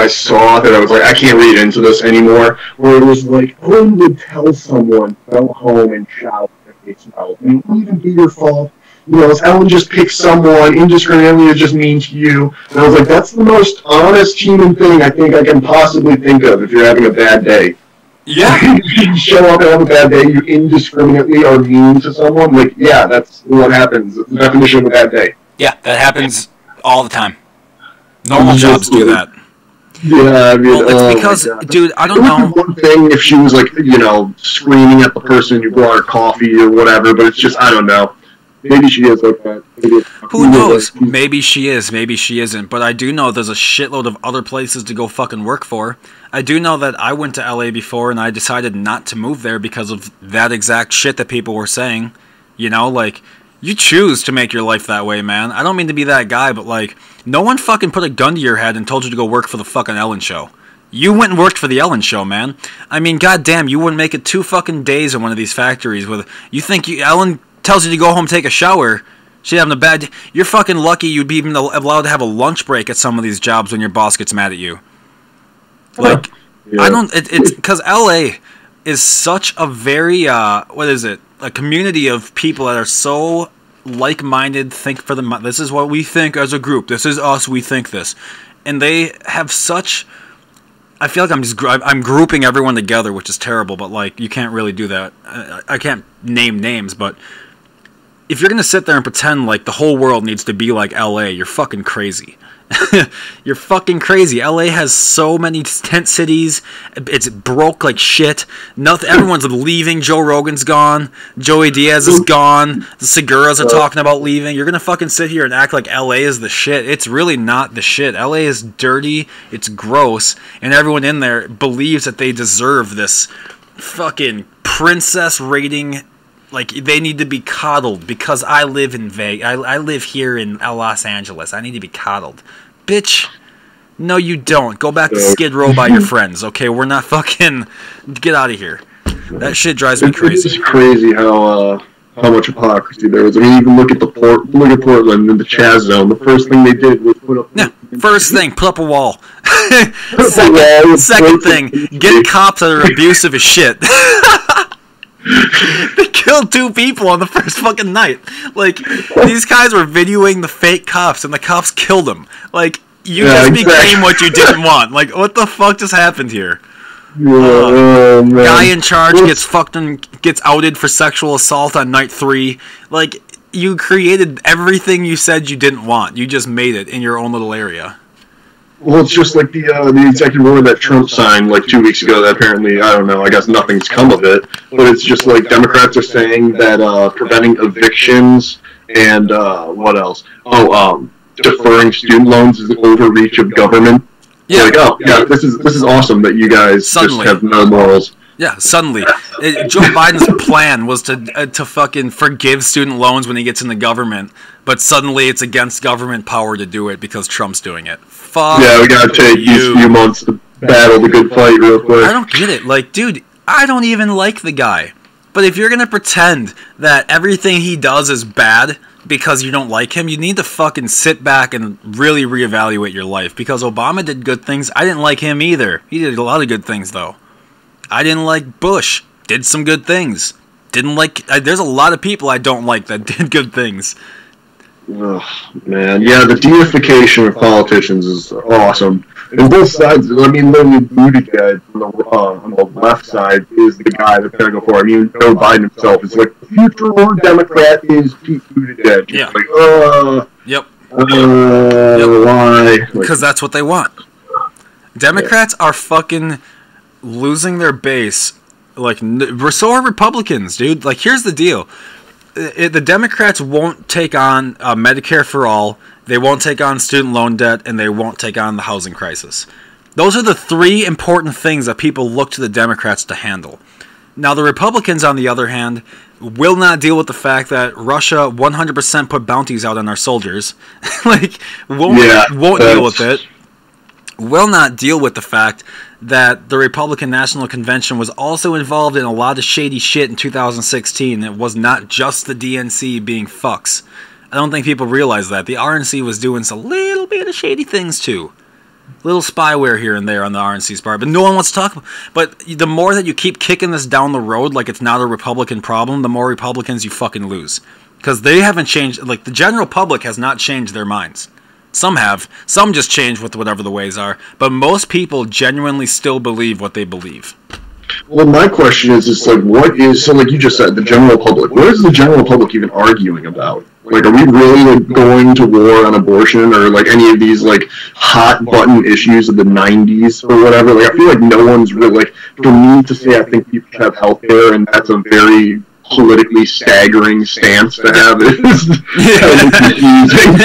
saw that I was like, I can't read into this anymore, where it was like, Ellen would tell someone, go home and shout if they smelled. And it wouldn't even be your fault. You know, Ellen just picks someone indiscriminately is just mean to you. And I was like, that's the most honest human thing I think I can possibly think of if you're having a bad day. Yeah. You show up and have a bad day, you indiscriminately are mean to someone. Like, yeah, that's what happens. It's the definition of a bad day. Yeah, that happens all the time. Normal jobs do that. Yeah, I mean, well, it's because, dude, I don't know. It would be one thing if she was, like, you know, screaming at the person who brought her coffee or whatever, but it's just, I don't know. maybe she is like that. Who knows? Maybe she is, maybe she isn't. But I do know there's a shitload of other places to go fucking work for. I do know that I went to LA before and I decided not to move there because of that exact shit that people were saying. You know, like, you choose to make your life that way, man. I don't mean to be that guy, but, like, no one fucking put a gun to your head and told you to go work for the fucking Ellen Show. You went and worked for the Ellen Show, man. I mean, goddamn, you wouldn't make it 2 fucking days in one of these factories with... You think Ellen tells you to go home and take a shower... She's having a bad day. You're fucking lucky you'd be even allowed to have a lunch break at some of these jobs when your boss gets mad at you. Like, yeah. I don't... It's because LA is such a very... what is it? A community of people that are so like-minded, think for the... This is what we think as a group. This is us, we think this. And they have such... I feel like I'm grouping everyone together, which is terrible, but, like, you can't really do that. I can't name names, but... If you're going to sit there and pretend like the whole world needs to be like LA, you're fucking crazy. You're fucking crazy. LA has so many tent cities. It's broke like shit. Everyone's leaving. Joe Rogan's gone. Joey Diaz is gone. The Seguras are talking about leaving. You're going to fucking sit here and act like LA is the shit. It's really not the shit. LA is dirty. It's gross. And everyone in there believes that they deserve this fucking princess rating. Like, they need to be coddled because I live in Vegas. I live here in Los Angeles. I need to be coddled. Bitch, no you don't. Go back to Skid Row by your friends, okay? We're not fucking... Get out of here. That shit drives me crazy. It's crazy how much hypocrisy there is. I mean, even look at Portland and the Chaz Zone. The first thing they did was put up... Yeah, first thing, put up a wall. Second thing, get cops that are abusive as shit. They killed 2 people on the first fucking night. Like, these guys were videoing the fake cops, and the cops killed them. Like, you just became what you didn't want. Like, what the fuck just happened here? Guy in charge gets outed for sexual assault on night 3. Like, you created everything you said you didn't want. You just made it in your own little area. Well, it's just like the executive order that Trump signed like 2 weeks ago that apparently, I don't know, I guess nothing's come of it, but it's just like Democrats are saying that preventing evictions and what else? Deferring student loans is the overreach of government. Yeah. Like, oh, yeah, this is awesome that you guys just have no morals. Yeah, suddenly. Joe Biden's plan was to fucking forgive student loans when he gets in the government, but suddenly it's against government power to do it because Trump's doing it. Fuck yeah, we gotta take these few months to battle the good fight real quick. I don't get it. Like, dude, I don't even like the guy. But if you're gonna pretend that everything he does is bad because you don't like him, you need to fucking sit back and really reevaluate your life. Because Obama did good things. I didn't like him either. He did a lot of good things, though. I didn't like Bush. Did some good things. Didn't like... there's a lot of people I don't like that did good things. Oh, man. Yeah, the deification of politicians is awesome. And both sides, I mean, the booted guy on the left side is the guy that's going to go for it. I mean, Joe Biden himself is like, the future Lord Democrat is Pete Buttigieg. Yeah. Like, Yep. Why? Because that's what they want. Democrats are fucking losing their base. Like, so are Republicans, dude. Like, here's the deal. The Democrats won't take on Medicare for all, they won't take on student loan debt, and they won't take on the housing crisis. Those are the 3 important things that people look to the Democrats to handle. Now, the Republicans, on the other hand, will not deal with the fact that Russia 100% put bounties out on our soldiers. Like, won't deal with it. Will not deal with the fact that the Republican National Convention was also involved in a lot of shady shit in 2016. It was not just the DNC being fucks. I don't think people realize that. The RNC was doing a little bit of shady things too. Little spyware here and there on the RNC's part, but no one wants to talk about it. But the more that you keep kicking this down the road like it's not a Republican problem, the more Republicans you fucking lose. Because they haven't changed, like the general public has not changed their minds. Some have. Some just change with whatever the ways are. But most people genuinely still believe what they believe. Well, my question is like, what is, so like you just said, the general public, what is the general public even arguing about? Like, are we really like, going to war on abortion or like any of these like hot button issues of the 90s or whatever? Like, I feel like no one's really, like, for me to say I think people should have health care and that's a very politically staggering stance to have is kind of confusing.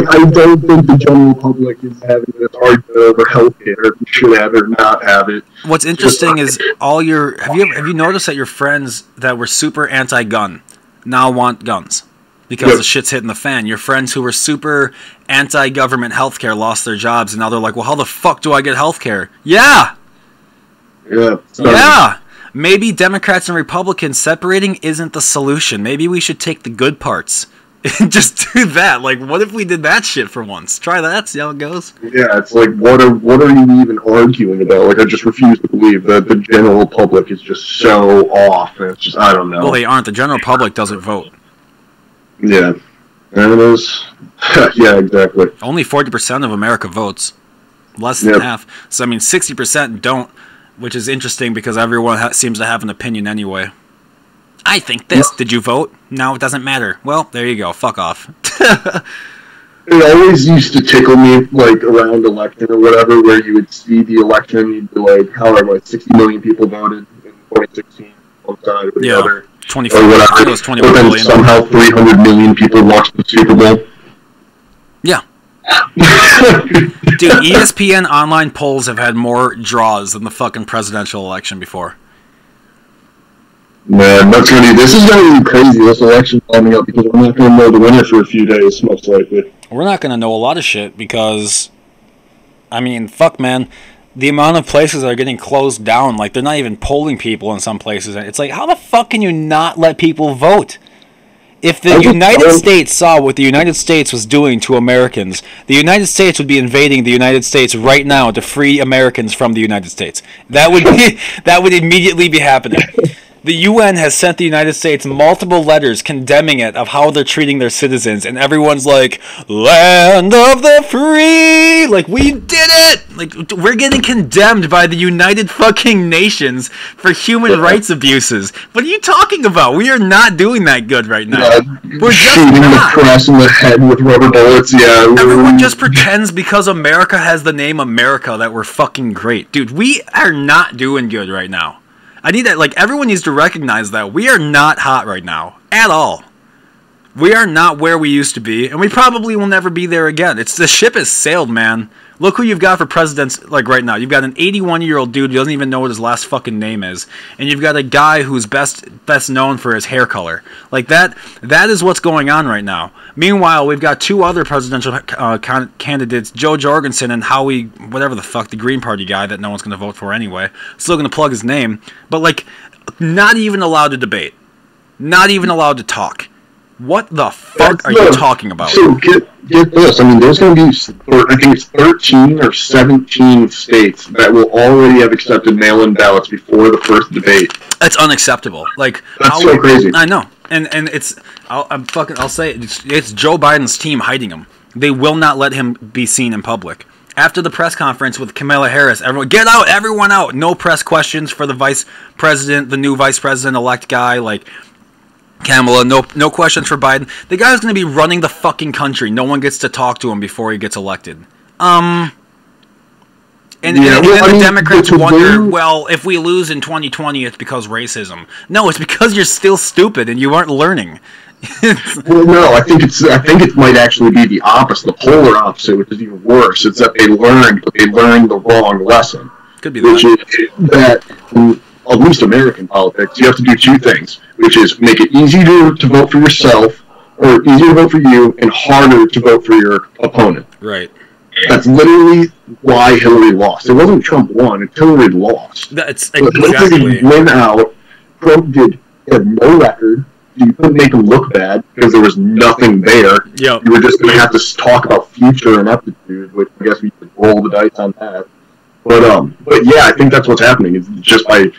I don't think the general public is having this argument over healthcare. If you should have it or not have it. What's interesting is have you noticed that your friends that were super anti-gun now want guns because the shit's hitting the fan? Your friends who were super anti-government healthcare lost their jobs, and now they're like, well, how the fuck do I get healthcare? Yeah. Maybe Democrats and Republicans separating isn't the solution. Maybe we should take the good parts and just do that. Like, what if we did that shit for once? Try that, see how it goes. Yeah, it's like, what are you even arguing about? Like, I just refuse to believe that the general public is just so off. And it's just, I don't know. Well, they aren't. The general public doesn't vote. Yeah. And it is. Yeah, exactly. Only 40% of America votes. Less than half. So, I mean, 60% don't. Which is interesting because everyone seems to have an opinion anyway. I think this. Did you vote? No, it doesn't matter. Well, there you go. Fuck off. It always used to tickle me, like, around election or whatever, where you would see the election and you'd be like, however, 60 million people voted in 2016, one side or the other. 24, or whatever. it was 21 but then million. Somehow 300 million people watched the Super Bowl. Yeah. Dude, ESPN online polls have had more draws than the fucking presidential election before. Man, this is gonna be crazy, this election coming up, because we're not gonna know the winner for a few days, most likely. We're not gonna know a lot of shit because, I mean, fuck, man. The amount of places that are getting closed down, like, they're not even polling people in some places. It's like, how the fuck can you not let people vote? If the United States saw what the United States was doing to Americans, the United States would be invading the United States right now to free Americans from the United States. That would immediately be happening. The UN has sent the United States multiple letters condemning it of how they're treating their citizens, and everyone's like, land of the free! Like, we did it! Like, we're getting condemned by the United fucking Nations for human rights abuses. What are you talking about? We are not doing that good right now. We're just shooting not. the press in the head with rubber bullets, Everyone just pretends because America has the name America that we're fucking great. Dude, we are not doing good right now. I need that, like, everyone needs to recognize that. We are not hot right now. At all. We are not where we used to be, and we probably will never be there again. The ship has sailed, man. Look who you've got for presidents, like, right now. You've got an 81-year-old dude who doesn't even know what his last fucking name is. And you've got a guy who's best known for his hair color. Like, that is what's going on right now. Meanwhile, we've got two other presidential candidates, Joe Jorgensen and Howie, whatever the fuck, the Green Party guy that no one's going to vote for anyway. Still going to plug his name. But, like, not even allowed to debate. Not even allowed to talk. What the fuck are you talking about? So get this. I mean, there's going to be, I think it's 13 or 17 states that will already have accepted mail-in ballots before the first debate. That's unacceptable. Like, that's so crazy. I know, and it's I'll say it's Joe Biden's team hiding him. They will not let him be seen in public. After the press conference with Kamala Harris, everyone get out, everyone out. No press questions for the vice president, the new vice president-elect guy, like Kamala, no questions for Biden. The guy's going to be running the fucking country. No one gets to talk to him before he gets elected. And the Democrats wonder, well, if we lose in 2020, it's because racism. No, it's because you're still stupid and you aren't learning. Well, no, I think it might actually be the opposite, the polar opposite, which is even worse. It's that they learned the wrong lesson. Could be which is that. At least American politics, you have to do two things, which is make it easier to vote for yourself, or easier to vote for you, and harder to vote for your opponent. Right. That's literally why Hillary lost. It wasn't Trump won, it's Hillary lost. That's exactly. Hillary went out, Trump had no record, you couldn't make him look bad, because there was nothing there. Yep. You were just going to have to talk about future and aptitude, which I guess we could roll the dice on that. But yeah, I think that's what's happening, is just by...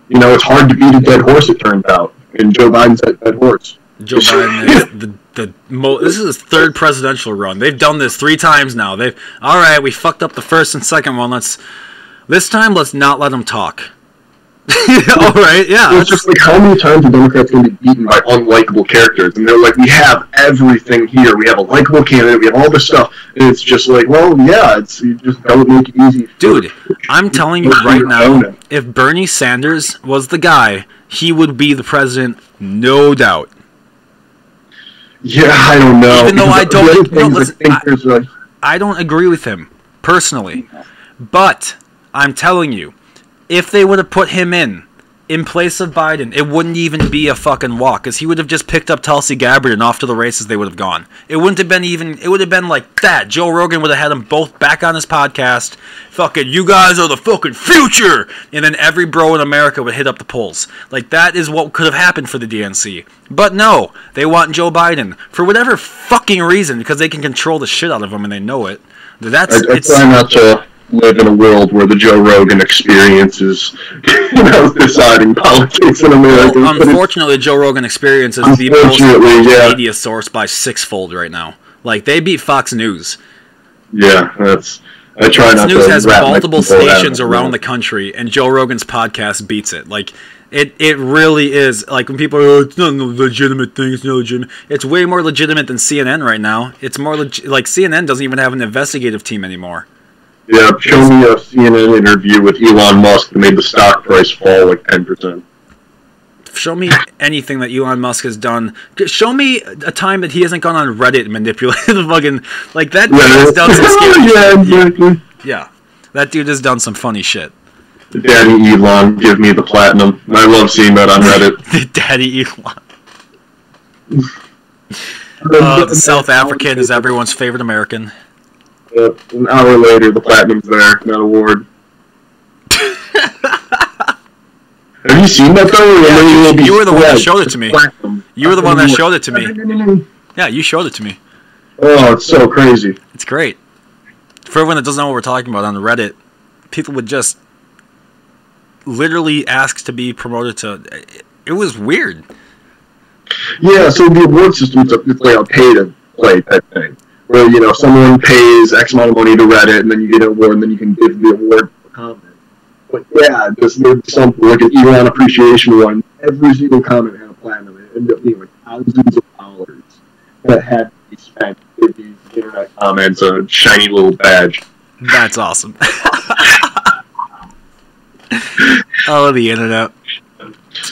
it's hard to beat a dead horse, it turns out. And Joe Biden's that dead horse. Joe Biden is this is his third presidential run. They've done this 3 times now. All right, we fucked up the first and second one. This time, let's not let him talk. All right, yeah. It's just like, how many times are Democrats going to be beaten by unlikable characters? And they're like, we have everything here. We have a likable candidate. We have all this stuff. And it's just like, well, yeah, you just got to make it easy. Dude, I'm telling you right now, if Bernie Sanders was the guy, he would be the president, no doubt. Yeah, I don't know. Even though I don't, no, listen, like, I don't agree with him personally, but I'm telling you, if they would have put him in place of Biden, it wouldn't even be a fucking walk, because he would have just picked up Tulsi Gabbard and off to the races they would have gone. It wouldn't have been even, it would have been like that. Joe Rogan would have had them both back on his podcast, fucking, you guys are the fucking future, and then every bro in America would hit up the polls. Like, that is what could have happened for the DNC. But no, they want Joe Biden, for whatever fucking reason, because they can control the shit out of him and they know it. That's, I try not to live in a world where the Joe Rogan experience is, deciding politics in America. Well, unfortunately, Joe Rogan experience is the most media source by sixfold right now. Like, they beat Fox News. Yeah, I try Fox not News to has multiple stations around the the country, and Joe Rogan's podcast beats it. Like, it really is. Like, when people are, oh, it's not a legitimate thing, it's not legitimate. It's way more legitimate than CNN right now. It's more like, CNN doesn't even have an investigative team anymore. Yeah, show me a CNN interview with Elon Musk that made the stock price fall like 10%. Show me anything that Elon Musk has done. Show me a time that he hasn't gone on Reddit and manipulated the fucking, like, that dude has done some scary shit. Yeah, exactly. Yeah, that dude has done some funny shit. Daddy Elon, give me the platinum. I love seeing that on Reddit. Daddy Elon. The South African is everyone's favorite American. An hour later, the platinum's there, that award. Have you seen that though? Yeah, you were the one that showed it to me. You were the one that showed it to me. Yeah, you showed it to me. Oh, it's so crazy. It's great. For everyone that doesn't know what we're talking about, on Reddit, people would just literally ask to be promoted to... It was weird. Yeah, so the award system is like a pay-to-play type thing. Where, someone pays X amount of money to Reddit, and then you get an award, and then you can give the award for comment. But yeah, there's something like an Elon appreciation one. Every single comment had a platinum. It ended up being like thousands of dollars that had to be spent to give these internet comments a shiny little badge. That's awesome. Oh, the internet.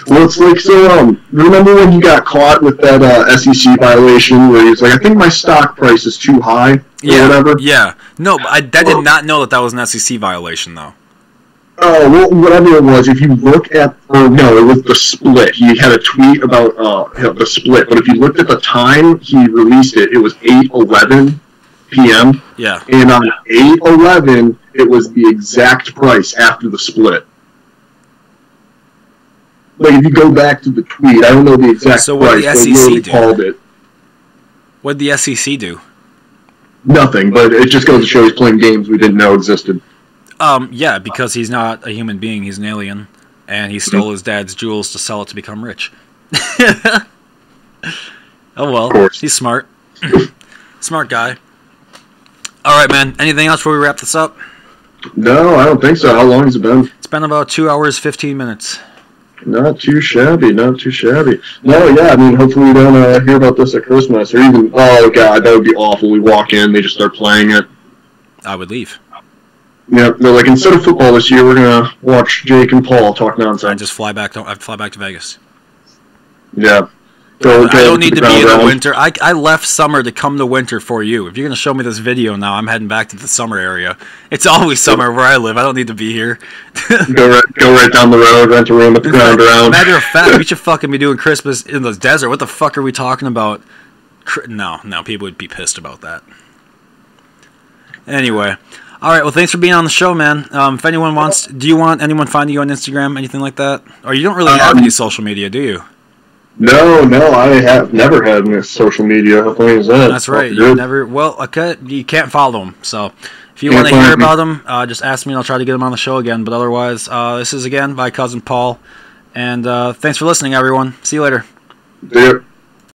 Well, it's like, so, remember when you got caught with that SEC violation where he was like, I think my stock price is too high, or whatever? Yeah. No, I did not know that was an SEC violation, though. Oh, well, whatever it was, if you look at, no, it was the split. He had a tweet about the split, but if you looked at the time he released it, it was 8:11 p.m. Yeah. And on 8:11, it was the exact price after the split. Like, if you go back to the tweet, I don't know the exact so price, but he called it. What'd the SEC do? Nothing, but it just goes to show he's playing games we didn't know existed. Yeah, because he's not a human being, he's an alien, and he stole his dad's jewels to sell it to become rich. Oh well, he's smart. Smart guy. Alright, man, anything else before we wrap this up? No, I don't think so. How long has it been? It's been about 2 hours, 15 minutes. Not too shabby, not too shabby. No, yeah, I mean, hopefully we don't hear about this at Christmas, or even, oh god, that would be awful. We walk in, they just start playing it. I would leave. Yeah, they're like, instead of football this year, we're gonna watch Jake and Paul talk nonsense. I just fly back to Vegas. Yeah. I don't need to be in the winter. I left summer to come to winter for you. If you're going to show me this video now, I'm heading back to the summer area. It's always summer where I live. I don't need to be here. Go right down the road, rent a room at the ground around. Matter of fact, we should fucking be doing Christmas in the desert. What the fuck are we talking about? No, people would be pissed about that. Anyway. Alright, well, thanks for being on the show, man. If anyone wants... Do you want anyone finding you on Instagram, anything like that? Or you don't really have any social media, do you? No, I have never had any social media. How funny is that? That's right. You never. Well, okay, you can't follow them. So, if you want to hear about them, just ask me, and I'll try to get them on the show again. But otherwise, this is again my cousin Paul, and thanks for listening, everyone. See you later. See ya.